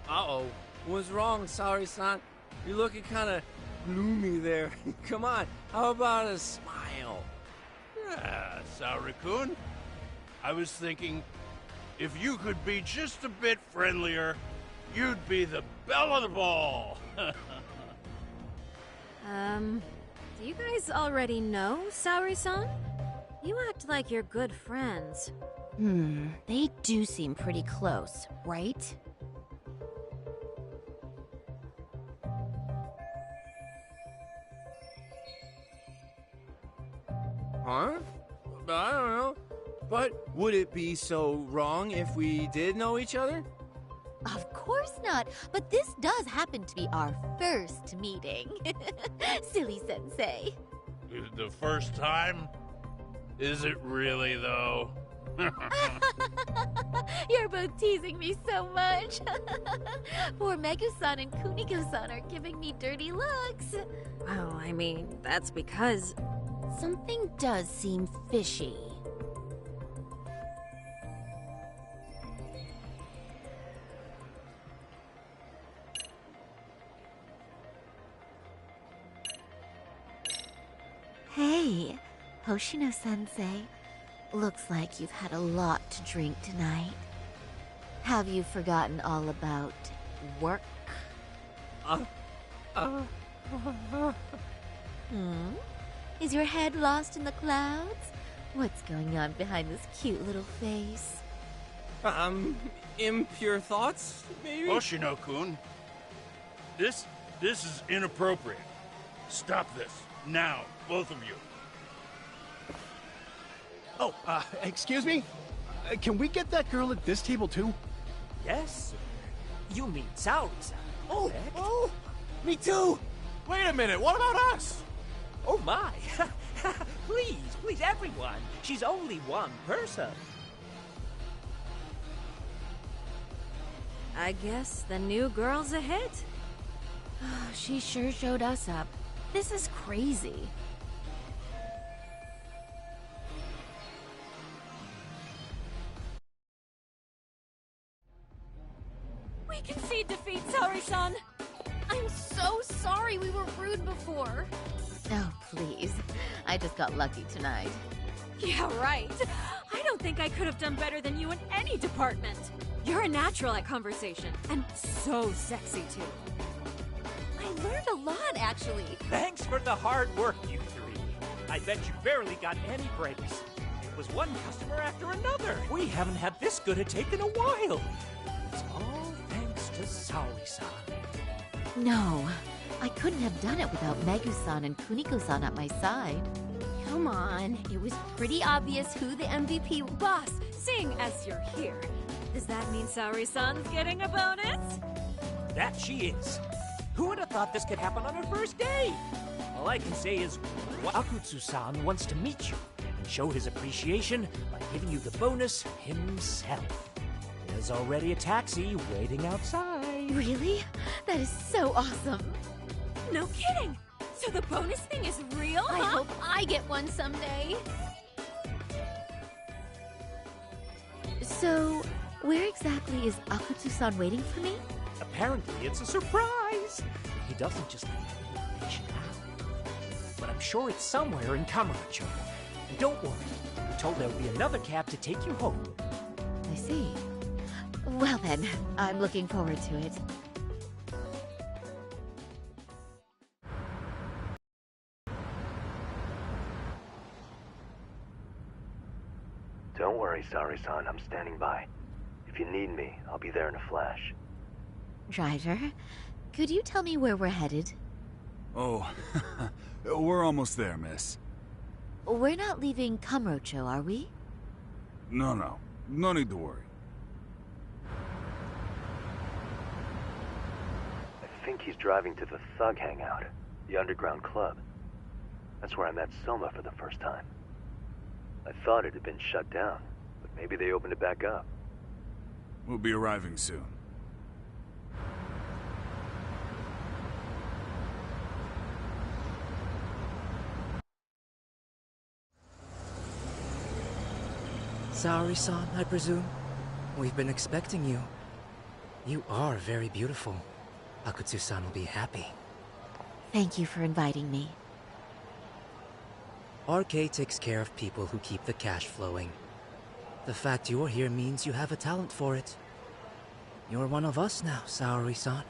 Uh-oh. What's wrong, Saori-san? You're looking kinda gloomy there. Come on, how about a smile? Yeah, Saori-kun. I was thinking, if you could be just a bit friendlier, you'd be the belle of the ball. Do you guys already know Saori-san? You act like you're good friends. They do seem pretty close, right? Huh? I don't know. But would it be so wrong if we did know each other? Of course not, but this does happen to be our first meeting. Silly sensei. The first time? Is it really, though? You're both teasing me so much. Poor Megusan and Kuniko-san are giving me dirty looks. Well, I mean, that's because... Something does seem fishy. Hey, Hoshino-sensei. Looks like you've had a lot to drink tonight. Have you forgotten all about work? Is your head lost in the clouds? What's going on behind this cute little face? Impure thoughts, maybe? Hoshino-kun, this is inappropriate. Stop this, now, both of you. Oh, excuse me? Can we get that girl at this table, too? Yes, sir. You mean Saori-san. Oh, me too! Wait a minute, what about us? Oh my! Please, everyone! She's only one person. I guess the new girl's a hit. She sure showed us up. This is crazy. We concede defeat, Saori-san! I'm so sorry we were rude before. Oh, please. I just got lucky tonight. Yeah, right. I don't think I could have done better than you in any department. You're a natural at conversation, and so sexy, too. I learned a lot, actually. Thanks for the hard work, you three. I bet you barely got any breaks. It was one customer after another. We haven't had this good a take in a while. It's all thanks to Saori-san. No, I couldn't have done it without Megusan and Kuniko-san at my side. Come on, it was pretty obvious who the MVP was. Boss, seeing as you're here, does that mean Saori-san's getting a bonus? That she is. Who would have thought this could happen on her first day? All I can say is, Akutsu-san wants to meet you and show his appreciation by giving you the bonus himself. There's already a taxi waiting outside. Really? That is so awesome. No kidding! So the bonus thing is real, huh? I hope I get one someday. So, where exactly is Akutsu-san waiting for me? Apparently it's a surprise. He doesn't just let that information out. But I'm sure it's somewhere in Kamurocho. And don't worry, we told there would be another cab to take you home. I see. Well then, I'm looking forward to it. Don't worry, Sari-san. I'm standing by. If you need me, I'll be there in a flash. Driver, could you tell me where we're headed? Oh, we're almost there, miss. We're not leaving Kamurocho, are we? No. No need to worry. I think he's driving to the Thug Hangout, the underground club. That's where I met Soma for the first time. I thought it had been shut down, but maybe they opened it back up. We'll be arriving soon. Saori-san, I presume? We've been expecting you. You are very beautiful. Akutsu-san will be happy. Thank you for inviting me. RK takes care of people who keep the cash flowing. The fact you're here means you have a talent for it. You're one of us now, Saori-san.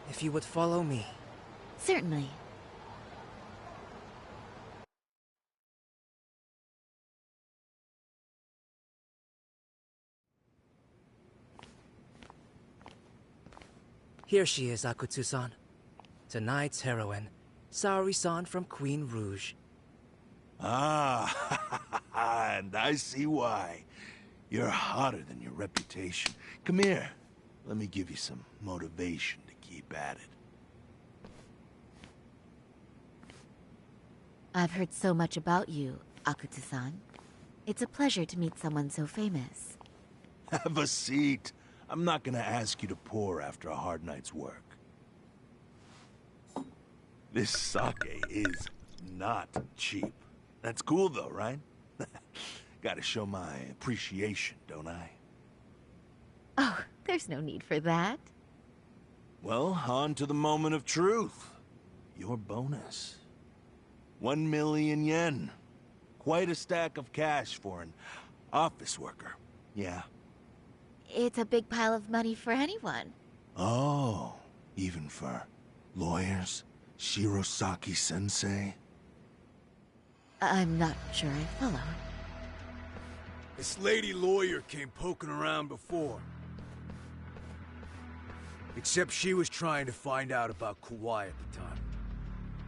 If you would follow me. Certainly. Here she is, Akutsu-san. Tonight's heroine, Saori-san from Queen Rouge. Ah, and I see why. You're hotter than your reputation. Come here. Let me give you some motivation to keep at it. I've heard so much about you, Akutsu-san. It's a pleasure to meet someone so famous. Have a seat. I'm not gonna ask you to pour after a hard night's work. This sake is not cheap. That's cool though, right? Gotta show my appreciation, don't I? Oh, there's no need for that. Well, on to the moment of truth. Your bonus. 1 million yen. Quite a stack of cash for an office worker. Yeah. It's a big pile of money for anyone. Oh, even for lawyers? Shirosaki-sensei? I'm not sure I follow. This lady lawyer came poking around before. Except she was trying to find out about Kauai at the time.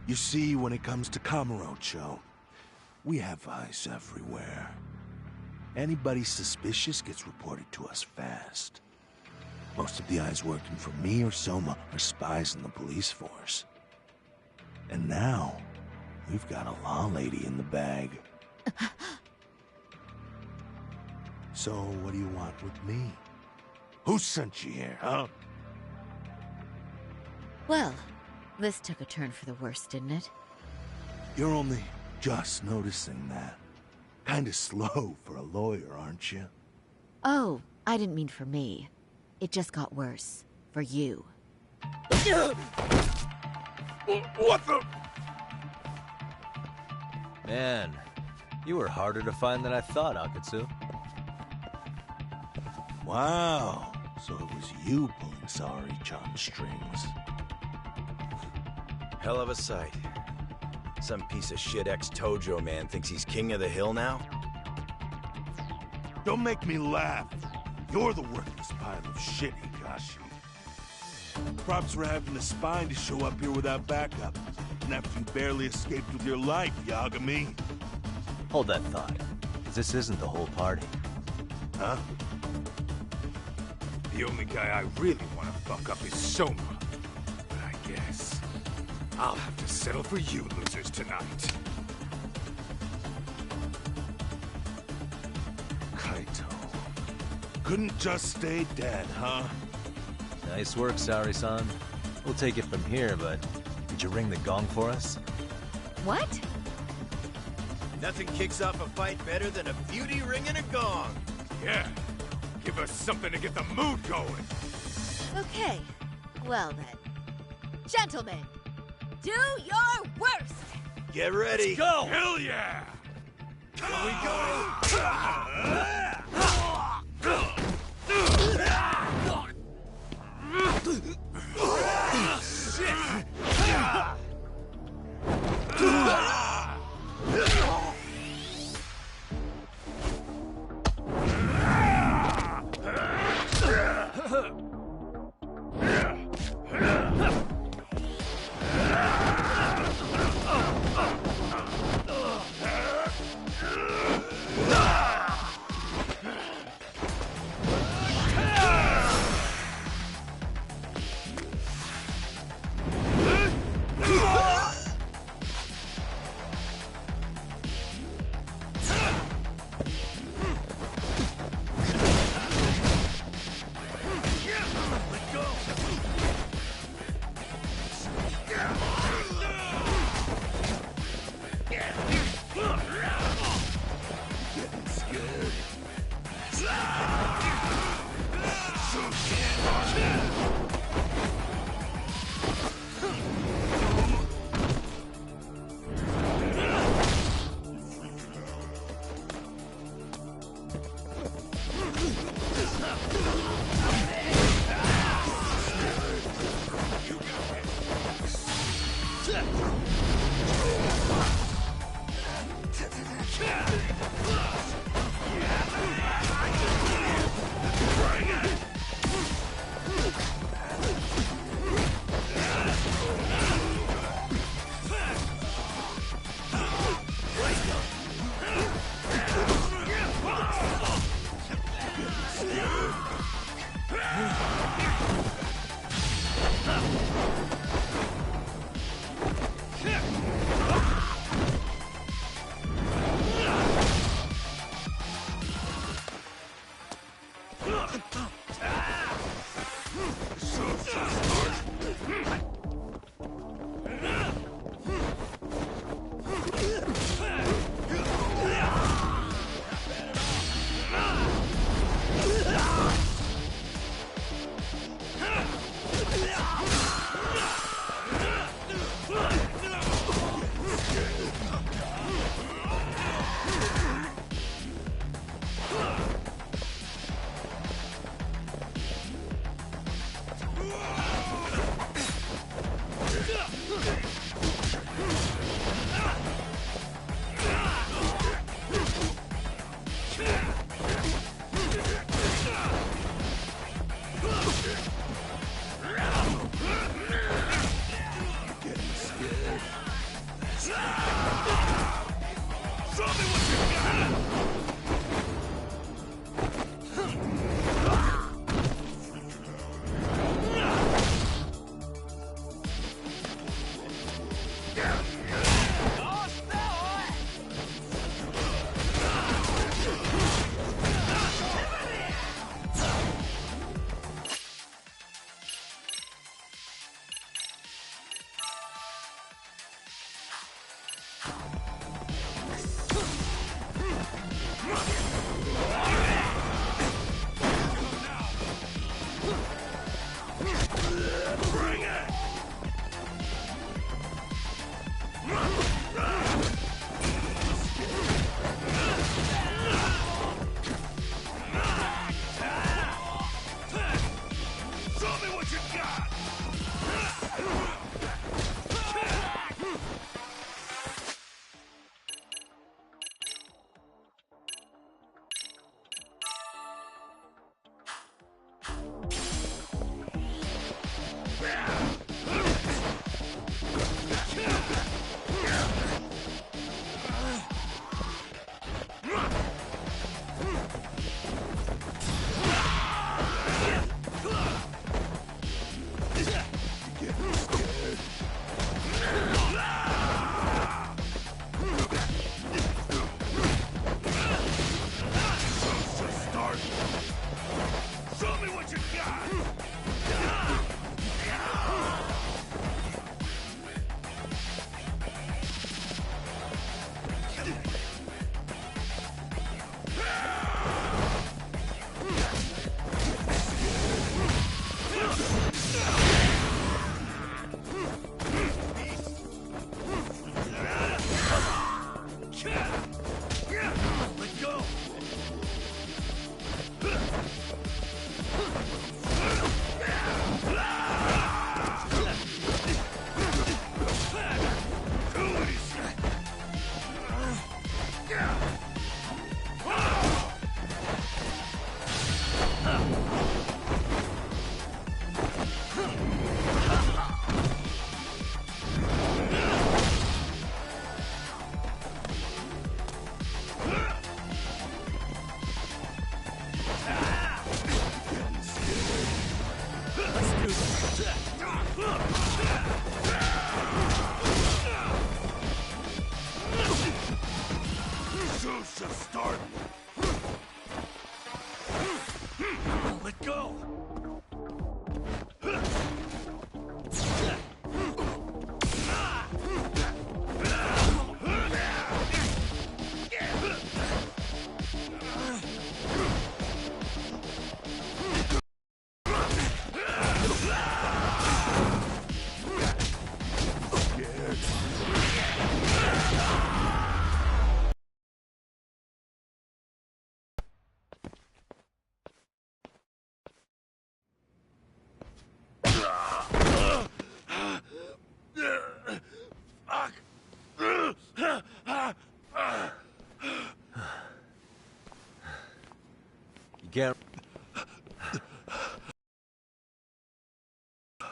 You see, when it comes to Kamurocho, we have eyes everywhere. Anybody suspicious gets reported to us fast. Most of the eyes working for me or Soma are spies in the police force. And now, we've got a law lady in the bag. So, what do you want with me? Who sent you here, huh? Well, this took a turn for the worse, didn't it? You're only just noticing that. Kinda slow for a lawyer, aren't you? Oh, I didn't mean for me. It just got worse. For you. What the? Man, you were harder to find than I thought, Akutsu. Wow, so it was you pulling Saori-chan's strings. Hell of a sight. Some piece of shit ex-Tojo man thinks he's king of the hill now? Don't make me laugh. You're the worthless pile of shit, Higashi. Props for having the spine to show up here without backup. And after you barely escaped with your life, Yagami. Hold that thought, because this isn't the whole party. Huh? The only guy I really want to fuck up is Soma. But I guess I'll have to settle for you losers tonight. Kaito. Couldn't just stay dead, huh? Nice work, Saori-san. We'll take it from here, but did you ring the gong for us? What? Nothing kicks off a fight better than a beauty ringing a gong. Yeah. Give us something to get the mood going. Okay. Well then. Gentlemen, do your worst! Get ready. Let's go! Hell yeah! Here we go! Shit!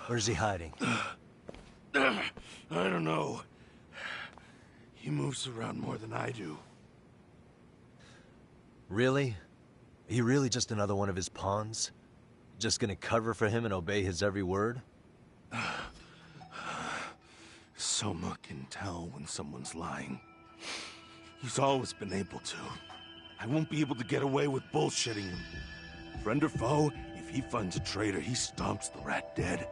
Where's he hiding? I don't know. He moves around more than I do. Really? Are you really just another one of his pawns? Just gonna cover for him and obey his every word? Soma can tell when someone's lying. He's always been able to. I won't be able to get away with bullshitting him. Friend or foe, if he finds a traitor, he stomps the rat dead.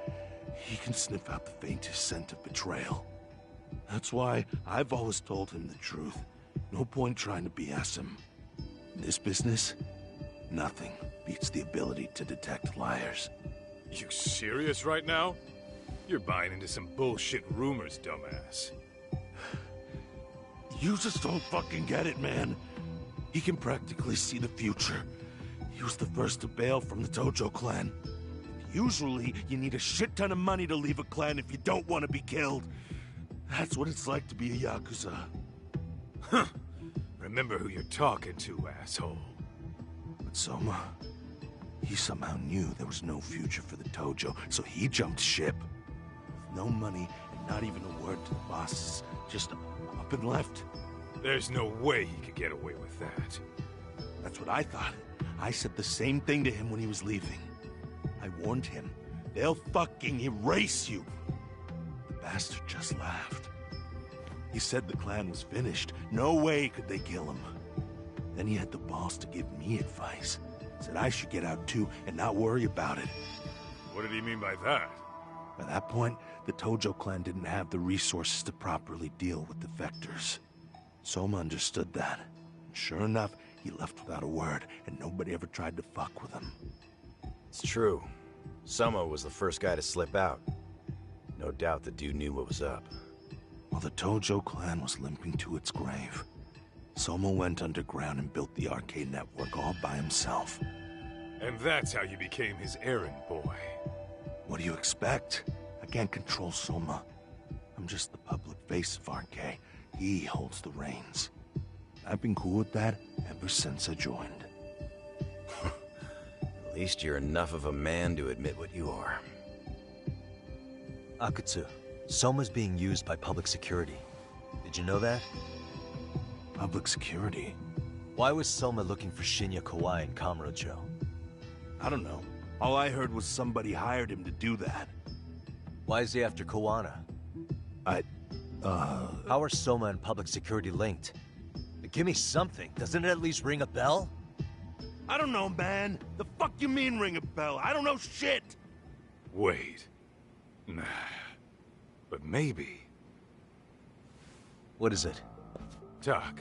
He can sniff out the faintest scent of betrayal. That's why I've always told him the truth. No point trying to BS him. In this business, nothing beats the ability to detect liars. You serious right now? You're buying into some bullshit rumors, dumbass. You just don't fucking get it, man. He can practically see the future. He was the first to bail from the Tojo clan. Usually, you need a shit ton of money to leave a clan if you don't want to be killed. That's what it's like to be a Yakuza. Huh. Remember who you're talking to, asshole. But Soma, he somehow knew there was no future for the Tojo, so he jumped ship. With no money and not even a word to the bosses, just up and left. There's no way he could get away with that. That's what I thought. I said the same thing to him when he was leaving. I warned him, they'll fucking erase you. The bastard just laughed. He said the clan was finished. No way could they kill him. Then he had the balls to give me advice. Said I should get out too and not worry about it. What did he mean by that? By that point, the Tojo clan didn't have the resources to properly deal with defectors. Soma understood that. And sure enough, he left without a word, and nobody ever tried to fuck with him. It's true. Soma was the first guy to slip out. No doubt the dude knew what was up. While the Tojo clan was limping to its grave, Soma went underground and built the arcade network all by himself. And that's how you became his errand boy. What do you expect? I can't control Soma. I'm just the public face of RK. He holds the reins. I've been cool with that ever since I joined. At least you're enough of a man to admit what you are. Akutsu, Soma's being used by public security. Did you know that? Public security? Why was Soma looking for Shinya Kawai and Kamurocho? I don't know. All I heard was somebody hired him to do that. Why is he after Kawana? How are Soma and public security linked? Give me something. Doesn't it at least ring a bell? I don't know, man. The fuck you mean ring a bell? I don't know shit! Wait. Nah. But maybe. What is it? Doc,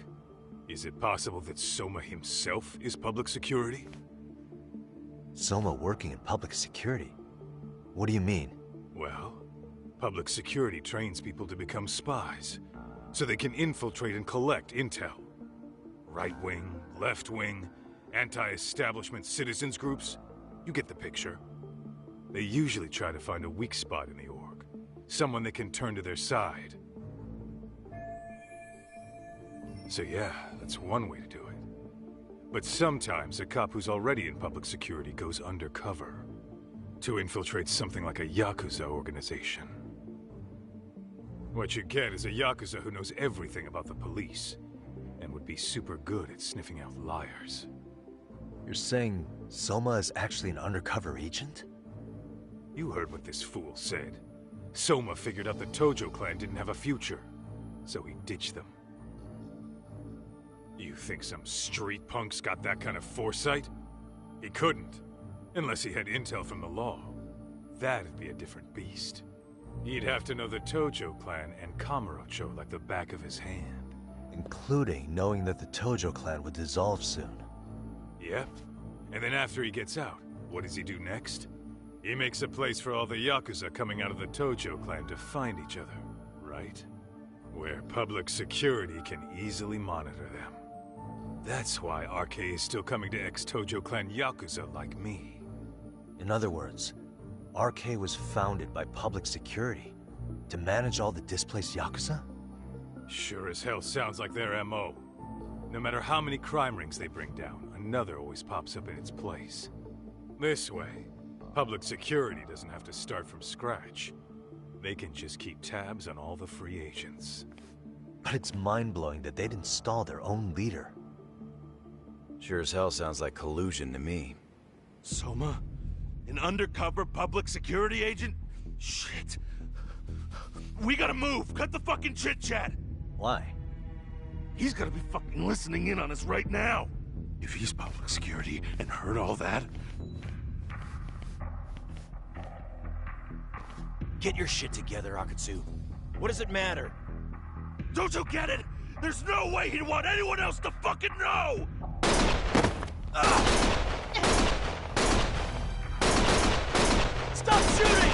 is it possible that Soma himself is public security? Soma working in public security? What do you mean? Well, public security trains people to become spies, so they can infiltrate and collect intel. Right-wing, left-wing, anti-establishment citizens groups, you get the picture. They usually try to find a weak spot in the org, someone they can turn to their side. So yeah, that's one way to do it. But sometimes a cop who's already in public security goes undercover to infiltrate something like a Yakuza organization. What you get is a Yakuza who knows everything about the police and would be super good at sniffing out liars. You're saying Soma is actually an undercover agent? You heard what this fool said. Soma figured out the Tojo clan didn't have a future, so he ditched them. You think some street punk's got that kind of foresight? He couldn't, unless he had intel from the law. That'd be a different beast. He'd have to know the Tojo clan and Kamurocho like the back of his hand. Including knowing that the Tojo clan would dissolve soon. Yep. And then after he gets out, what does he do next? He makes a place for all the Yakuza coming out of the Tojo clan to find each other, right? Where public security can easily monitor them. That's why RK is still coming to ex-Tojo clan Yakuza like me. In other words, RK was founded by public security to manage all the displaced Yakuza? Sure as hell sounds like their MO. No matter how many crime rings they bring down, another always pops up in its place. This way, public security doesn't have to start from scratch. They can just keep tabs on all the free agents. But it's mind-blowing that they'd install their own leader. Sure as hell sounds like collusion to me. Soma? An undercover public security agent? Shit. We gotta move! Cut the fucking chit-chat! Why? He's gotta be fucking listening in on us right now! If he's public security and heard all that... Get your shit together, Akatsu. What does it matter? Don't you get it? There's no way he'd want anyone else to fucking know! Stop shooting!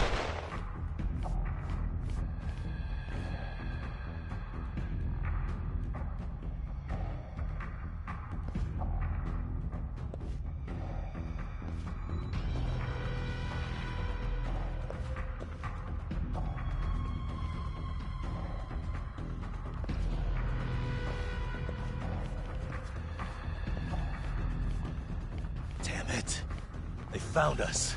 Damn it. They found us.